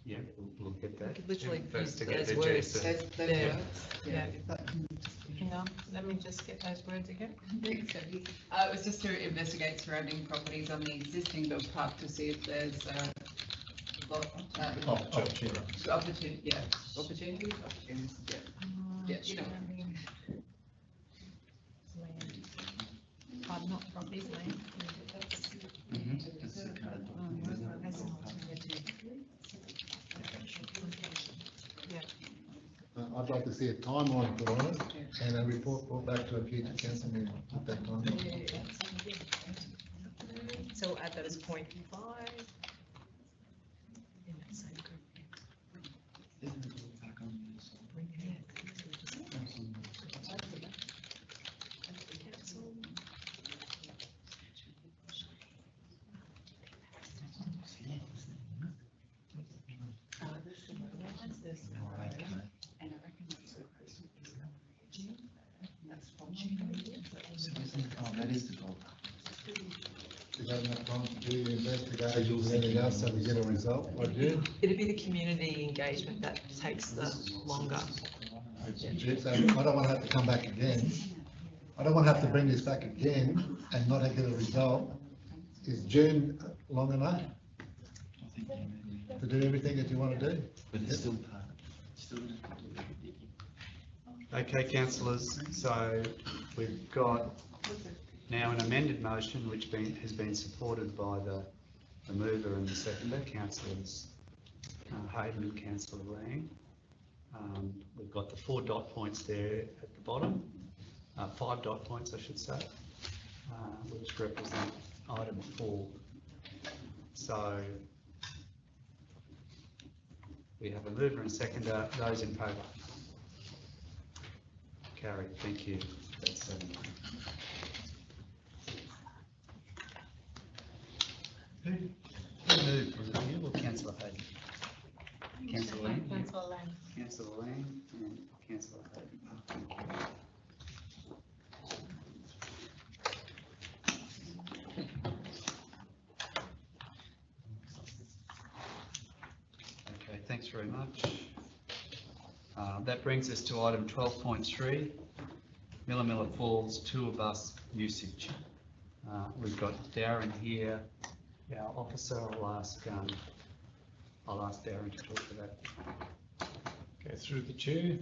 Yeah, we'll get that. We could literally First use to get those the words. Jason. There. Yeah. Hang on, let me just get those words again. Thanks, Debbie. It was just to investigate surrounding properties on the existing dog park to see if there's opportunities, yeah, you know. Not properties, land. I'd like to see a timeline put on it and a report brought back to a future council meeting at that time. So we'll add that as point 5. In that same group. That is the goal. Is that enough time to do the investigation and anything else so we get a result? I do. It'd be the community engagement that takes the longer. So I don't want to have to come back again. I don't want to have to bring this back again and not get a result. Is June long enough to do everything that you want to do? But it's still part of Okay, councillors, so we've got now an amended motion which has been supported by the mover and the seconder, Councillors Hayden and Councillor Lang. We've got the 4 dot points there at the bottom, 5 dot points I should say, which represent item 4. So we have a mover and seconder. Those in favour? Carried. Thank you. That's 7. Who moved? Was it you or Councillor Hayden? Councillor Lang? Councillor Lang. Councillor Lang and Councillor Hayden. Okay, thanks very much. That brings us to item 12.3, Millamilla Falls tour bus usage. We've got Darren here, our officer. I'll ask Darren to talk to that. Okay, through the chair.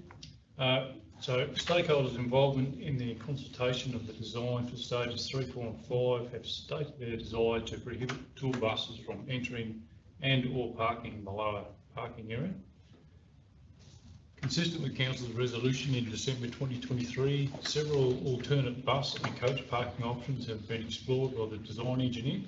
So stakeholders' involvement in the consultation of the design for stages 3, 4 and 5 have stated their desire to prohibit tour buses from entering and or parking in the lower parking area. Consistent with Council's resolution in December 2023, several alternate bus and coach parking options have been explored by the design engineer.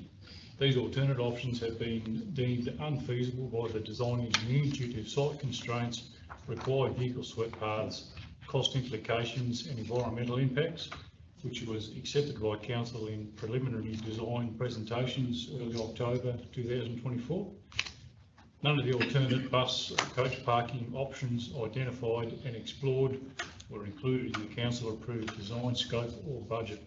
These alternate options have been deemed unfeasible by the design engineer due to site constraints, required vehicle sweep paths, cost implications and environmental impacts, which was accepted by Council in preliminary design presentations early October 2024. None of the alternate bus coach parking options identified and explored were included in the Council approved design scope or budget.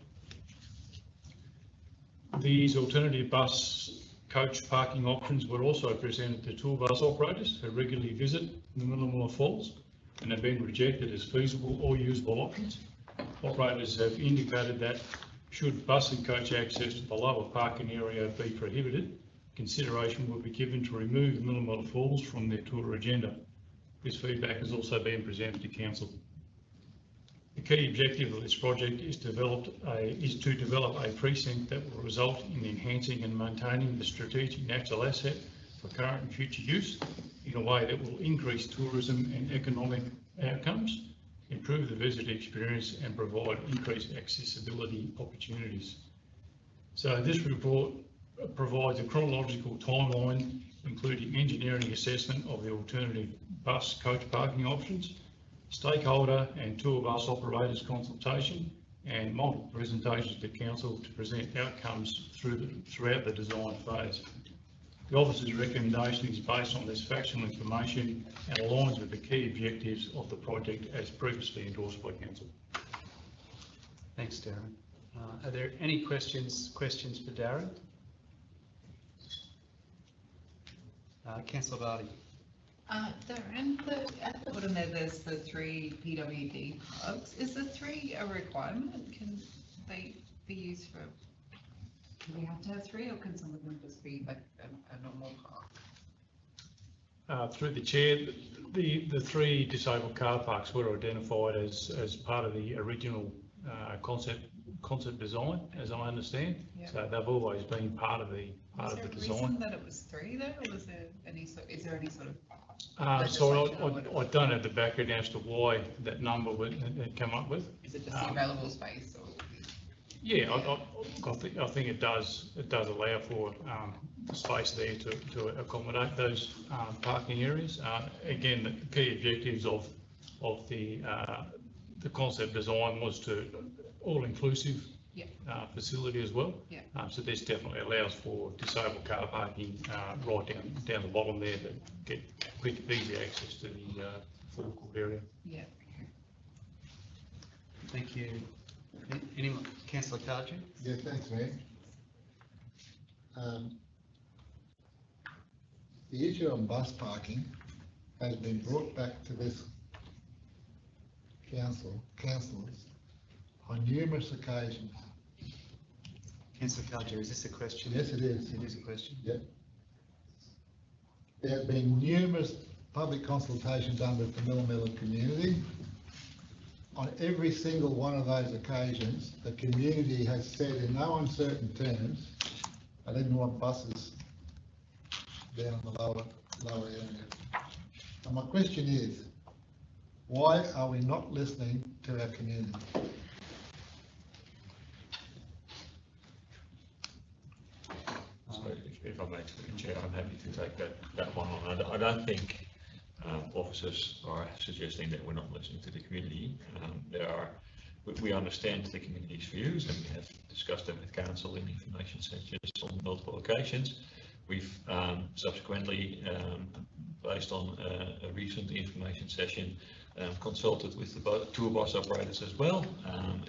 These alternative bus coach parking options were also presented to tour bus operators who regularly visit the Millamilla Falls and have been rejected as feasible or usable options. Operators have indicated that should bus and coach access to the lower parking area be prohibited, consideration will be given to remove Millamilla Falls from their tour agenda. This feedback has also been presented to Council. The key objective of this project is to develop a precinct that will result in enhancing and maintaining the strategic natural asset for current and future use in a way that will increase tourism and economic outcomes, improve the visitor experience and provide increased accessibility opportunities. So this report provides a chronological timeline including engineering assessment of the alternative bus coach parking options, stakeholder and tour bus operators consultation and multiple presentations to Council to present outcomes throughout the design phase. The Office's recommendation is based on this factual information and aligns with the key objectives of the project as previously endorsed by Council. Thanks, Darren. Are there any questions for Darren? Councillor Vardy. Darren, at the bottom there, there's the 3 PWD parks. Is the 3 a requirement? Can they be used for, do we have to have 3 or can some of them just be like a normal park? Through the chair, the 3 disabled car parks were identified as part of the original concept design, as I understand. Yep. So they've always been part of the design. Is there a reason that it was 3 though, or was there any? Is there any sort of? So I don't have the background as to why that number had come up with. Is it just the available space? Or? Yeah, I think it does allow for space there to accommodate those parking areas. Again, the key objectives of the concept design was to all-inclusive facility as well. So this definitely allows for disabled car parking right down the bottom there to get quick, easy access to the forecourt area. Yeah. Thank you. Anyone? Councillor Cardew? Yeah, thanks, Mayor. The issue on bus parking has been brought back to this councillors on numerous occasions. Councillor Cardew, is this a question? Yes, it is. It is a question. Yep. There have been numerous public consultations done with the Millamilla community. On every single one of those occasions, the community has said in no uncertain terms, I didn't want buses down in the lower area. And my question is, why are we not listening to our community? if I may, through the chair, I'm happy to take that one on. I don't think officers are suggesting that we're not listening to the community. We understand the community's views, and we have discussed them with council in information sessions on multiple occasions. We've subsequently, based on a recent information session, consulted with the tour bus operators as well,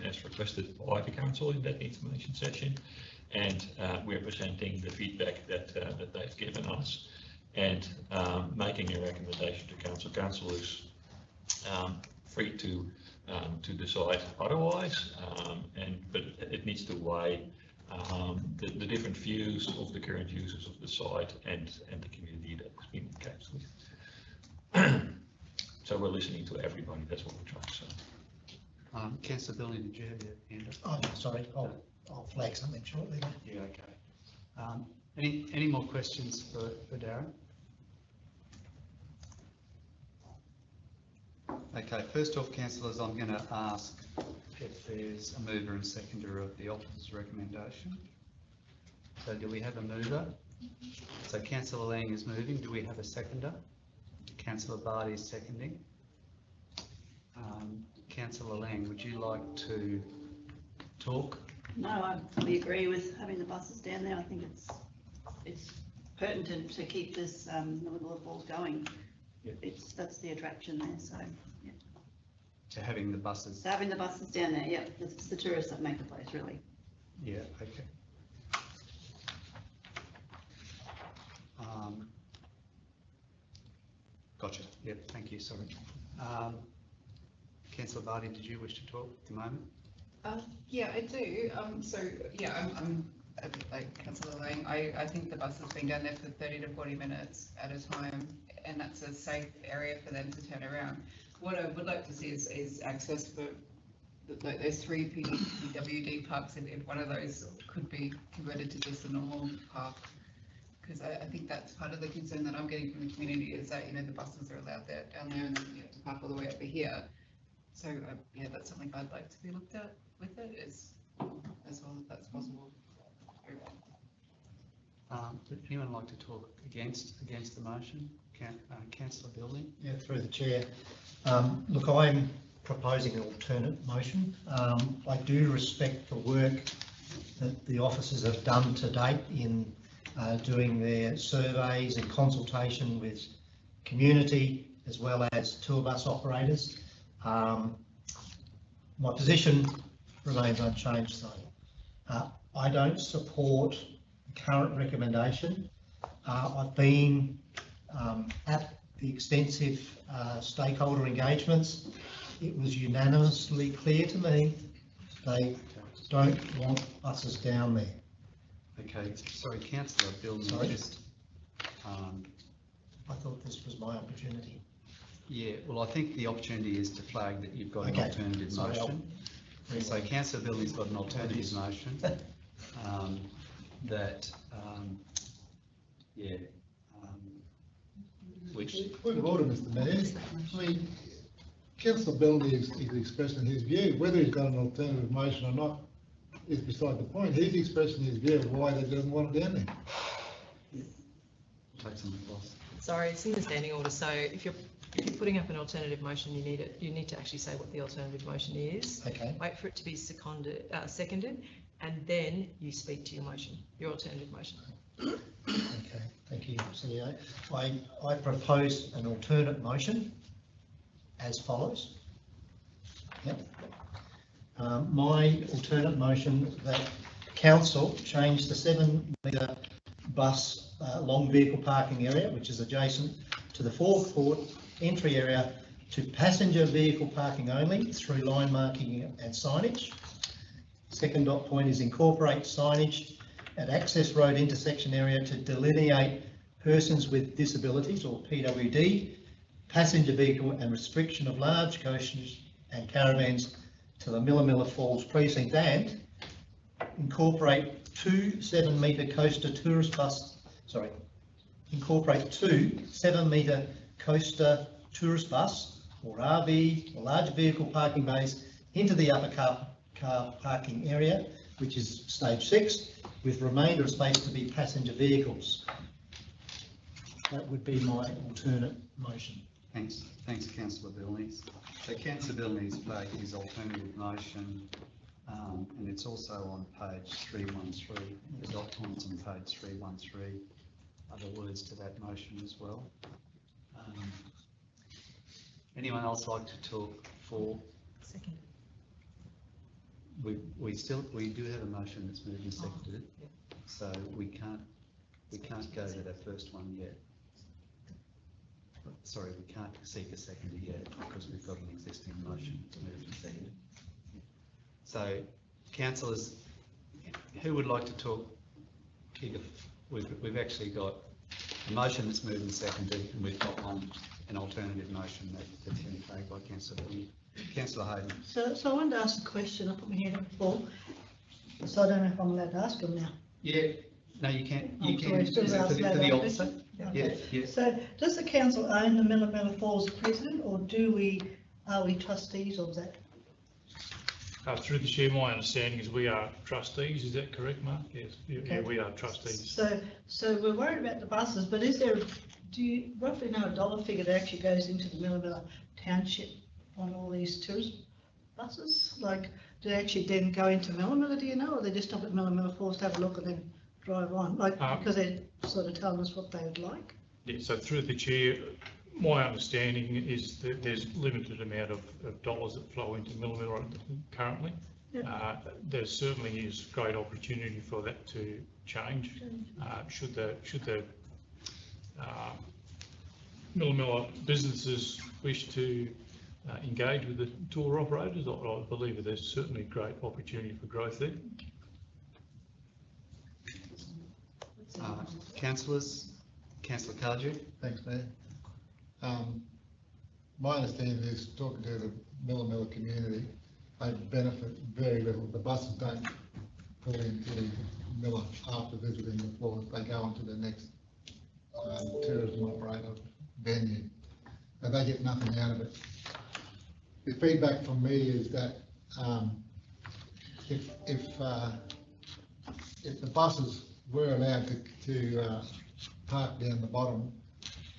as requested by the council in that information session, and we're presenting the feedback that they've given us, and making a recommendation to council. Council is free to decide otherwise, but it needs to weigh the different views of the current users of the site and the community that has been engaged with. So we're listening to everybody. That's what we're trying to say. Councillor Billy, did you have your hand up? Oh, no, sorry, I'll flag something shortly. Yeah, okay. Any more questions for Darren? Okay, first off, councillors, I'm going to ask if there's a mover and seconder of the officer's recommendation. So do we have a mover? So Councillor Lang is moving. Do we have a seconder? Councillor Barty is seconding. Councillor Lang, would you like to talk? No, I fully agree with having the buses down there. I think it's pertinent to keep this Milamilla Falls going. Yep. That's the attraction there, so yeah. To having the buses? So having the buses down there, yeah, it's the tourists that make the place, really. Yeah, okay. Gotcha. Yep, thank you, sorry. Councillor Barty, did you wish to talk at the moment? Yeah, I do. So yeah, I'm a bit like Councillor Lang. I think the bus has been down there for 30 to 40 minutes at a time, and that's a safe area for them to turn around. What I would like to see is access for like those 3 PWD parks, if one of those could be converted to just a normal park. Because I think that's part of the concern that I'm getting from the community, is that, you know, the buses are allowed there down there, and then you have to park all the way over here. So yeah, that's something I'd like to be looked at with it, as well, if that's possible. Would anyone like to talk against the motion? Councillor Billy? Yeah, through the chair. Look, I'm proposing an alternate motion. I do respect the work that the officers have done to date in doing their surveys and consultation with community as well as tour bus operators. My position remains unchanged though. I don't support the current recommendation. I've been at the extensive stakeholder engagements. It was unanimously clear to me they don't want buses down there. Okay, sorry, Councillor Billy, just... I thought this was my opportunity. Yeah, well, I think the opportunity is to flag that you've got an alternative motion. So Councillor Billy's got an alternative motion that, yeah, which... Point of order, Mr Mayor. I mean, Councillor Billy is expressing his view. Whether he's got an alternative motion or not is beside the point. He's expressing his view of why they don't want it down there. Take some advice. Sorry, it's in the standing order, so if you're putting up an alternative motion, you need to actually say what the alternative motion is. Okay. Wait for it to be seconded, and then you speak to your motion, your alternative motion. Okay, thank you, CEO. I propose an alternate motion as follows. Yep. My alternate motion that council change the 7 metre bus long vehicle parking area, which is adjacent to the forecourt entry area, to passenger vehicle parking only through line marking and signage. Second dot point is incorporate signage at access road intersection area to delineate persons with disabilities, or PWD, passenger vehicle, and restriction of large coasters and caravans to the Milamilla Falls precinct, and incorporate 2 7-metre coaster tourist bus, incorporate 2 7-metre coaster tourist bus or RV or large vehicle parking bays into the upper car parking area, which is stage 6, with remainder of space to be passenger vehicles. That would be my alternate motion. Thanks, councillor Billings. So councillor Billings played his alternative motion, and it's also on page 313. The documents on page 313. Other words to that motion as well. Anyone else like to talk for? Second. We do have a motion that's moved and seconded, so we can't go to that first one yet. Sorry, we can't seek a second yet because we've got an existing motion moved and seconded. So, councillors, who would like to talk? We've actually got a motion that's moved and seconded, and we've got an alternative motion that's been flagged by Councillor Billings. Councillor Hayden. So I wanted to ask a question. I put my hand up before, so I don't know if I'm allowed to ask them now. Yeah, no, you can't. You Sorry, can. Is still it allowed for to the say that officer? question? Yeah, yeah. So does the council own the Miller Falls President, or are we trustees of that? Through the chair, my understanding is we are trustees. Is that correct, Mark? Yes, yeah, we are trustees. So we're worried about the buses, but do you roughly know a dollar figure that actually goes into the Miller Township on all these tourist buses? Like, do they actually then go into Miller, do you know, or they just stop at Miller Falls to have a look and then drive on? Like, because they're sort of telling us what they would like. Yeah, so through the chair, my understanding is that there's limited amount of dollars that flow into Miller currently. Yeah. There certainly is great opportunity for that to change. Should the Miller businesses wish to engage with the tour operators, I believe that there's certainly great opportunity for growth there. Councillors, Councillor Cardew. Thanks, Mayor. My understanding is, talking to the Miller community, they benefit very little. The buses don't pull into Miller after visiting the falls. They go on to the next tourism operator venue, and they get nothing out of it. The feedback from me is that if the buses were allowed to park down the bottom,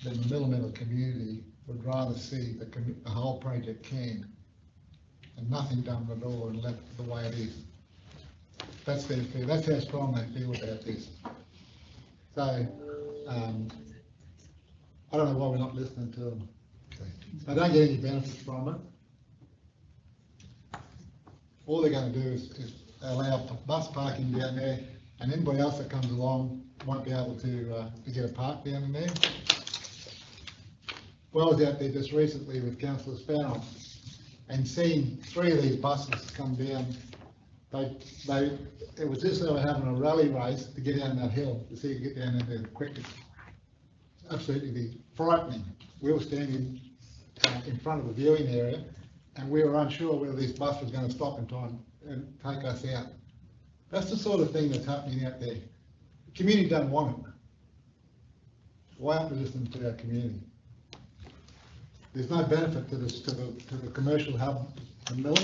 then the Miller community would rather see the whole project canned and nothing done at all and left the way it is. That's their feel. That's how strong they feel about this. So I don't know why we're not listening to them. They don't get any benefits from it. All they're going to do is allow bus parking down there, and anybody else that comes along won't be able to get a park down in there. Well, I was out there just recently with Councillor Spanner and seeing 3 of these buses come down. It was just like they were having a rally race to get down that hill, to see you get down there the quickest. Absolutely frightening. We were standing in front of the viewing area, and we were unsure whether this bus was going to stop in time and take us out. That's the sort of thing that's happening out there. The community doesn't want it. Why aren't we listening to our community? There's no benefit to this, to the commercial hub in Miller.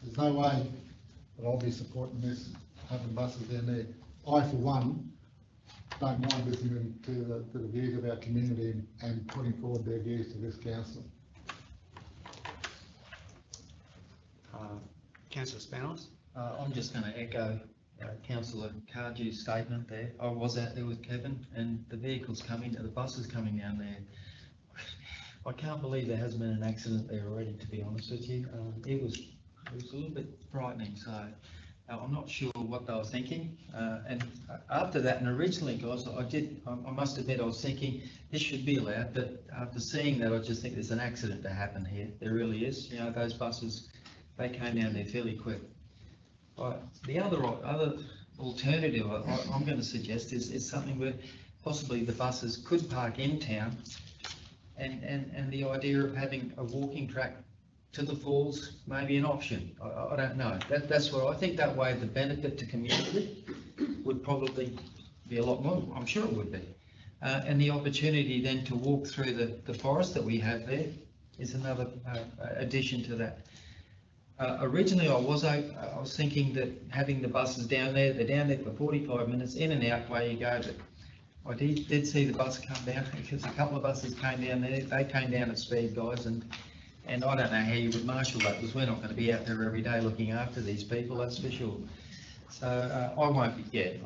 There's no way that I'll be supporting this, having buses down there. I, for one, don't mind listening to the views of our community and putting forward their views to this council. Councillor Spanos? I'm just going to echo Councillor Cardew's statement there. I was out there with Kevin, and the vehicles coming, the buses coming down there. I can't believe there hasn't been an accident there already, to be honest with you. It was a little bit frightening, so I'm not sure what they were thinking. And after that, and originally, guys, I must admit, I was thinking this should be allowed, but after seeing that, I just think there's an accident to happen here. There really is. You know, those buses, they came down there fairly quick. The other alternative I'm going to suggest is something where possibly the buses could park in town, and the idea of having a walking track to the falls may be an option. I don't know. That's what I think. That way, the benefit to community would probably be a lot more. I'm sure it would be. And the opportunity then to walk through the forest that we have there is another addition to that. Originally, I was thinking that having the buses down there, they're down there for 45 minutes, in and out, away you go, but I did see the bus come down, because a couple of buses came down there, they came down at speed, guys, and I don't know how you would marshal that, because we're not going to be out there every day looking after these people, that's for sure. So I won't be,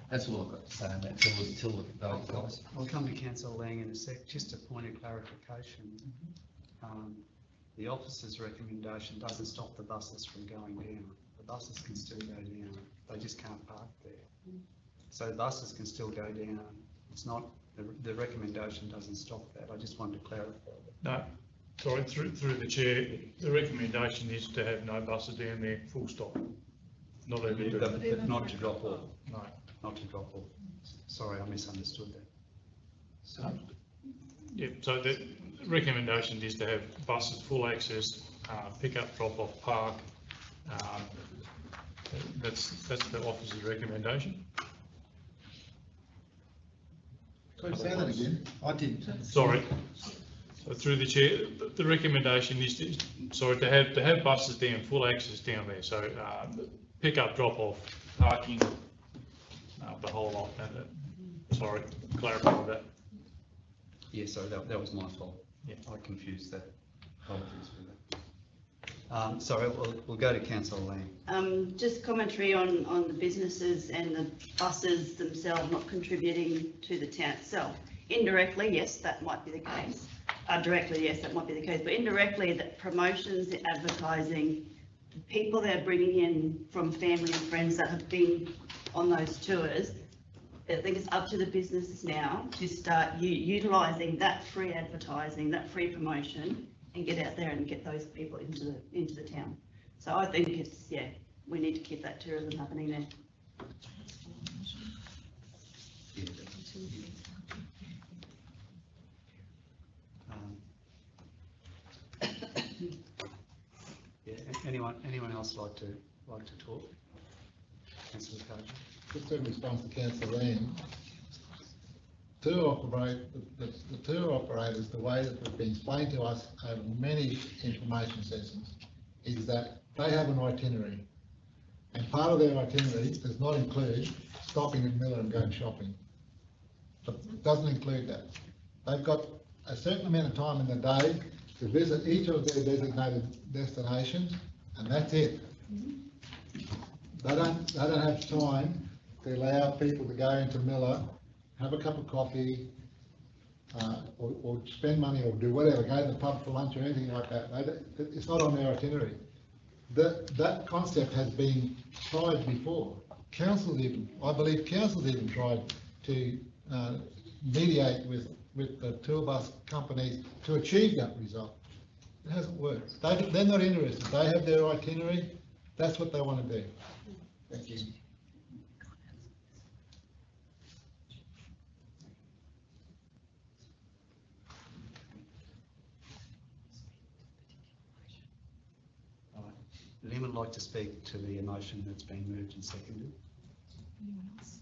that's all I've got to say on that till the vote, guys. I'll come to Councillor Lang in a sec. Just a point of clarification. The officer's recommendation doesn't stop the buses from going down. The buses can still go down. They just can't park there. So buses can still go down. It's not, the recommendation doesn't stop that. I just wanted to clarify that. No, sorry, through the chair, the recommendation is to have no buses down there, full stop. Not even But not to drop off. No. Not to drop off. Sorry, I misunderstood that. So, yeah, so the recommendation is to have buses full access, pick up, drop off, park. That's the officer's recommendation. Could you say that again? I didn't. Sorry. So through the chair, the recommendation is to have buses down, full access down there. So pick up, drop off, parking, the whole lot. Sorry, clarify that. Yeah, sorry, that was my fault. Yeah, I confused that. Apologies for that. Sorry, we'll go to Councillor Lang. Just commentary on the businesses and the buses themselves not contributing to the town itself. Indirectly, yes, that might be the case. Directly, yes, that might be the case. But indirectly, the promotions, the advertising, the people they're bringing in from family and friends that have been on those tours, I think it's up to the businesses now to start utilising that free advertising, that free promotion, and get out there and get those people into the town. So I think it's, we need to keep that tourism happening there. Anyone else like to talk? Councillor Carter. Just in response to Councillor Lang, the tour operators, the way that it's been explained to us over many information sessions, is that they have an itinerary, and part of their itinerary does not include stopping at Miller and going shopping. But it doesn't include that. They've got a certain amount of time in the day to visit each of their designated destinations, and that's it. They don't have time to allow people to go into Miller, have a cup of coffee, or spend money or do whatever, go to the pub for lunch or anything like that. It's not on their itinerary. That concept has been tried before. I believe councils even tried to mediate with the tour bus companies to achieve that result. It hasn't worked. They're not interested. They have their itinerary. That's what they want to do. Thank you. Would anyone like to speak to the motion that's been moved and seconded? Anyone else?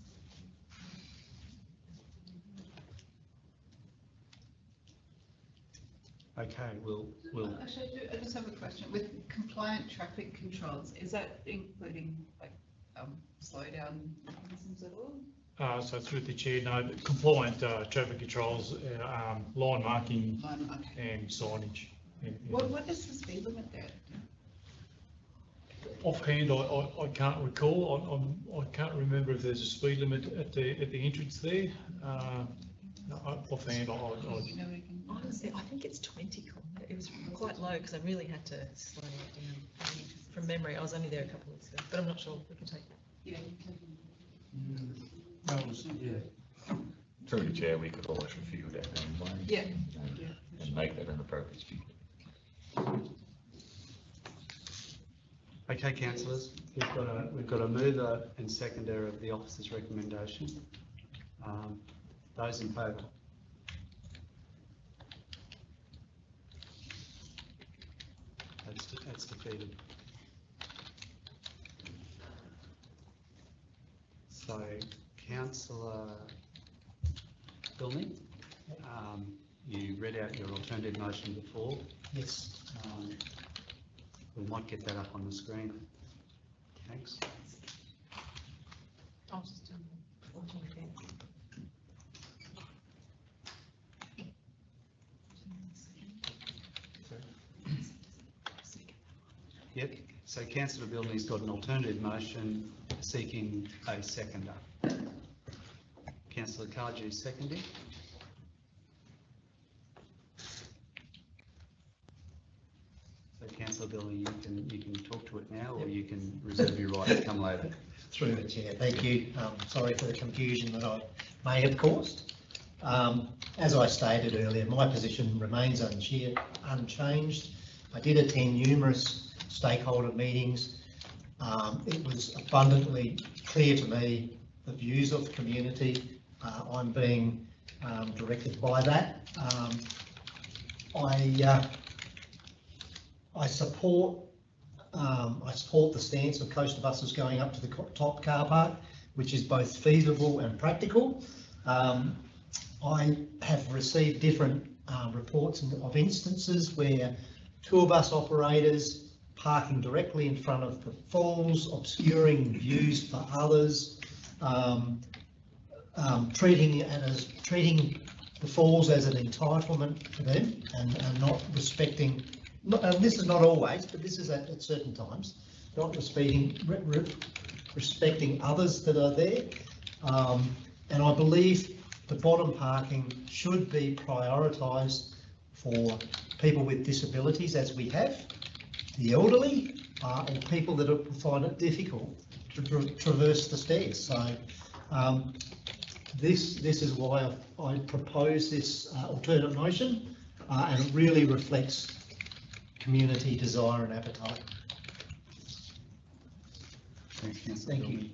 Okay, we'll. Actually, I just have a question. With compliant traffic controls, is that including like slow down mechanisms at all? So through the chair, no, compliant traffic controls, line marking and signage. What is the speed limit there? Offhand, I can't recall. I can't remember if there's a speed limit at the entrance there. Offhand, honestly, I think it's 20. It was quite low because I really had to slow it down. From memory, I was only there a couple of weeks ago, but I'm not sure if we can take it. Yeah. Through the chair, we could always review that anyway. Yeah. And make that an appropriate speed. Okay, councillors, we've got a mover and seconder of the officer's recommendation. Those in favour? That's defeated. So, Councillor Billney, you read out your alternative motion before. Yes. We might get that up on the screen. Thanks. I'll just do Yep, so councillor Bilding's got an alternative motion seeking a seconder. Councillor Cardew seconding. So councillor Bilding, you can talk to it now, or you can reserve your right to come later. Through the chair, thank you. Sorry for the confusion that I may have caused. As I stated earlier, my position remains unchanged. I did attend numerous stakeholder meetings. It was abundantly clear to me the views of the community. I'm being directed by that. I support the stance of Coaster Buses going up to the top car park, which is both feasible and practical. I have received different reports of instances where tour bus operators parking directly in front of the falls, obscuring views for others, treating the falls as an entitlement for them, and not respecting. And this is not always, but this is at certain times, not respecting others that are there. And I believe the bottom parking should be prioritised for people with disabilities, as we have, the elderly, or people that find it difficult to traverse the stairs. So this is why I propose this alternate motion, and it really reflects community desire and appetite. Thanks, Councillor Thank you.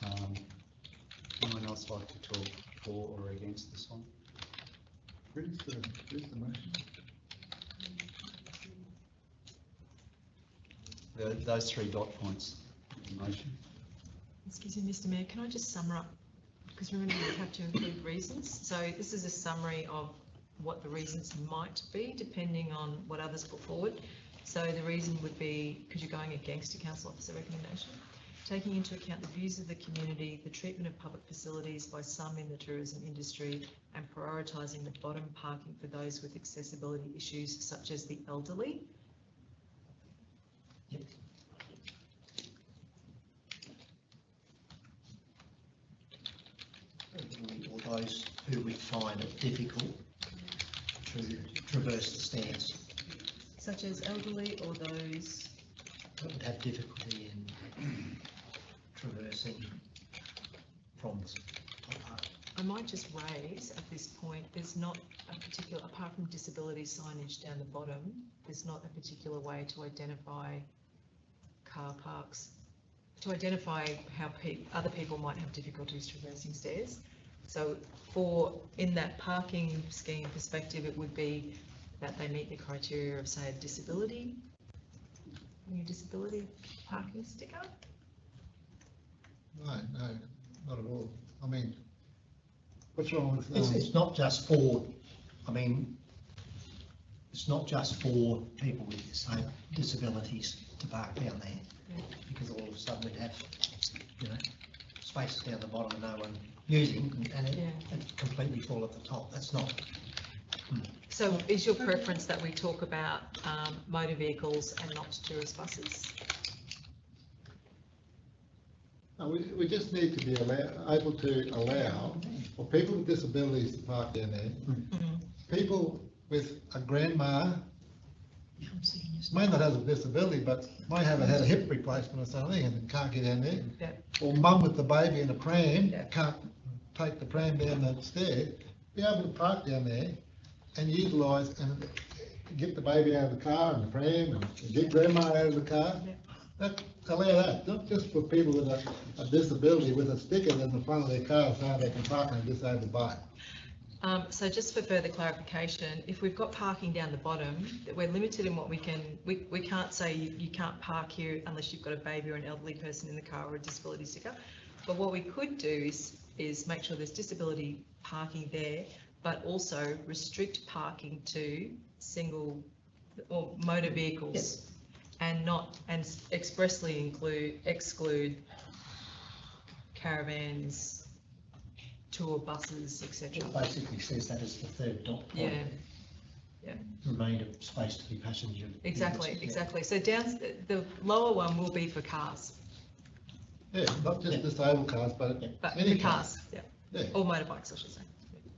Bilding. Anyone else like to talk for or against this one? Where's the motion? Those 3 dot points in the motion. Excuse me, Mr. Mayor, can I just sum up? Because remember, we have to include reasons. So this is a summary of what the reasons might be, depending on what others put forward. So the reason would be because you're going against a council officer recommendation, taking into account the views of the community, the treatment of public facilities by some in the tourism industry, and prioritising the bottom parking for those with accessibility issues such as the elderly. Yep. Or those who would find it difficult to traverse the stairs. Such as elderly or those that would have difficulty in traversing from the top part. I might just raise at this point, there's not a particular, apart from disability signage down the bottom, there's not a particular way to identify car parks, to identify how other people might have difficulties traversing stairs. So in that parking scheme perspective, it would be that they meet the criteria of, say, a disability, parking sticker? No, not at all. I mean, what's wrong with? It's not just for. I mean, it's not just for people with disabilities to park down there, because all of a sudden we'd have, spaces down the bottom and no one using, and it completely fall at the top. That's not. So is your preference that we talk about motor vehicles and not tourist buses? No, we just need to be able to allow for people with disabilities to park down there. People with a grandma may not have a disability, but might have had a hip replacement or something and can't get down there. Or mum with the baby in a pram, can't take the pram down the stair, be able to park down there and utilise and get the baby out of the car and the pram and get grandma out of the car. Allow that, not just for people with a disability with a sticker in the front of their car so they can park on a disabled bike. So just for further clarification, if we've got parking down the bottom, that we're limited in what we can, we can't say you can't park here unless you've got a baby or an elderly person in the car or a disability sticker. But what we could do is make sure there's disability parking there, but also restrict parking to single or motor vehicles, and expressly exclude caravans, tour buses, etc. It basically says that as the third dot point. Yeah. Remainder of space to be passenger. Exactly, vehicles. exactly. So down, the lower one will be for cars, Yeah, not just disabled cars, but but any for cars, yeah, Yeah. or motorbikes, I should say.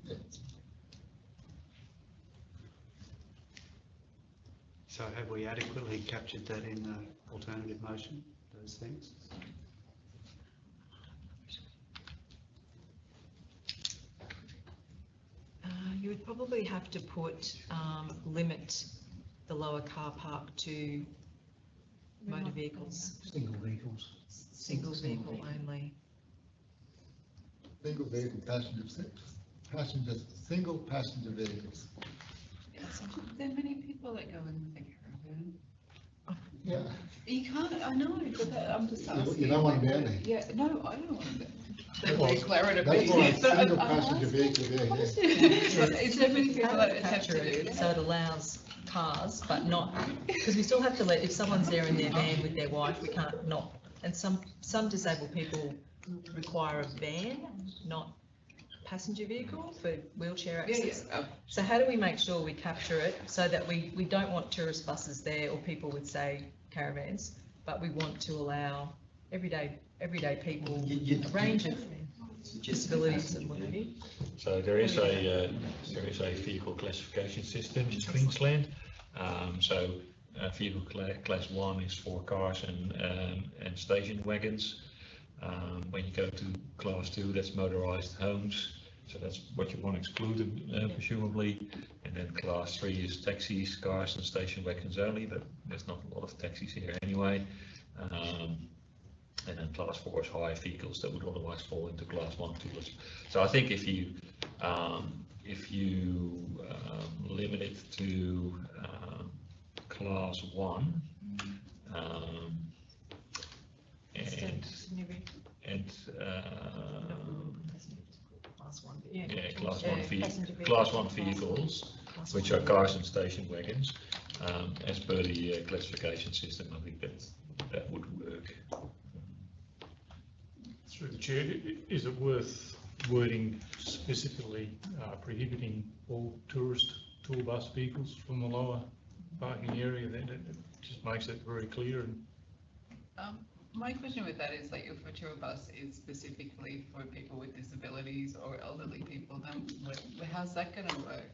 Yeah. So have we adequately captured that in the alternative motion, those things? You would probably have to put, limit the lower car park to motor vehicles, Single vehicles. single vehicle only. Single vehicle passengers, single passenger vehicles. There are many people that go in the caravan. Yeah. You can't, I know, but I'm just asking. You don't want them down there. Yeah, no, I don't want them. Well, Declare it a that's why bit. single passenger vehicle there, yeah. Is there many people that attempt Capture to do it, that? so it allows cars, but not, because we still have to let, if someone's there in their van with their wife, we can't not. And some disabled people require a van, not passenger vehicle for wheelchair Yeah, access. yeah. So how do we make sure we capture it so that we don't want tourist buses there or people with, say, caravans, but we want to allow everyday people, a range of disabilities and what have you. So there is a vehicle classification system in Queensland. Vehicle class 1 is for cars and station wagons. When you go to class 2, that's motorized homes. So that's what you want excluded, presumably. And then class 3 is taxis, cars and station wagons only, but there's not a lot of taxis here anyway. And then class 4 is high vehicles that would otherwise fall into class 1, 2. So I think if you limit it to class 1 class 1 vehicles, which are cars and station wagons, as per the classification system, I think that would work. Through the chair, is it worth wording specifically prohibiting all tourist tour bus vehicles from the lower parking area? That just makes it very clear. And My question with that is, like, if a tour bus is specifically for people with disabilities or elderly people, then how's that going to work?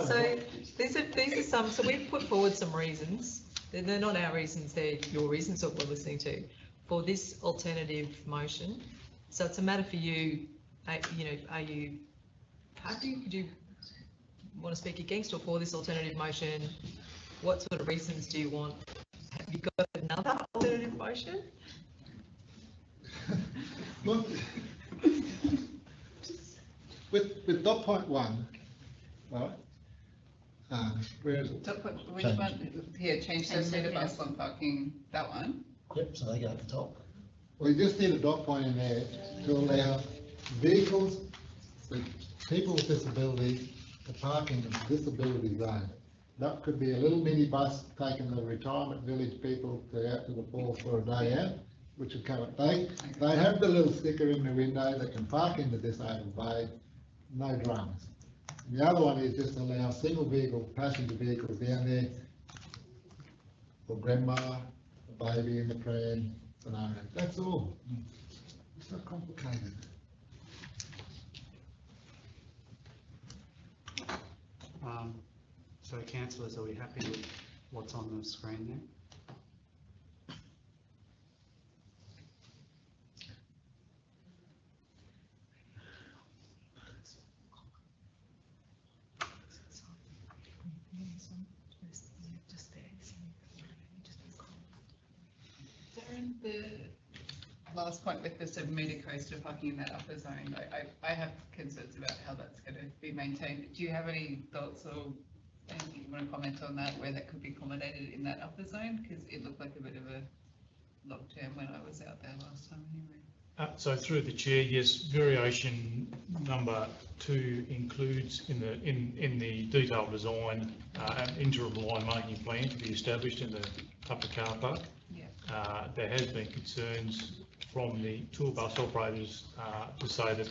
So these are some, so we've put forward some reasons, they're not our reasons, they're your reasons that we're listening to, for this alternative motion. So it's a matter for you, are you happy, could you want to speak against or for this alternative motion? What sort of reasons do you want? Have you got another alternative motion? Look, with dot point 1, right? Where is it? Which one? Here, change the bus on parking, that one? Yep, so they go at the top. We just need a dot point in there to allow vehicles with people with disabilities to park in the disability zone. That could be a little mini bus taking the retirement village people out to the falls for a day out, which would cover. They have the little sticker in the window that can park in the disabled bay, no dramas. And the other one is just allow single vehicle, passenger vehicles down there for grandma, the baby in the pram, scenario. That's all. It's not complicated. So councillors, are we happy with what's on the screen there? Darren, the last point with the 7 metre coaster parking in that upper zone, I have concerns about how that's going to be maintained. Do you have any thoughts or anything you want to comment on that, where that could be accommodated in that upper zone? Because it looked like a bit of a log jam when I was out there last time anyway. So through the chair, yes, variation number 2 includes in the detailed design an interim line marking plan to be established in the upper car park. There has been concerns from the tour bus operators to say that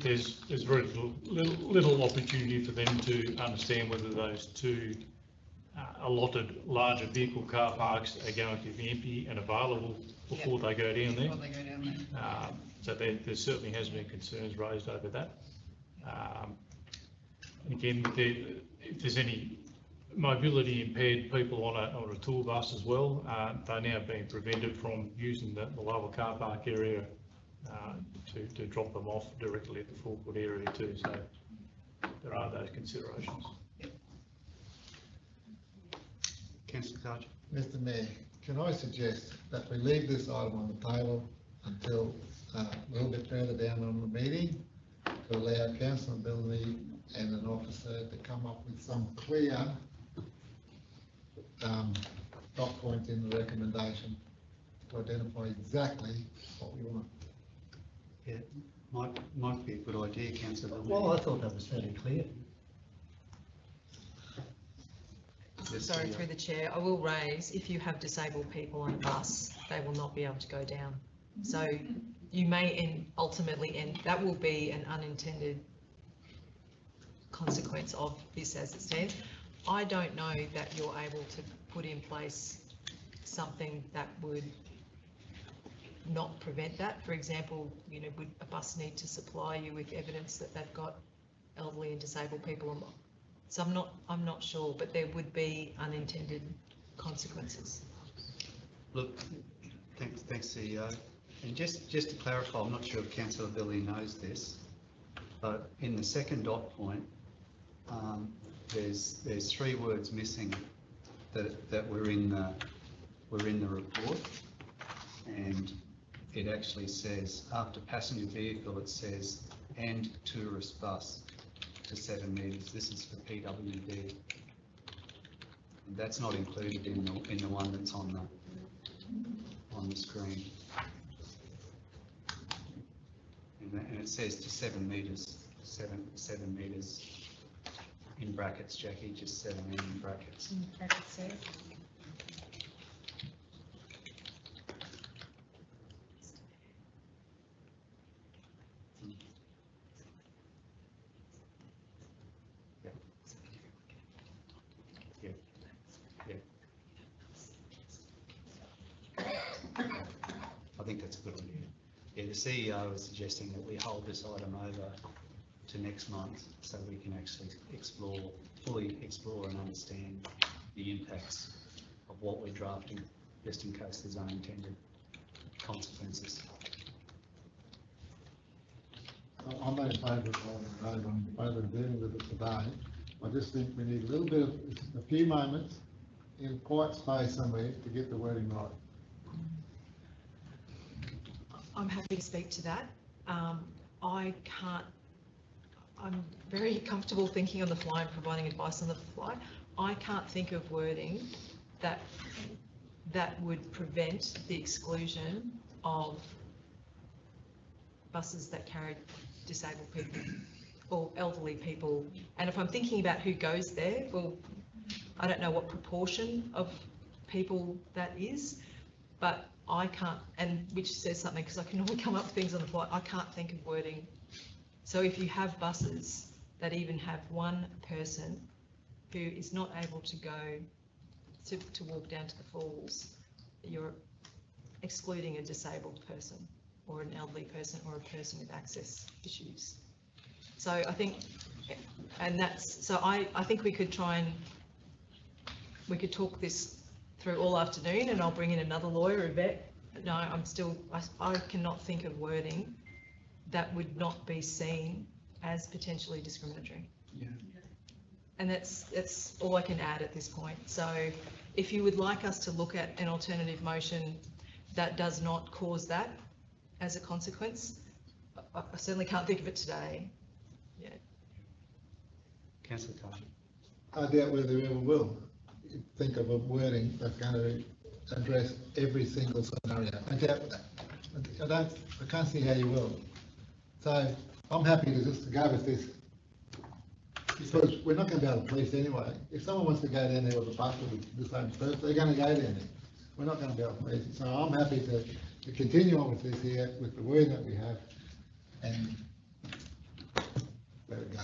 there's very little opportunity for them to understand whether those 2 allotted larger vehicle car parks are going to be empty and available before they go down there. So there certainly has been concerns raised over that. And again, if there's any mobility impaired people on a tour bus as well, they're now being prevented from using the lower car park area to drop them off directly at the forecourt area too. So there are those considerations. Councillor Carter. Mr Mayor, can I suggest that we leave this item on the table until a little bit further down on the meeting to allow councillability and an officer to come up with some clear dot points in the recommendation to identify exactly what we want. Yeah, might be a good idea, Councillor. Well, I thought that was fairly clear. Sorry, through the chair, I will raise, if you have disabled people on a bus, they will not be able to go down. So you may ultimately end, that will be an unintended consequence of this as it stands. I don't know that you're able to put in place something that would not prevent that. For example, you know, would a bus need to supply you with evidence that they've got elderly and disabled people on? So I'm not sure, but there would be unintended consequences. Look, thanks CEO. And just to clarify, I'm not sure if Councillor Billy knows this, but in the second dot point, there's 3 words missing that were in the report, and it actually says after passenger vehicle it says and tourist bus to 7 metres. This is for PWD. And that's not included in the one that's on the screen. And it says to 7 metres, 7 metres in brackets, Jackie, just 7 in brackets. I think that's a good idea. Yeah, the CEO is suggesting that we hold this item over to next month so we can actually fully explore and understand the impacts of what we're drafting, just in case there's unintended consequences. I'm in favour of dealing with it today. I just think we need a few moments in a quiet space somewhere to get the wording right. I'm happy to speak to that. I'm very comfortable thinking on the fly and providing advice on the fly. I can't think of wording that would prevent the exclusion of buses that carry disabled people or elderly people. And if I'm thinking about who goes there, well, I don't know what proportion of people that is, but I can't, and which says something because I can only come up with things on the fly. I can't think of wording. So if you have buses that even have one person who is not able to go to walk down to the falls, you're excluding a disabled person or an elderly person or a person with access issues. So I think, and that's, so I think we could we could talk this through all afternoon, and I'll bring in another lawyer, Yvette. No, I cannot think of wording that would not be seen as potentially discriminatory. Yeah. And that's all I can add at this point. So if you would like us to look at an alternative motion that does not cause that as a consequence, I certainly can't think of it today. Yeah. Councillor Carter. I doubt whether we ever will think of a wording that's going to address every single scenario. I doubt that. I can't see how you will. So I'm happy to just go with this. Because we're not going to be able to police anyway. If someone wants to go down there with a bus with the same person, they're going to go down there. We're not going to be able to police it. So I'm happy to continue on with this here, with the word that we have, and let it go.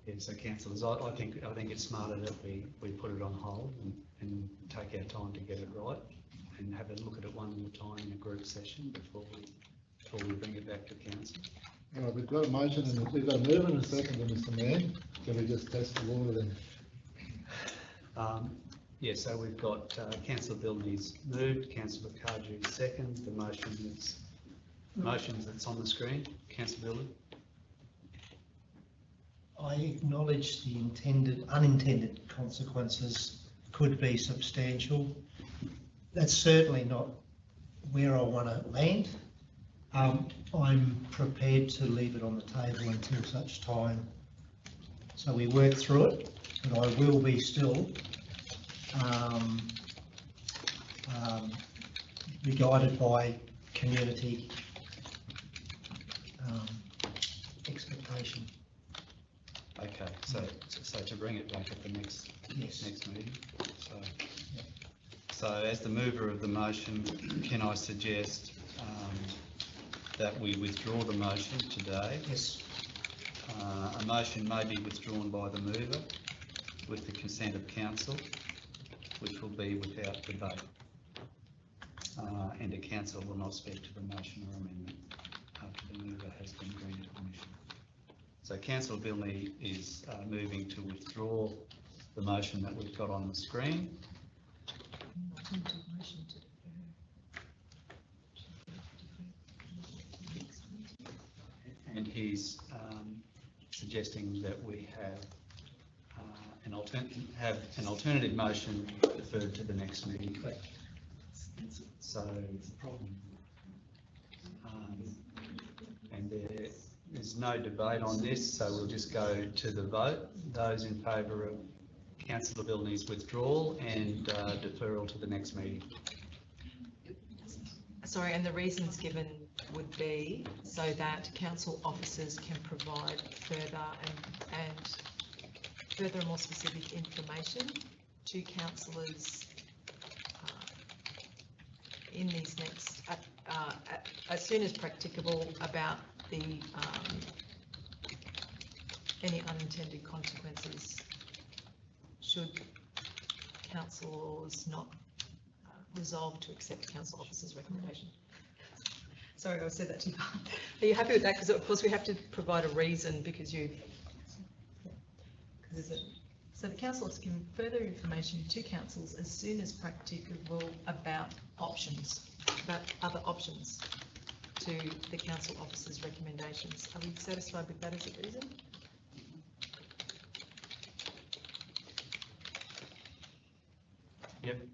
Yeah, so councillors, I think it's smarter that we put it on hold and take our time to get it right and have a look at it one at a time in a group session before we bring it back to council. All right, we've got a motion and we've got a move and a second, Mr. Mayor. Can we just test the water then? Yeah, so we've got councillor Billney's moved, councillor Cardew second. The motion that's on the screen. Councillor Billney. I acknowledge the unintended consequences could be substantial. That's certainly not where I want to land. I'm prepared to leave it on the table until such time. So we work through it, but I will be still be guided by community expectation. Okay, so to bring it back at the next meeting. So as the mover of the motion, can I suggest that we withdraw the motion today? Yes. A motion may be withdrawn by the mover with the consent of council, which will be without debate. And the council will not speak to the motion or amendment after the mover has been granted permission. So councillor Billney is moving to withdraw the motion that we've got on the screen. And he's suggesting that we have an alternative motion deferred to the next meeting. So, and there's no debate on this, so we'll just go to the vote. Those in favour of councillor Billney's withdrawal and deferral to the next meeting. Sorry, and the reasons given would be so that council officers can provide further and more specific information to councillors in these next, as soon as practicable, about the any unintended consequences should councillors not resolve to accept council officers' recommendation. Sorry, I said that too far. Are you happy with that? Because of course we have to provide a reason because so the councillors can further information to councils as soon as practicable about options, about other options to the council officers' recommendations. Are we satisfied with that as a reason? Yep.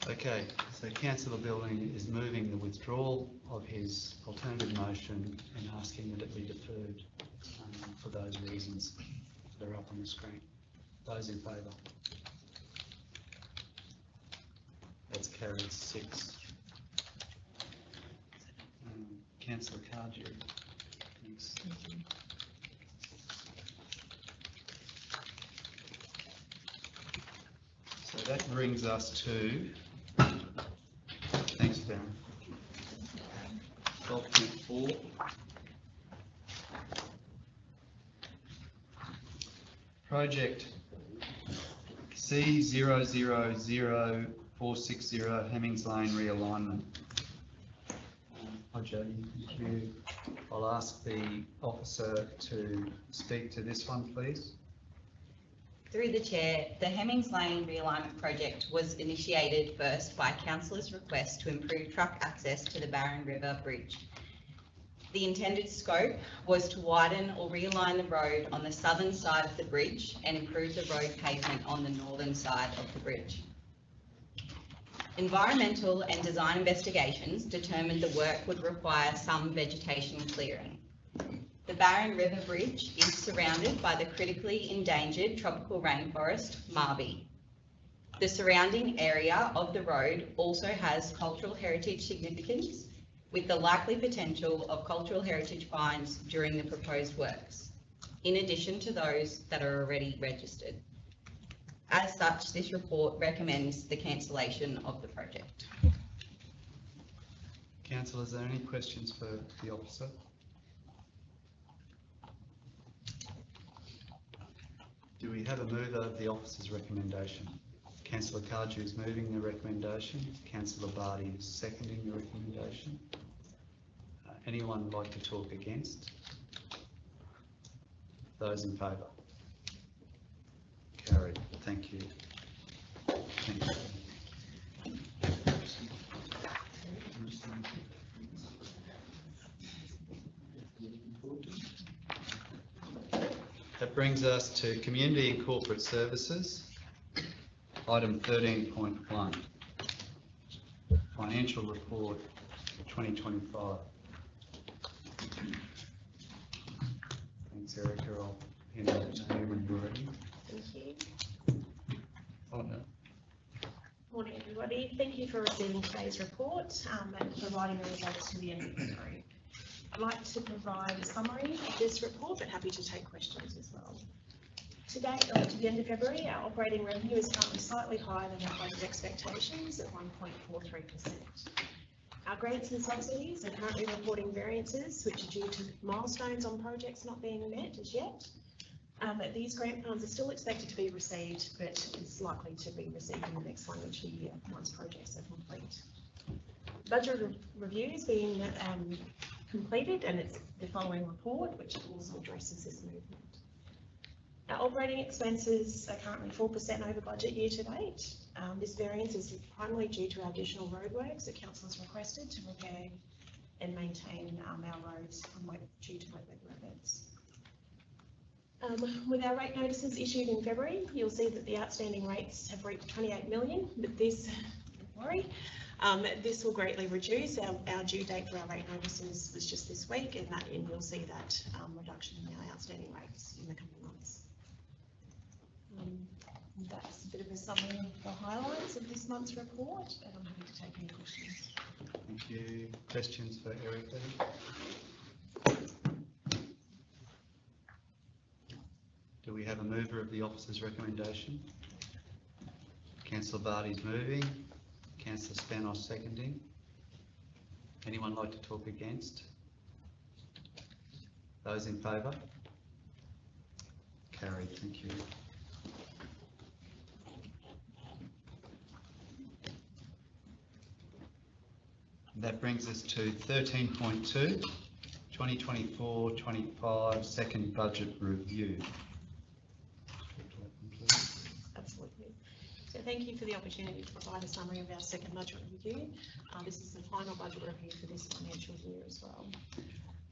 Okay, so councillor Billney is moving the withdrawal of his alternative motion and asking that it be deferred for those reasons that are up on the screen. Those in favour? That's carried 6. Councillor Cardew. Thanks. So that brings us to, thanks Darren, 12.4. Project C000460 Hemmings Lane realignment. Hi Jody, thank you. I'll ask the officer to speak to this one, please. Through the chair, the Hemmings Lane realignment project was initiated first by councillors' request to improve truck access to the Barron River Bridge. The intended scope was to widen or realign the road on the southern side of the bridge and improve the road pavement on the northern side of the bridge. Environmental and design investigations determined the work would require some vegetation clearing. The Barron River Bridge is surrounded by the critically endangered tropical rainforest, Marby. The surrounding area of the road also has cultural heritage significance, with the likely potential of cultural heritage fines during the proposed works, in addition to those that are already registered. As such, this report recommends the cancellation of the project. Councillor, is there any questions for the officer? Do we have a mover of the officer's recommendation? Councillor Cardew is moving the recommendation. Councillor Barty is seconding the recommendation. Anyone like to talk against? Those in favour? Carried. Thank you. Thank you. That brings us to Community and Corporate Services. Item 13.1. Financial Report 2025. Thanks, Erica. I'll hand over to you when you're ready. Thank you. Oh, no. Morning, everybody. Thank you for receiving today's report and providing the results to the end of the group. I'd like to provide a summary of this report, but happy to take questions as well. Today, to the end of February, our operating revenue is currently slightly higher than our budget expectations at 1.43%. Our grants and subsidies are currently reporting variances which are due to milestones on projects not being met as yet. These grant funds are still expected to be received, but it's likely to be received in the next financial year once projects are complete. Budget review is being completed, and it's the following report which also addresses this movement. Our operating expenses are currently 4% over budget year to date. This variance is primarily due to our additional roadworks that council has requested to repair and maintain our roads due to wet weather events. With our rate notices issued in February, you'll see that the outstanding rates have reached 28 million, but this, don't worry, this will greatly reduce. Our due date for our rate notices was just this week, and you'll see that reduction in our outstanding rates in the coming months. That's a bit of a summary of the highlights of this month's report, and I'm happy to take any questions. Thank you. Questions for Erica? Do we have a mover of the officer's recommendation? Councillor Barty's moving. Councillor Spanos seconding. Anyone like to talk against? Those in favour? Carried. Thank you. That brings us to 13.2, 2024-25 second budget review. Absolutely. So thank you for the opportunity to provide a summary of our second budget review. This is the final budget review for this financial year as well.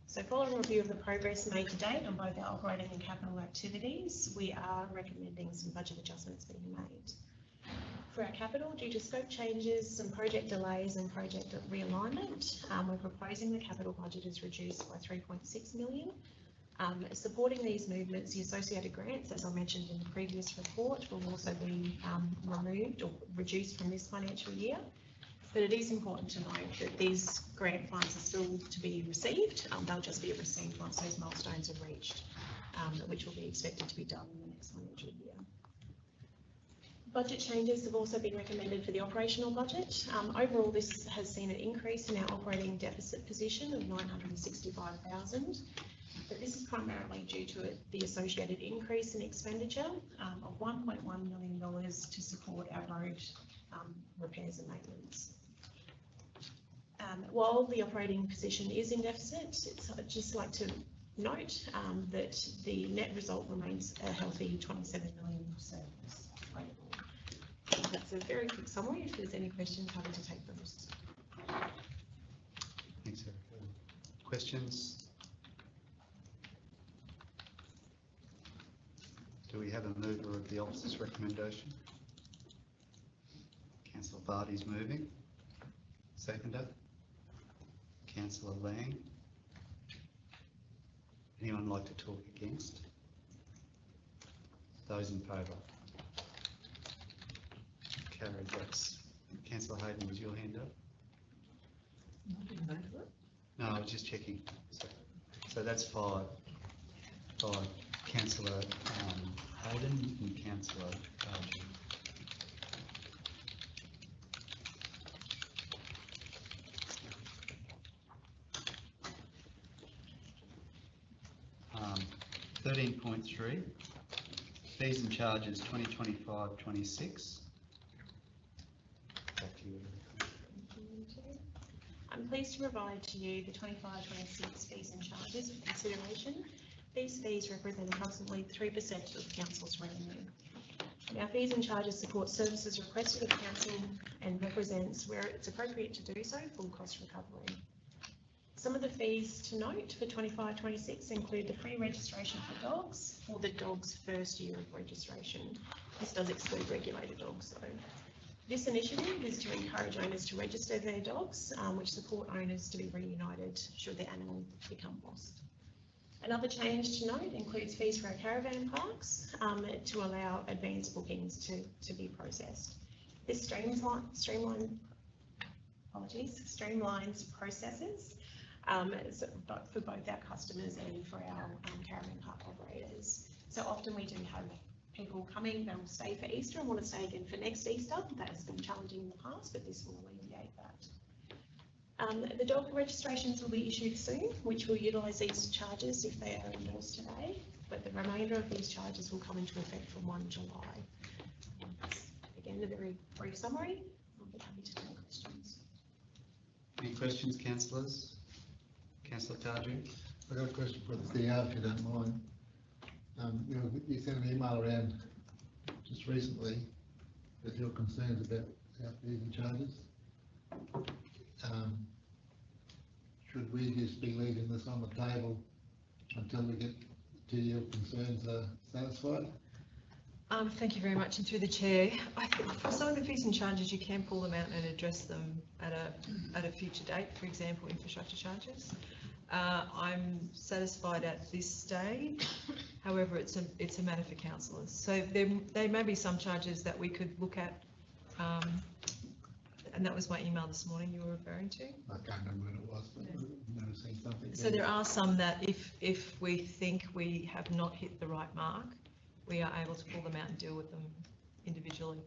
So following a review of the progress made to date on both our operating and capital activities, we are recommending some budget adjustments being made. For our capital, due to scope changes, some project delays and project realignment, we're proposing the capital budget is reduced by 3.6 million. Supporting these movements, the associated grants, as I mentioned in the previous report, will also be removed or reduced from this financial year. But it is important to note that these grant funds are still to be received. They'll just be received once those milestones are reached, which will be expected to be done in the next financial year. Budget changes have also been recommended for the operational budget. Overall, this has seen an increase in our operating deficit position of 965,000, but this is primarily due to the associated increase in expenditure of $1.1 million to support our road repairs and maintenance. While the operating position is in deficit, I'd just like to note that the net result remains a healthy 27 million surplus. That's a very quick summary. If there's any questions, happy to take those. Thanks, Erica. Questions? Do we have a mover of the officer's recommendation? Councillor Barty's moving. Seconder? Councillor Lang. Anyone like to talk against? Those in favour? carried. That's, Councillor Hayden, was your hand up? No, I was just checking. So that's 5. Councillor Hayden and Councillor Cardew. Um, 13.3, fees and charges 2025-26. Back to you. I'm pleased to provide to you the 25-26 fees and charges for consideration. These fees represent approximately 3% of council's revenue. Now, fees and charges support services requested of council and represents, where it's appropriate to do so, full cost recovery. Some of the fees to note for 25-26 include the free registration for dogs or the dog's first year of registration. This does exclude regulated dogs though. This initiative is to encourage owners to register their dogs, which support owners to be reunited should their animal become lost. Another change to note includes fees for our caravan parks to allow advanced bookings to be processed. This streamlines processes for both our customers and for our caravan park operators. So often we do have people coming, they'll stay for Easter and want to stay again for next Easter. That has been challenging in the past, but this will alleviate that. The dog registrations will be issued soon, which will utilise these charges if they are endorsed today, but the remainder of these charges will come into effect from 1 July. Again, a very brief summary. I'll be happy to take questions. Any questions, councillors? Councillor Cardew? I've got a question for the CEO, if you don't mind. You sent an email around just recently with your concerns about our fees and charges. Should we just be leaving this on the table until we get to your concerns are satisfied? Thank you very much, and through the chair, I think for some of the fees and charges you can pull them out and address them at a future date, for example infrastructure charges. I'm satisfied at this stage, however it's a matter for councillors. So there may be some charges that we could look at, and that was my email this morning you were referring to. I can't remember what it was, but I've never seen something. So there are some that if we think we have not hit the right mark, we are able to pull them out and deal with them individually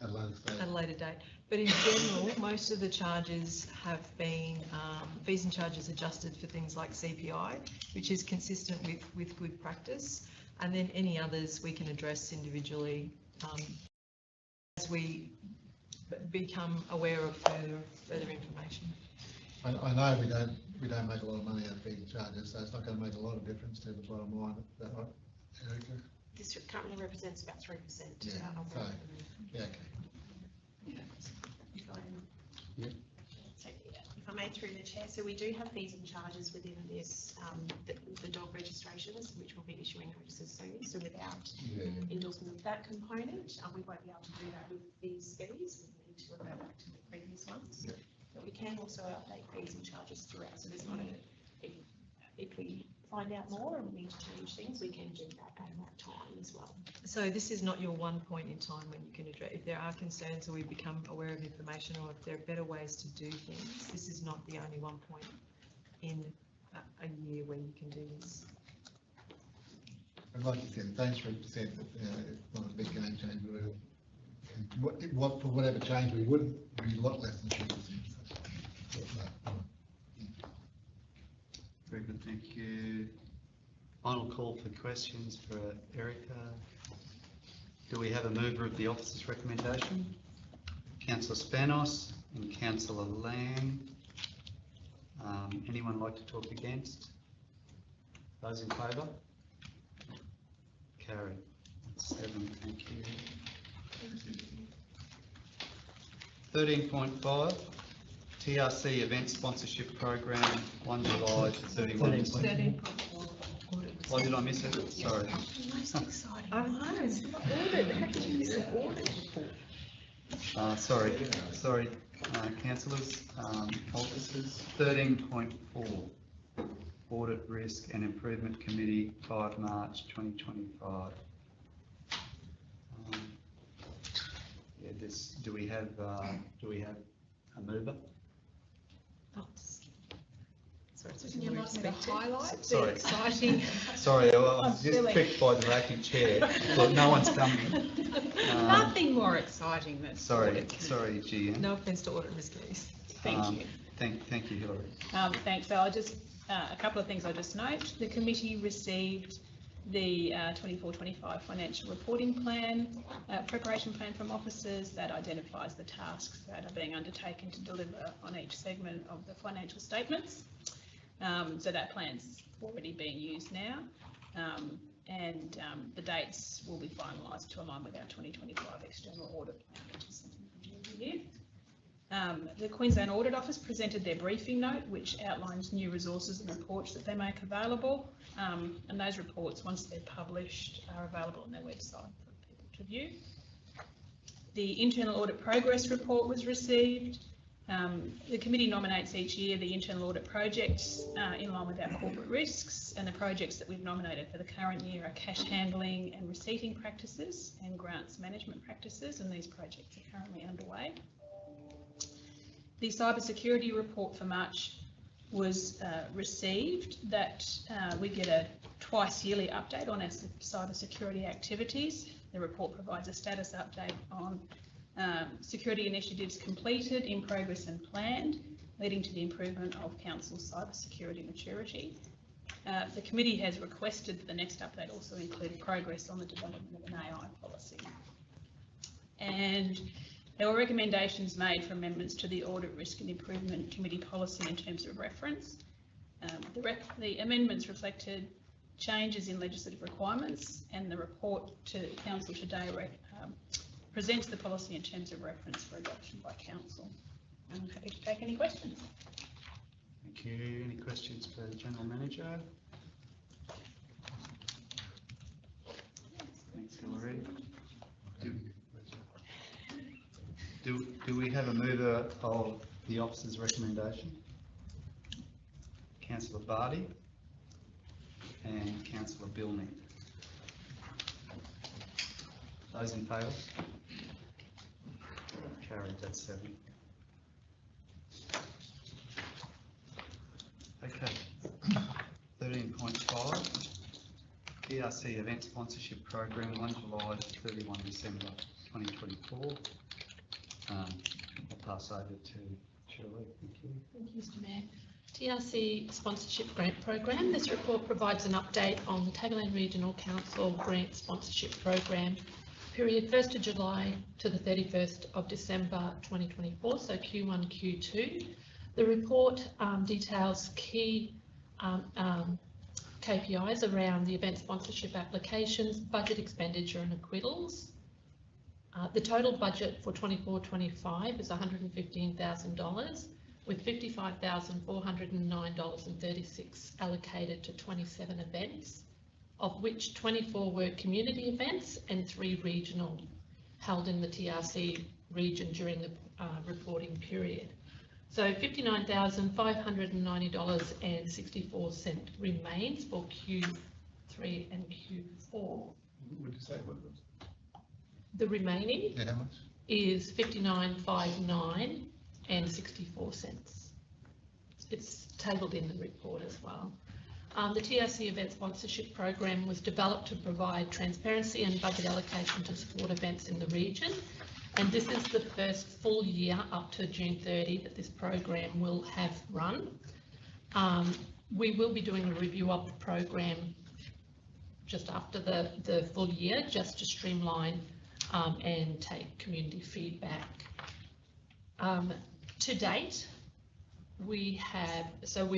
at a later date. But in general, most of the charges have been fees and charges adjusted for things like CPI, which is consistent with good practice. And then any others we can address individually as we become aware of further information. I know we don't make a lot of money out of fees and charges, so it's not going to make a lot of difference to the bottom line. Is that right, Erica? This currently represents about 3%. Yeah. So, yeah, okay. If I may, through the chair, so we do have fees and charges within this, the dog registrations, which will be issuing notices soon. So without endorsement of that component, we won't be able to do that with these fees. We need to refer back to the previous ones. But we can also update fees and charges throughout. So there's not if we find out more and we need to change things, we can do that at that time as well. So this is not your one point in time when you can address, if there are concerns or we become aware of information or if there are better ways to do things, this is not the only one point in a year where you can do this. And like you said, those 3%, it's not a big game changer. For whatever change we would, it'd be a lot less than 2%. Very good, thank you. Final call for questions for Erica. Do we have a mover of the officer's recommendation? Councillor Spanos and Councillor Lang. Anyone like to talk against? Those in favour? Carried. 7, thank you. 13.5. TRC Event Sponsorship Program, 1 July to 31 December. 13.4. Why did I miss it? Sorry. I know, it's not ordered. How did you miss an audit report? Sorry, councillors, officers. 13.4. Audit Risk and Improvement Committee, 5 March 2025. this. Do we have a mover? Can you like me to highlight the Sorry. exciting? Sorry, I was I'm just feeling- tricked by the vacant chair. Thought no one's coming. Nothing more exciting than. Sorry, Gian. No offence to Audit Risk Committees. Thank you. Thank you, Hillary. Thanks. So I'll just, a couple of things I'll just note. The committee received the 24-25 financial reporting plan, preparation plan from officers that identifies the tasks that are being undertaken to deliver on each segment of the financial statements. So that plan's already being used now, and the dates will be finalised to align with our 2025 external audit plan, which is something due every year. The Queensland Audit Office presented their briefing note, which outlines new resources and reports that they make available, and those reports, once they're published, are available on their website for people to view. The Internal Audit Progress Report was received. The committee nominates each year the internal audit projects in line with our corporate risks, and the projects that we've nominated for the current year are cash handling and receipting practices and grants management practices, and these projects are currently underway. The cybersecurity report for March was received. That we get a twice yearly update on our cybersecurity activities. The report provides a status update on security initiatives completed, in progress and planned, leading to the improvement of Council's cybersecurity maturity. The committee has requested that the next update also include progress on the development of an AI policy. And there were recommendations made for amendments to the Audit Risk and Improvement Committee policy in terms of reference. The amendments reflected changes in legislative requirements, and the report to Council today presents the policy in terms of reference for adoption by Council. I'm happy to take any questions. Thank you. Any questions for the General Manager? Thanks, Hillary. Do we have a mover of the officer's recommendation? Councillor Barty and Councillor Billney. Those in favour? Carried, that's 7. Okay. 13.5, TRC Event Sponsorship Program, 1 July to 31 December 2024. I'll pass over to Shirley. Thank you. Thank you, Mr. Mayor. TRC Sponsorship Grant Program. This report provides an update on the Tableland Regional Council Grant Sponsorship Program, period 1st of July to the 31st of December 2024, so Q1, Q2. The report details key KPIs around the event sponsorship applications, budget expenditure and acquittals. The total budget for 24-25 is $115,000, with $55,409.36 allocated to 27 events, of which 24 were community events and 3 regional, held in the TRC region during the reporting period. So $59,590.64 remains for Q3 and Q4. Would you say what was? The remaining Yeah, how much? is $59,509.64. It's tabled in the report as well. The TRC Event Sponsorship Program was developed to provide transparency and budget allocation to support events in the region. And this is the first full year up to June 30 that this program will have run. We will be doing a review of the program just after the full year, just to streamline and take community feedback. To date, we've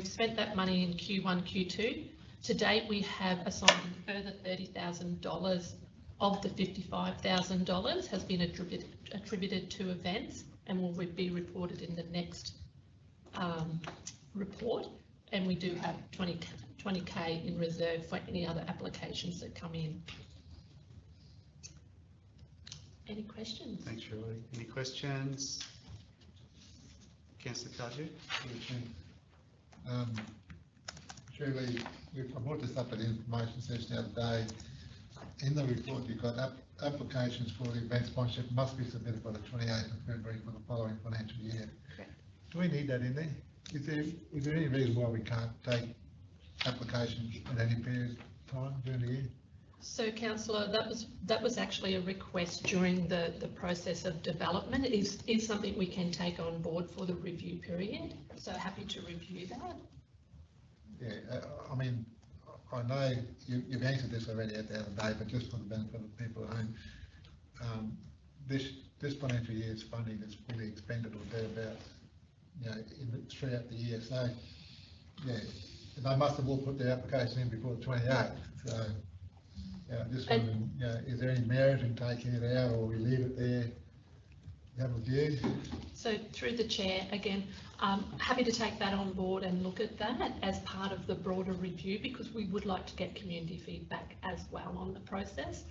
spent that money in Q1, Q2. To date, we have assigned a further $30,000 of the $55,000 has been attributed to events and will be reported in the next report. And we do have 20K in reserve for any other applications that come in. Any questions? Thanks, Shirley. Any questions? Councillor Cardew? Shirley, I brought this up at the information session the other day. In the report, you've got applications for the event sponsorship must be submitted by the 28th of February for the following financial year. Correct. Do we need that in there? Is there any reason why we can't take applications at any period of time during the year? So councillor, that was actually a request during the process of development. Is something we can take on board for the review period. So happy to review that. Yeah, I mean, I know you've answered this already at the other day, but just for the benefit of the people at home, this financial year's funding is fully expended or thereabouts, you know, throughout the year. So, yeah, they must have all put their application in before the 28th. So, yeah, just wondering, you know, is there any merit in taking it out, or we leave it there? You have a view? So through the chair, again, happy to take that on board and look at that as part of the broader review, because we would like to get community feedback as well on the process.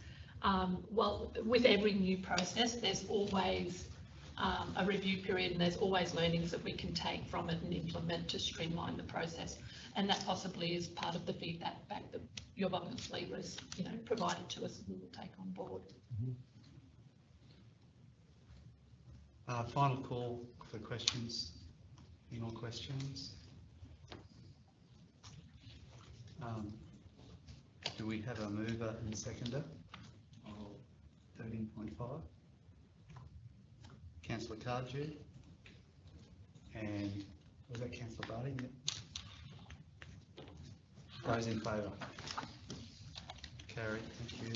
Well, with every new process, there's always a review period, and there's always learnings that we can take from it and implement to streamline the process. And that possibly is part of the feedback back that you've obviously provided to us, and we'll take on board. Final call for questions. Any more questions? Do we have a mover and seconder of 13.5? Councillor Cardew. And was that Councillor Barty? Yep. Those in favour? Carried, thank you.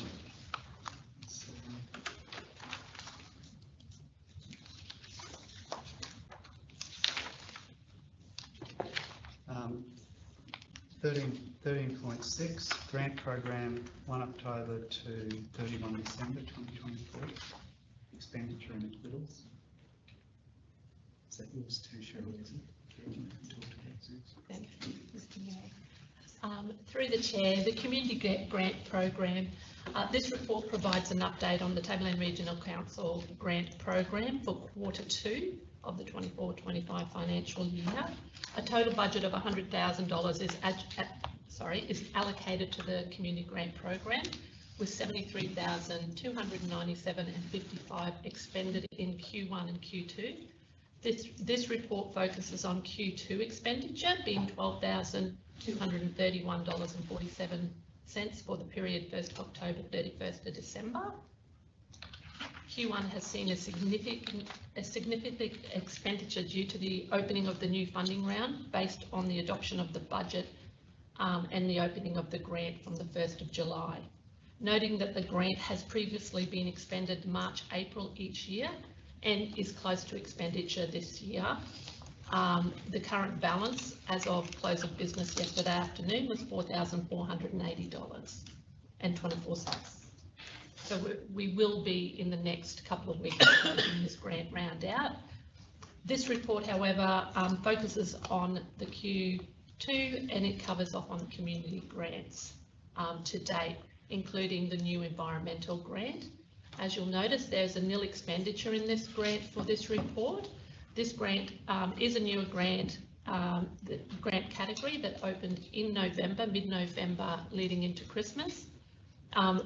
13.6 grant program, 1 October to 31 December 2024. Expenditure and acquittals. Is that yours too, Cheryl, isn't it? Through the chair, the Community Grant Program, this report provides an update on the Tableland Regional Council Grant Program for Q2 of the 24-25 financial year. A total budget of $100,000 is allocated to the Community Grant Program, with $73,297.55 expended in Q1 and Q2. This report focuses on Q2 expenditure, being $12,231.47 for the period 1st October 31st of December. Q1 has seen a significant expenditure due to the opening of the new funding round based on the adoption of the budget and the opening of the grant from the 1st of July. Noting that the grant has previously been expended March, April each year and is close to expenditure this year. The current balance as of close of business yesterday afternoon was $4,480.24. So we will be in the next couple of weeks closing this grant round out. This report, however, focuses on the Q2, and it covers off on community grants to date, including the new environmental grant. As you'll notice, there's a nil expenditure in this grant for this report. This grant is a newer grant, the grant category that opened in November, mid-November, leading into Christmas,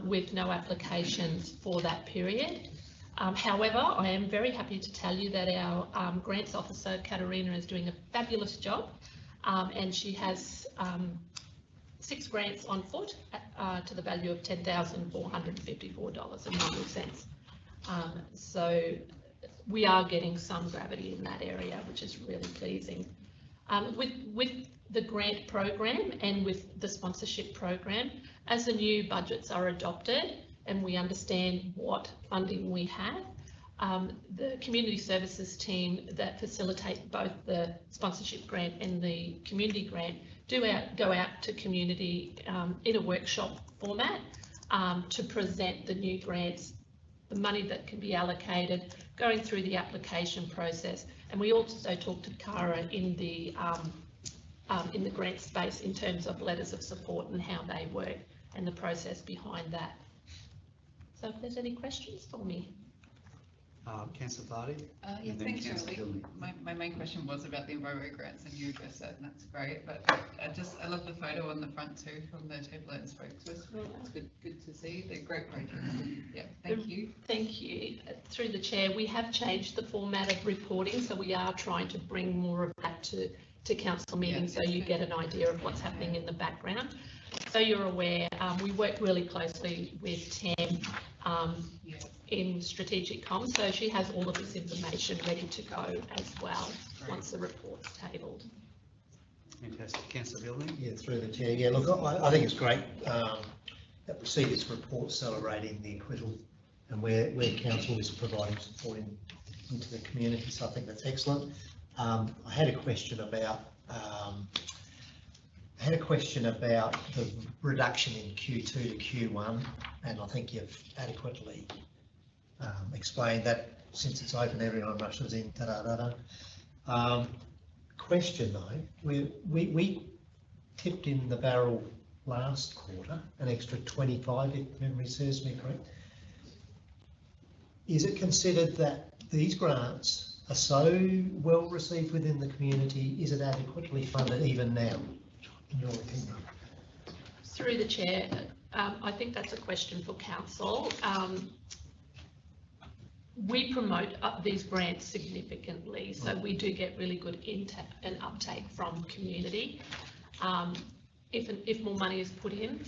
with no applications for that period. However, I am very happy to tell you that our grants officer, Katerina, is doing a fabulous job, and she has 6 grants on foot to the value of $10,454.90. So we are getting some gravity in that area, which is really pleasing. With the grant program and with the sponsorship program, as the new budgets are adopted and we understand what funding we have, the community services team that facilitate both the sponsorship grant and the community grant go out to community in a workshop format to present the new grants, the money that can be allocated, going through the application process. And we also talk to Cara in the grant space in terms of letters of support and how they work and the process behind that. So if there's any questions for me. Councillor Vardy? Yeah, and then thanks, Councillor Shirley. Gilney. My main question was about the Enviro grants, and you addressed that, and that's great, but I love the photo on the front too, from the Tableland Spokes Festival. It's good to see. They're great projects. Yeah, thank you. Thank you. Through the chair, we have changed the format of reporting, so we are trying to bring more of that to council meetings, so you get an idea of what's happening in the background. So you're aware, we work really closely with Tam in strategic comms, so she has all of this information ready to go as well once the report's tabled. Fantastic. Councillor Gilney? Yeah, through the chair. Yeah, look, I think it's great that we see this report celebrating the acquittal and where council is providing support into the community. So I think that's excellent. I had a question about the reduction in Q2 to Q1, and I think you've adequately explained that since it's open, everyone rushes in. Question though, we tipped in the barrel last quarter, an extra 25, if memory serves me correct. Is it considered that these grants are so well received within the community? Is it adequately funded even now, in your opinion? Through the chair, I think that's a question for council. We promote these grants significantly, so we do get really good intake and uptake from community. If more money is put in,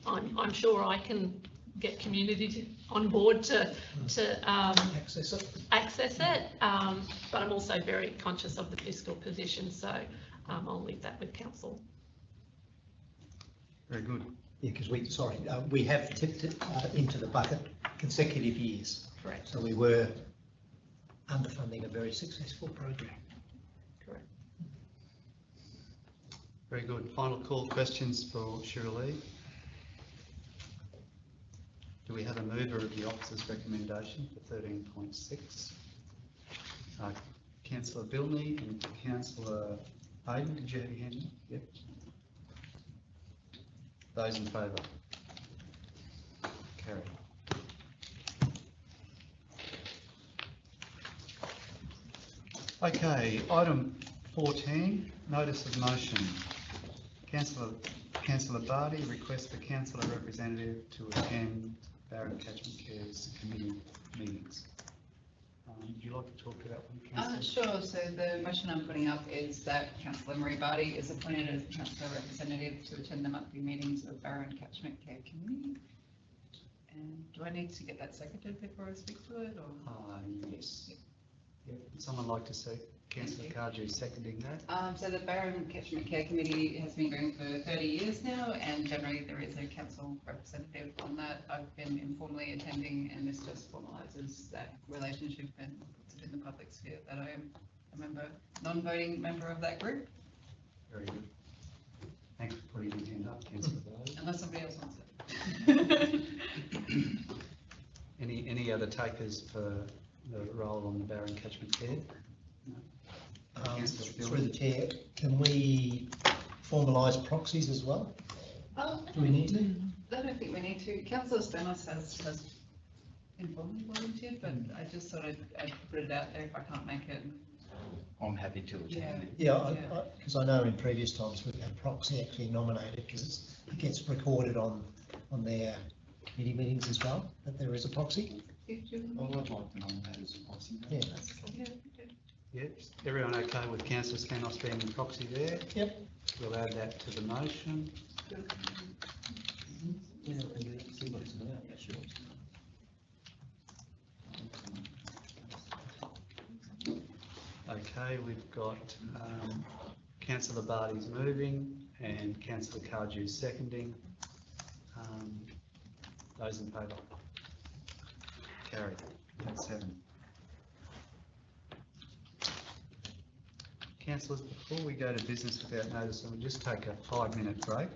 I'm sure I can get community on board to access it. But I'm also very conscious of the fiscal position, so I'll leave that with council. Very good. Yeah, because we have tipped it into the bucket consecutive years. Correct. So we were underfunding a very successful program. Correct. Very good. Final call questions for Shirley. Do we have a mover of the officer's recommendation for 13.6? Councillor Bilney and Councillor Hayden, did you have your hand up? Yep. Those in favour? Carried. Okay, item 14, notice of motion. Councillor Barty requests the councillor representative to attend Barron Catchment Care's committee meetings. Would you like to talk to that one, Councillor? Sure. So the motion I'm putting up is that Councillor Marie Barty is appointed as councillor representative to attend the monthly meetings of Barron Catchment Care Committee. And do I need to get that seconded before I speak to it, or? Yes. Yep. Would someone like to see Councillor Cardew seconding that? So the Barron Catchment Care Committee has been going for 30 years now, and generally there is a council representative on that. I've been informally attending, and this just formalises that relationship and puts it in the public sphere that I am a member, non-voting member of that group. Very good. Thanks for putting your hand up, Councillor Barty. Unless somebody else wants it. Any other takers for the role on the Barron Catchment Care? No. Through the chair, can we formalise proxies as well? Do we need to? I don't think we need to. Councillor Spanos has informally volunteered, but I just thought I'd put it out there if I can't make it. I'm happy to attend. Yeah, because I know in previous times we've had proxy actually nominated, because it gets recorded on their committee meetings as well, that there is a proxy. Well, I'd like to nominate as a proxy. Yeah. Yep. Everyone okay with Councillor Spanos being the proxy there? Yep. We'll add that to the motion. Okay, we've got Councillor Barty's moving and Councillor Cardew seconding. Those in favour? Carried. That's 7. Councillors, before we go to business without notice, we'll just take a 5-minute break.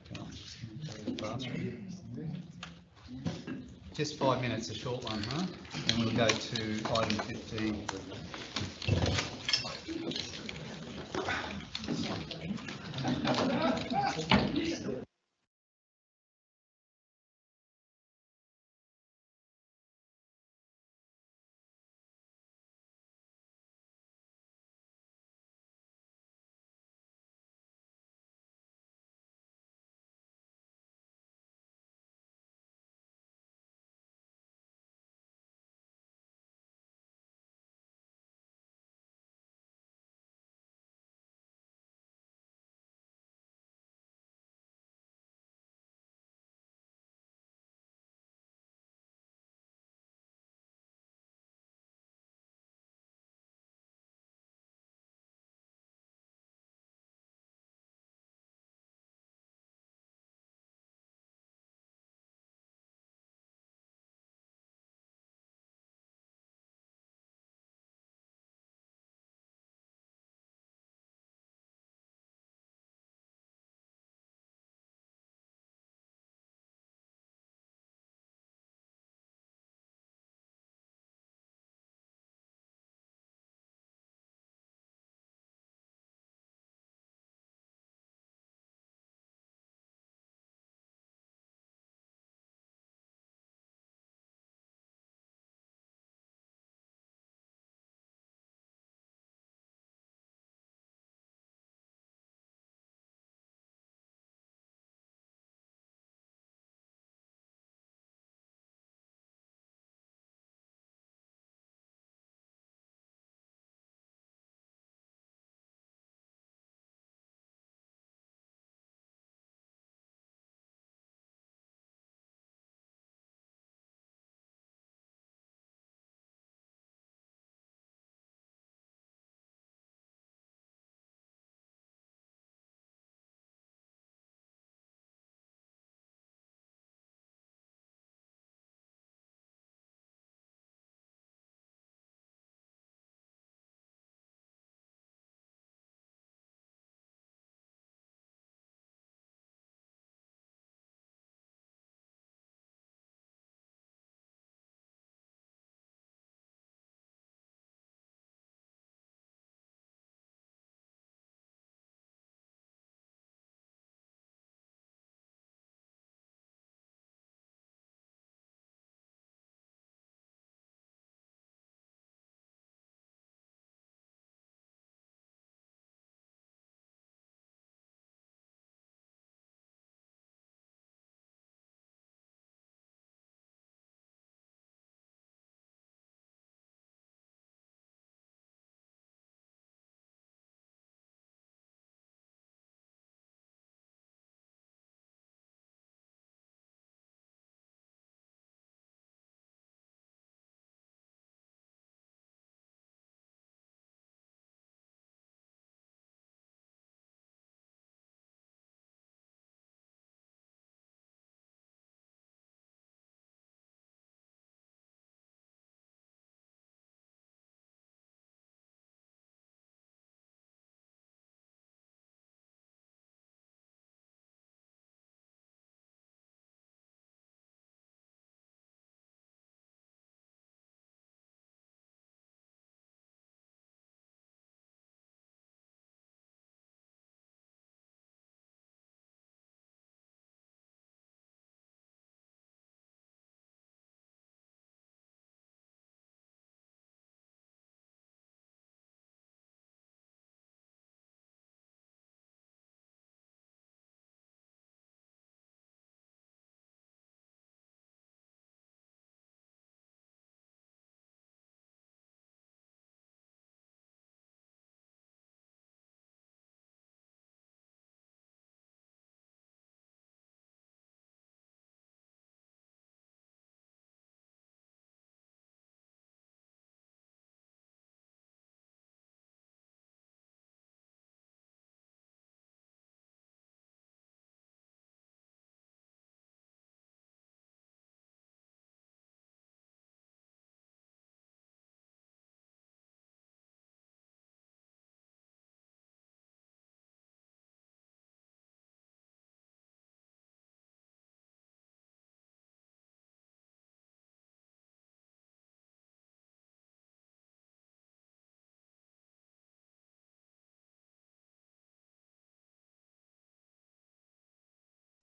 Just 5 minutes, a short one, huh? And we'll go to item 15.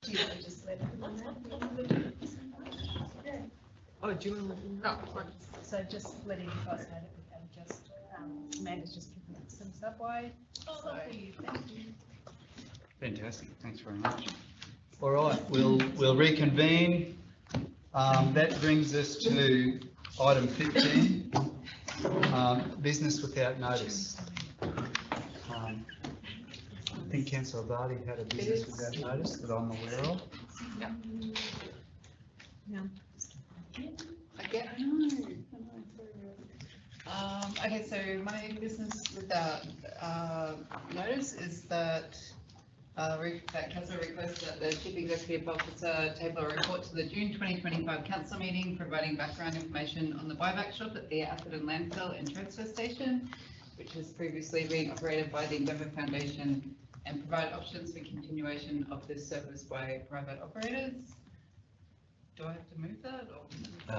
Do you want to just let everyone know? Oh, do you want to? No, fine. So just letting you guys know that we have just, Amanda's just picking up some Subway. So, thank you. Fantastic, thanks very much. All right, we'll reconvene. That brings us to item 15, business without notice. I think Councillor Vardy had a business without notice that I'm aware of. Okay, I know. Okay, so my business without notice is that that council requests that the chief executive officer table a report to the June 2025 council meeting, providing background information on the buyback shop at the Atherton landfill and transfer station, which has previously been operated by the Endeavour Foundation, and provide options for continuation of this service by private operators. Do I have to move that, or?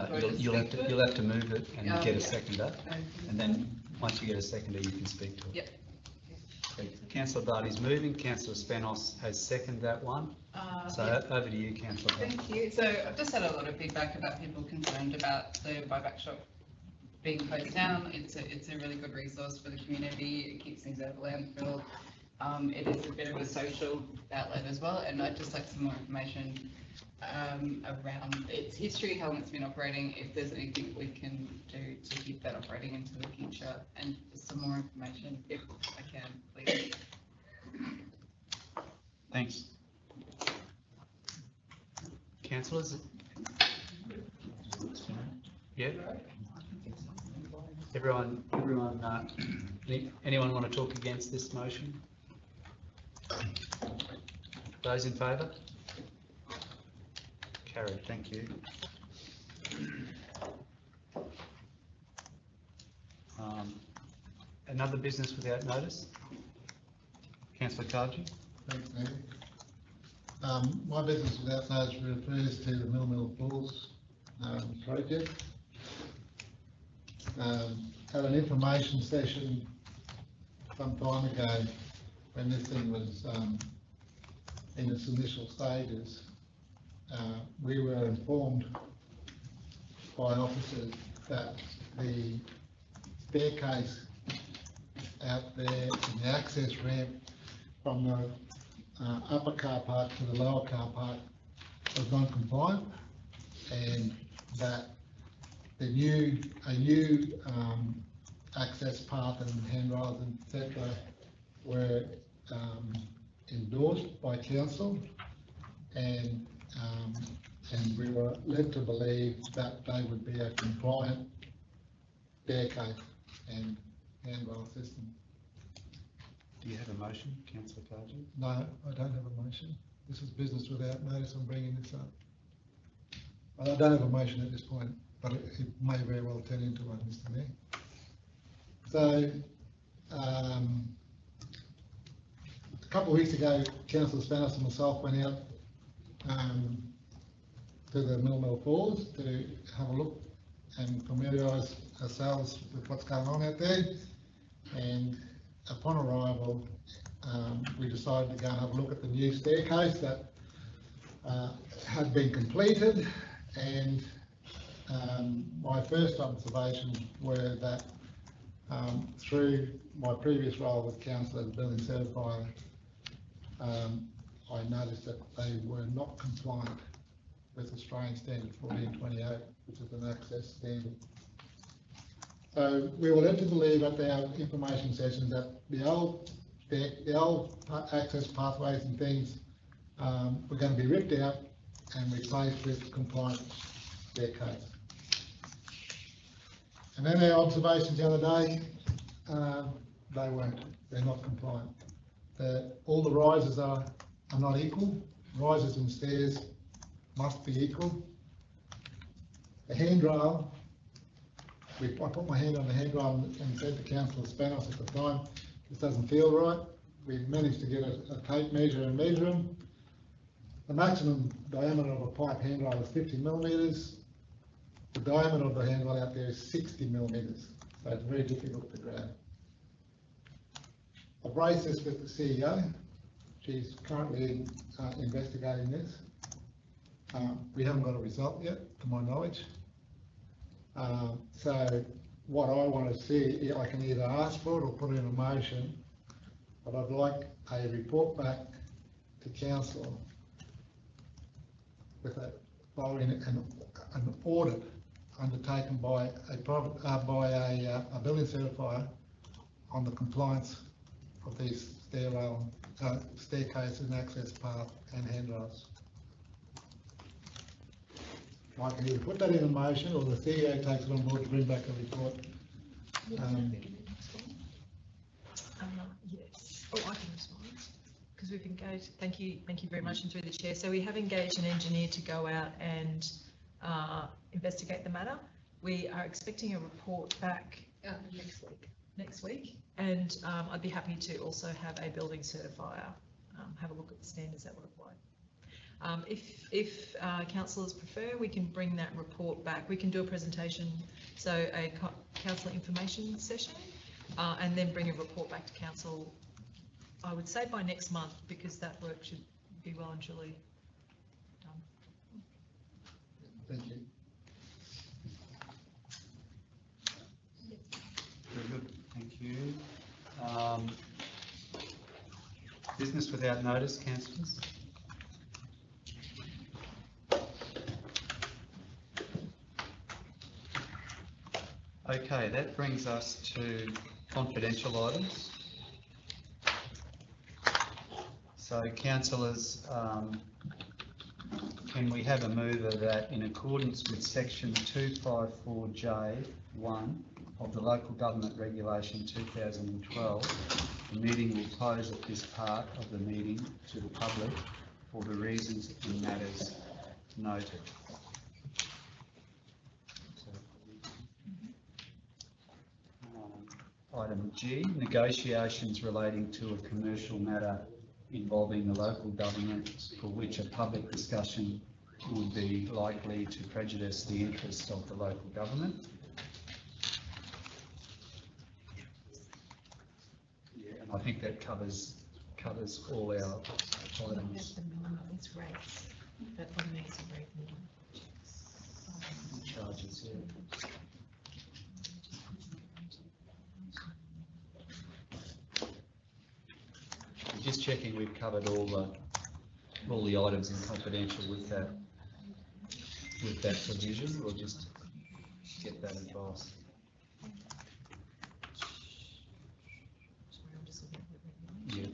do I just You'll speak to it? have to move it and get a Yeah. seconder, and then once you get a seconder, you can speak to it. Yep. So Councillor Vardy's moving, Councillor Spanos has seconded that one. So Yeah. over to you, Councillor. Thank you. So I've just had a lot of feedback about people concerned about the buyback shop being closed down. It's a really good resource for the community. It keeps things out of landfill. It is a bit of a social outlet as well, and I'd just like some more information around its history, how long it's been operating, if there's anything we can do to keep that operating into the future, and just some more information if I can, please. Thanks. Councillors? Yeah? Everyone, anyone want to talk against this motion? Those in favour? Carried, thank you. Another business without notice? Councillor Kaji? Thanks, Andy. My business without notice refers to the Mill Falls project. Had an information session some time ago when this thing was in its initial stages. We were informed by officers that the staircase out there in the access ramp from the upper car park to the lower car park was non-compliant, and that a new access path and handrails and etc. were endorsed by council, and we were led to believe that they would be a compliant staircase and handrail system. Do you have a motion, Councillor Kaji? No, I don't have a motion. This is business without notice. I'm bringing this up. I don't have a motion at this point, but it may very well turn into one, Mr. Mayor. So, a couple of weeks ago, Councillor Spanos and myself went out to the Mill Falls to have a look and familiarise ourselves with what's going on out there. And upon arrival, we decided to go and have a look at the new staircase that had been completed. And my first observations were that through my previous role with council as a building certifier, I noticed that they were not compliant with Australian Standard 1428, which is an access standard. So we were led to believe at our information sessions that the old access pathways and things were going to be ripped out and replaced with compliant staircase. And then our observations the other day, they weren't. They're not compliant. All the rises are not equal. Rises and stairs must be equal. The handrail, I put my hand on the handrail and said to Councillor Spanos at the time, this doesn't feel right. We managed to get a tape measure and measure them. The maximum diameter of a pipe handrail is 50 millimetres. The diameter of the handrail out there is 60 millimetres, so it's very difficult to grab. I've raised this with the CEO, She's currently investigating this. We haven't got a result yet, to my knowledge. So what I want to see, I can either ask for it or put it in a motion, but I'd like a report back to council with following an audit undertaken by a building certifier on the compliance of these staircases and access path and handrails. I can either put that in a motion or the CEO takes it on board to bring back a report. Yes. Oh, I can respond because we've engaged. Thank you very much, and through the chair. So we have engaged an engineer to go out and investigate the matter. We are expecting a report back next week, and I'd be happy to also have a building certifier have a look at the standards that were applied. If councillors prefer, we can bring that report back. We can do a presentation, so a councillor information session, and then bring a report back to council, I would say by next month, because that work should be well and truly done. Thank you. Very good, thank you. Business without notice, councillors? Okay, that brings us to confidential items. So councillors, can we have a mover that in accordance with section 254J1 of the Local Government Regulation 2012, the meeting will close at this part of the meeting to the public for the reasons and matters noted. Item G, negotiations relating to a commercial matter involving the local government for which a public discussion would be likely to prejudice the interests of the local government. Yeah, and I think that covers all our items. It's rates, but on these are rate Charges, yeah. Just checking we've covered all the items in confidential with that provision. We'll just get that advice. Yeah.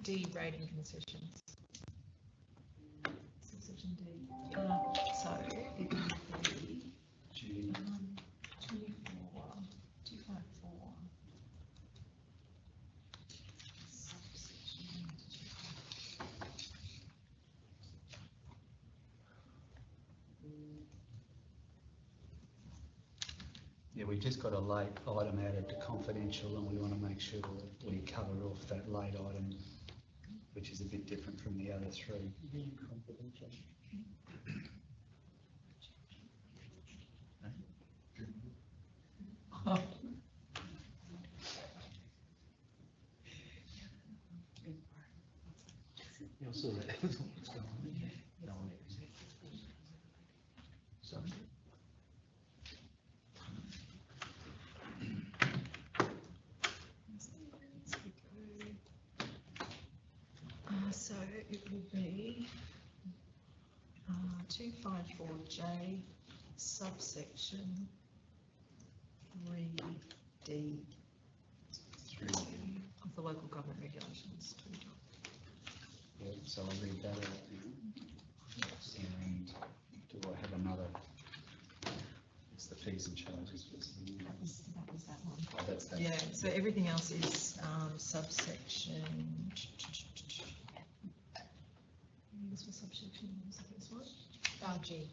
D, rating concessions. Section D. So it would be 24, 254. Yeah, we've just got a late item added to confidential and we want to make sure that we cover off that late item, which is a bit different from the other three. Confidential. You'll see that. So it will be 254J subsection 3D of the local government regulations. Yeah, so I'll read that out now. And do I have another? It's the fees and charges. That was that one. Oh, that's that. Yeah, so everything else is subsection members for subsection, what was the first one? G.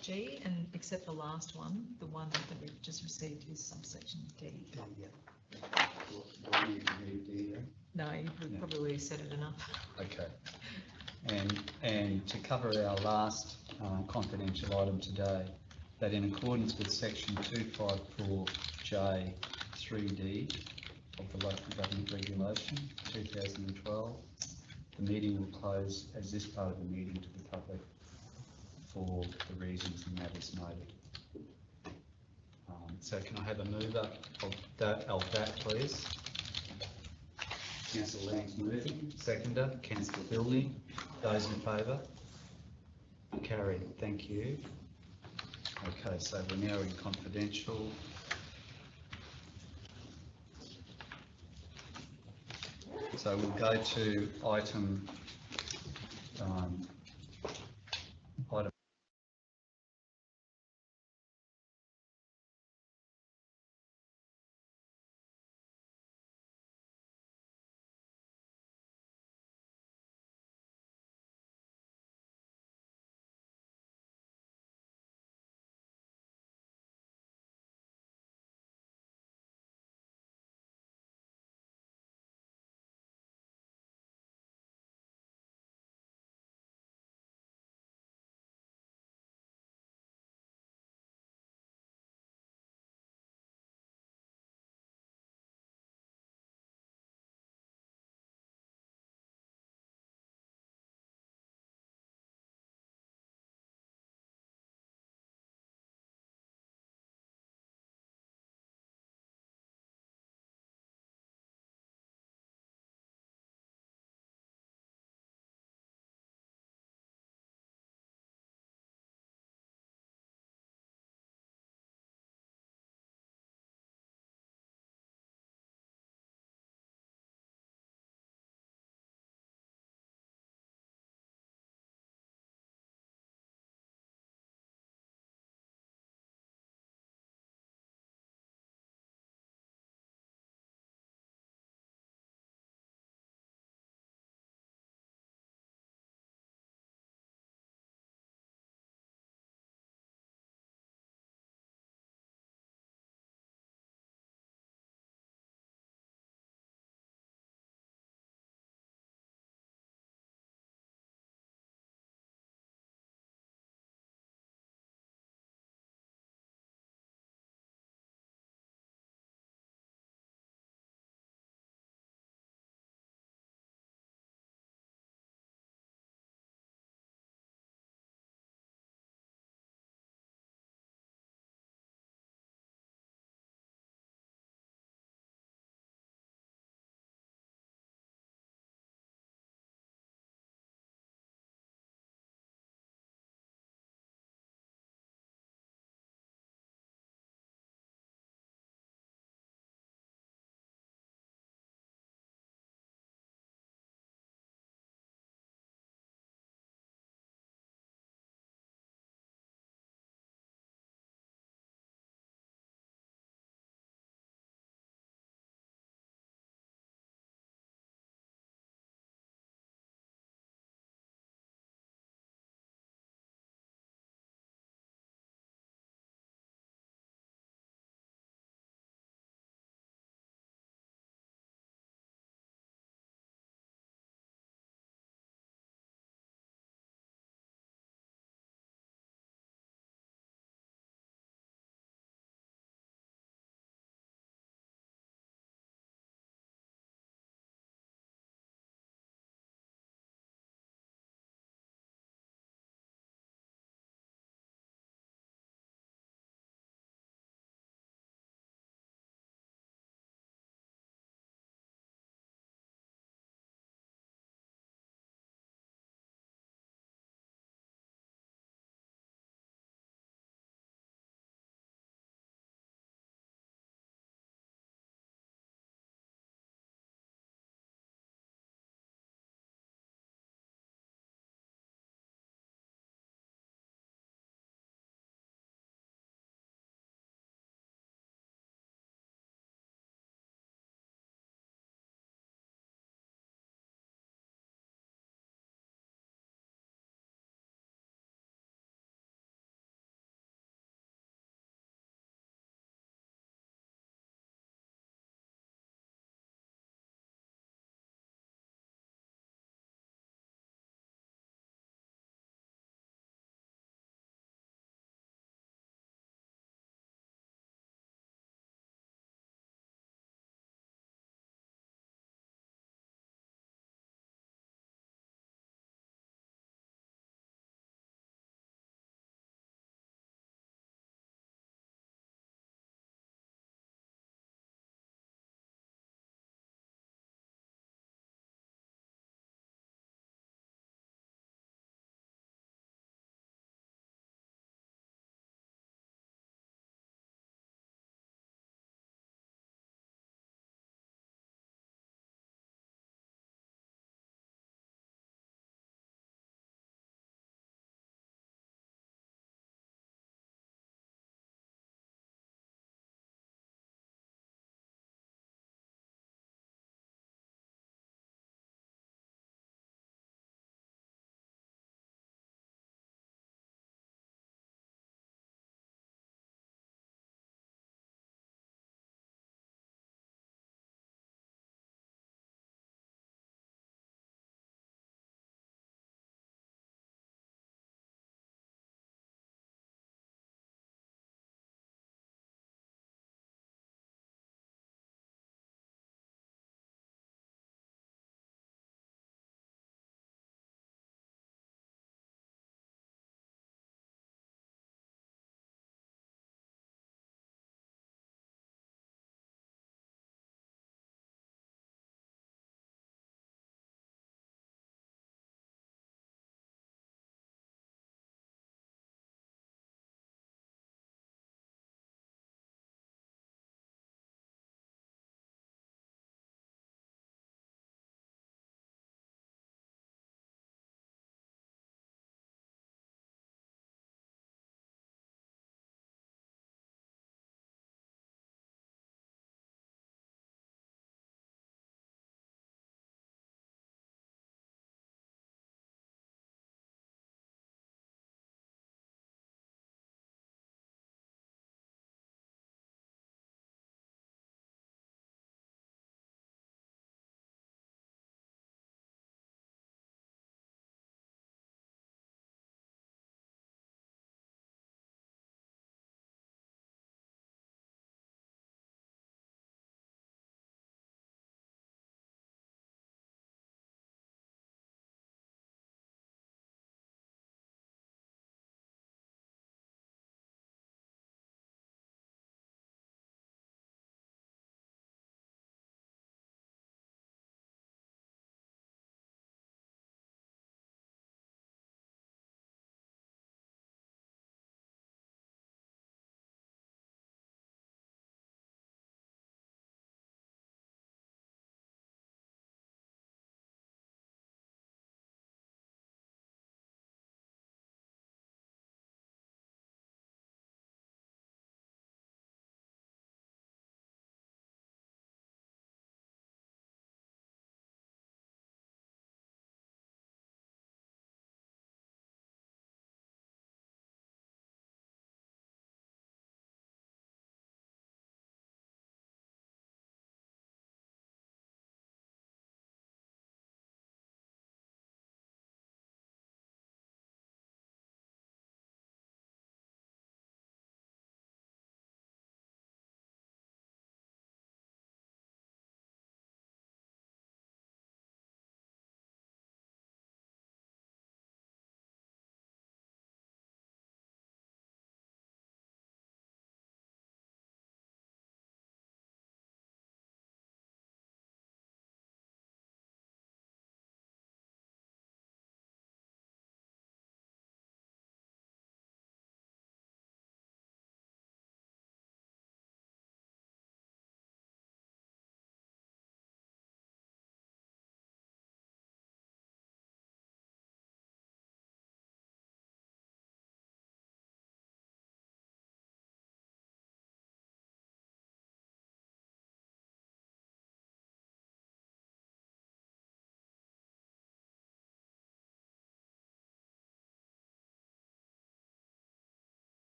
G, and except the last one, the one that we've just received is subsection D. No, you've probably said it enough. Okay. And to cover our last confidential item today, that in accordance with section 254J 3D of the Local Government Regulation 2012, the meeting will close as this part of the meeting to the public for the reasons and matters noted. So can I have a mover of that, please? Councillor Lang's moving. Seconder, Councillor Fielding. Those in favour? Carried. Thank you. Okay, so we're now in confidential. So we'll go to item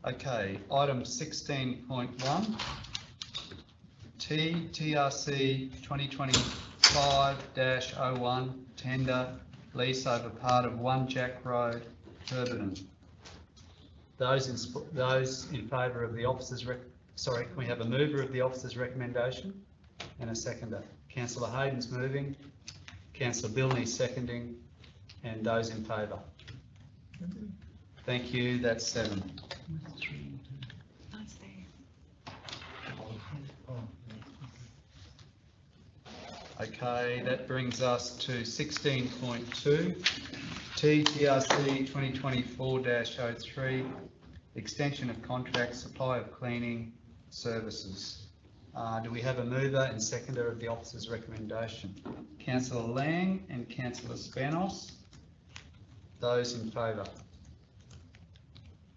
Okay, item 16.1. TRC 2025-01 tender lease over part of 1 Jack Road, Herberton. Those in favour of the officer's can we have a mover of the officer's recommendation and a seconder? Councillor Hayden's moving, Councillor Bilney seconding, and those in favour. Thank you, that's 7. Okay, that brings us to 16.2, TRC 2024-03, extension of contract, supply of cleaning services. Do we have a mover and seconder of the officer's recommendation? Councillor Lang and Councillor Spanos. Those in favour?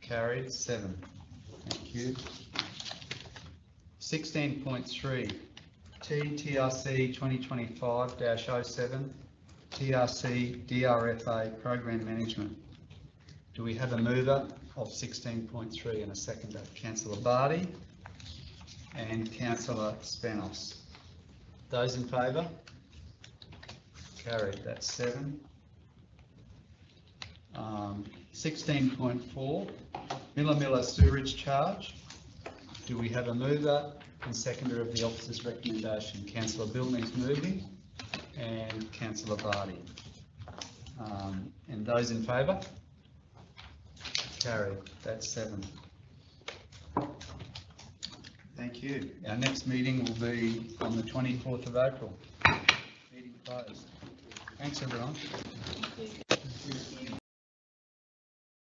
Carried, 7. Thank you. 16.3. TRC 2025-07, TRC DRFA Program Management. Do we have a mover of 16.3 and a seconder? Councillor Barty and Councillor Spanos. Those in favour? Carried, that's 7. 16.4, Miller sewerage charge. Do we have a mover and seconder of the officer's recommendation? Councillor Bilney's moving and Councillor Barty. And those in favour? Carried, that's 7. Thank you. Our next meeting will be on the 24th of April. Meeting closed. Thanks everyone. Thank you.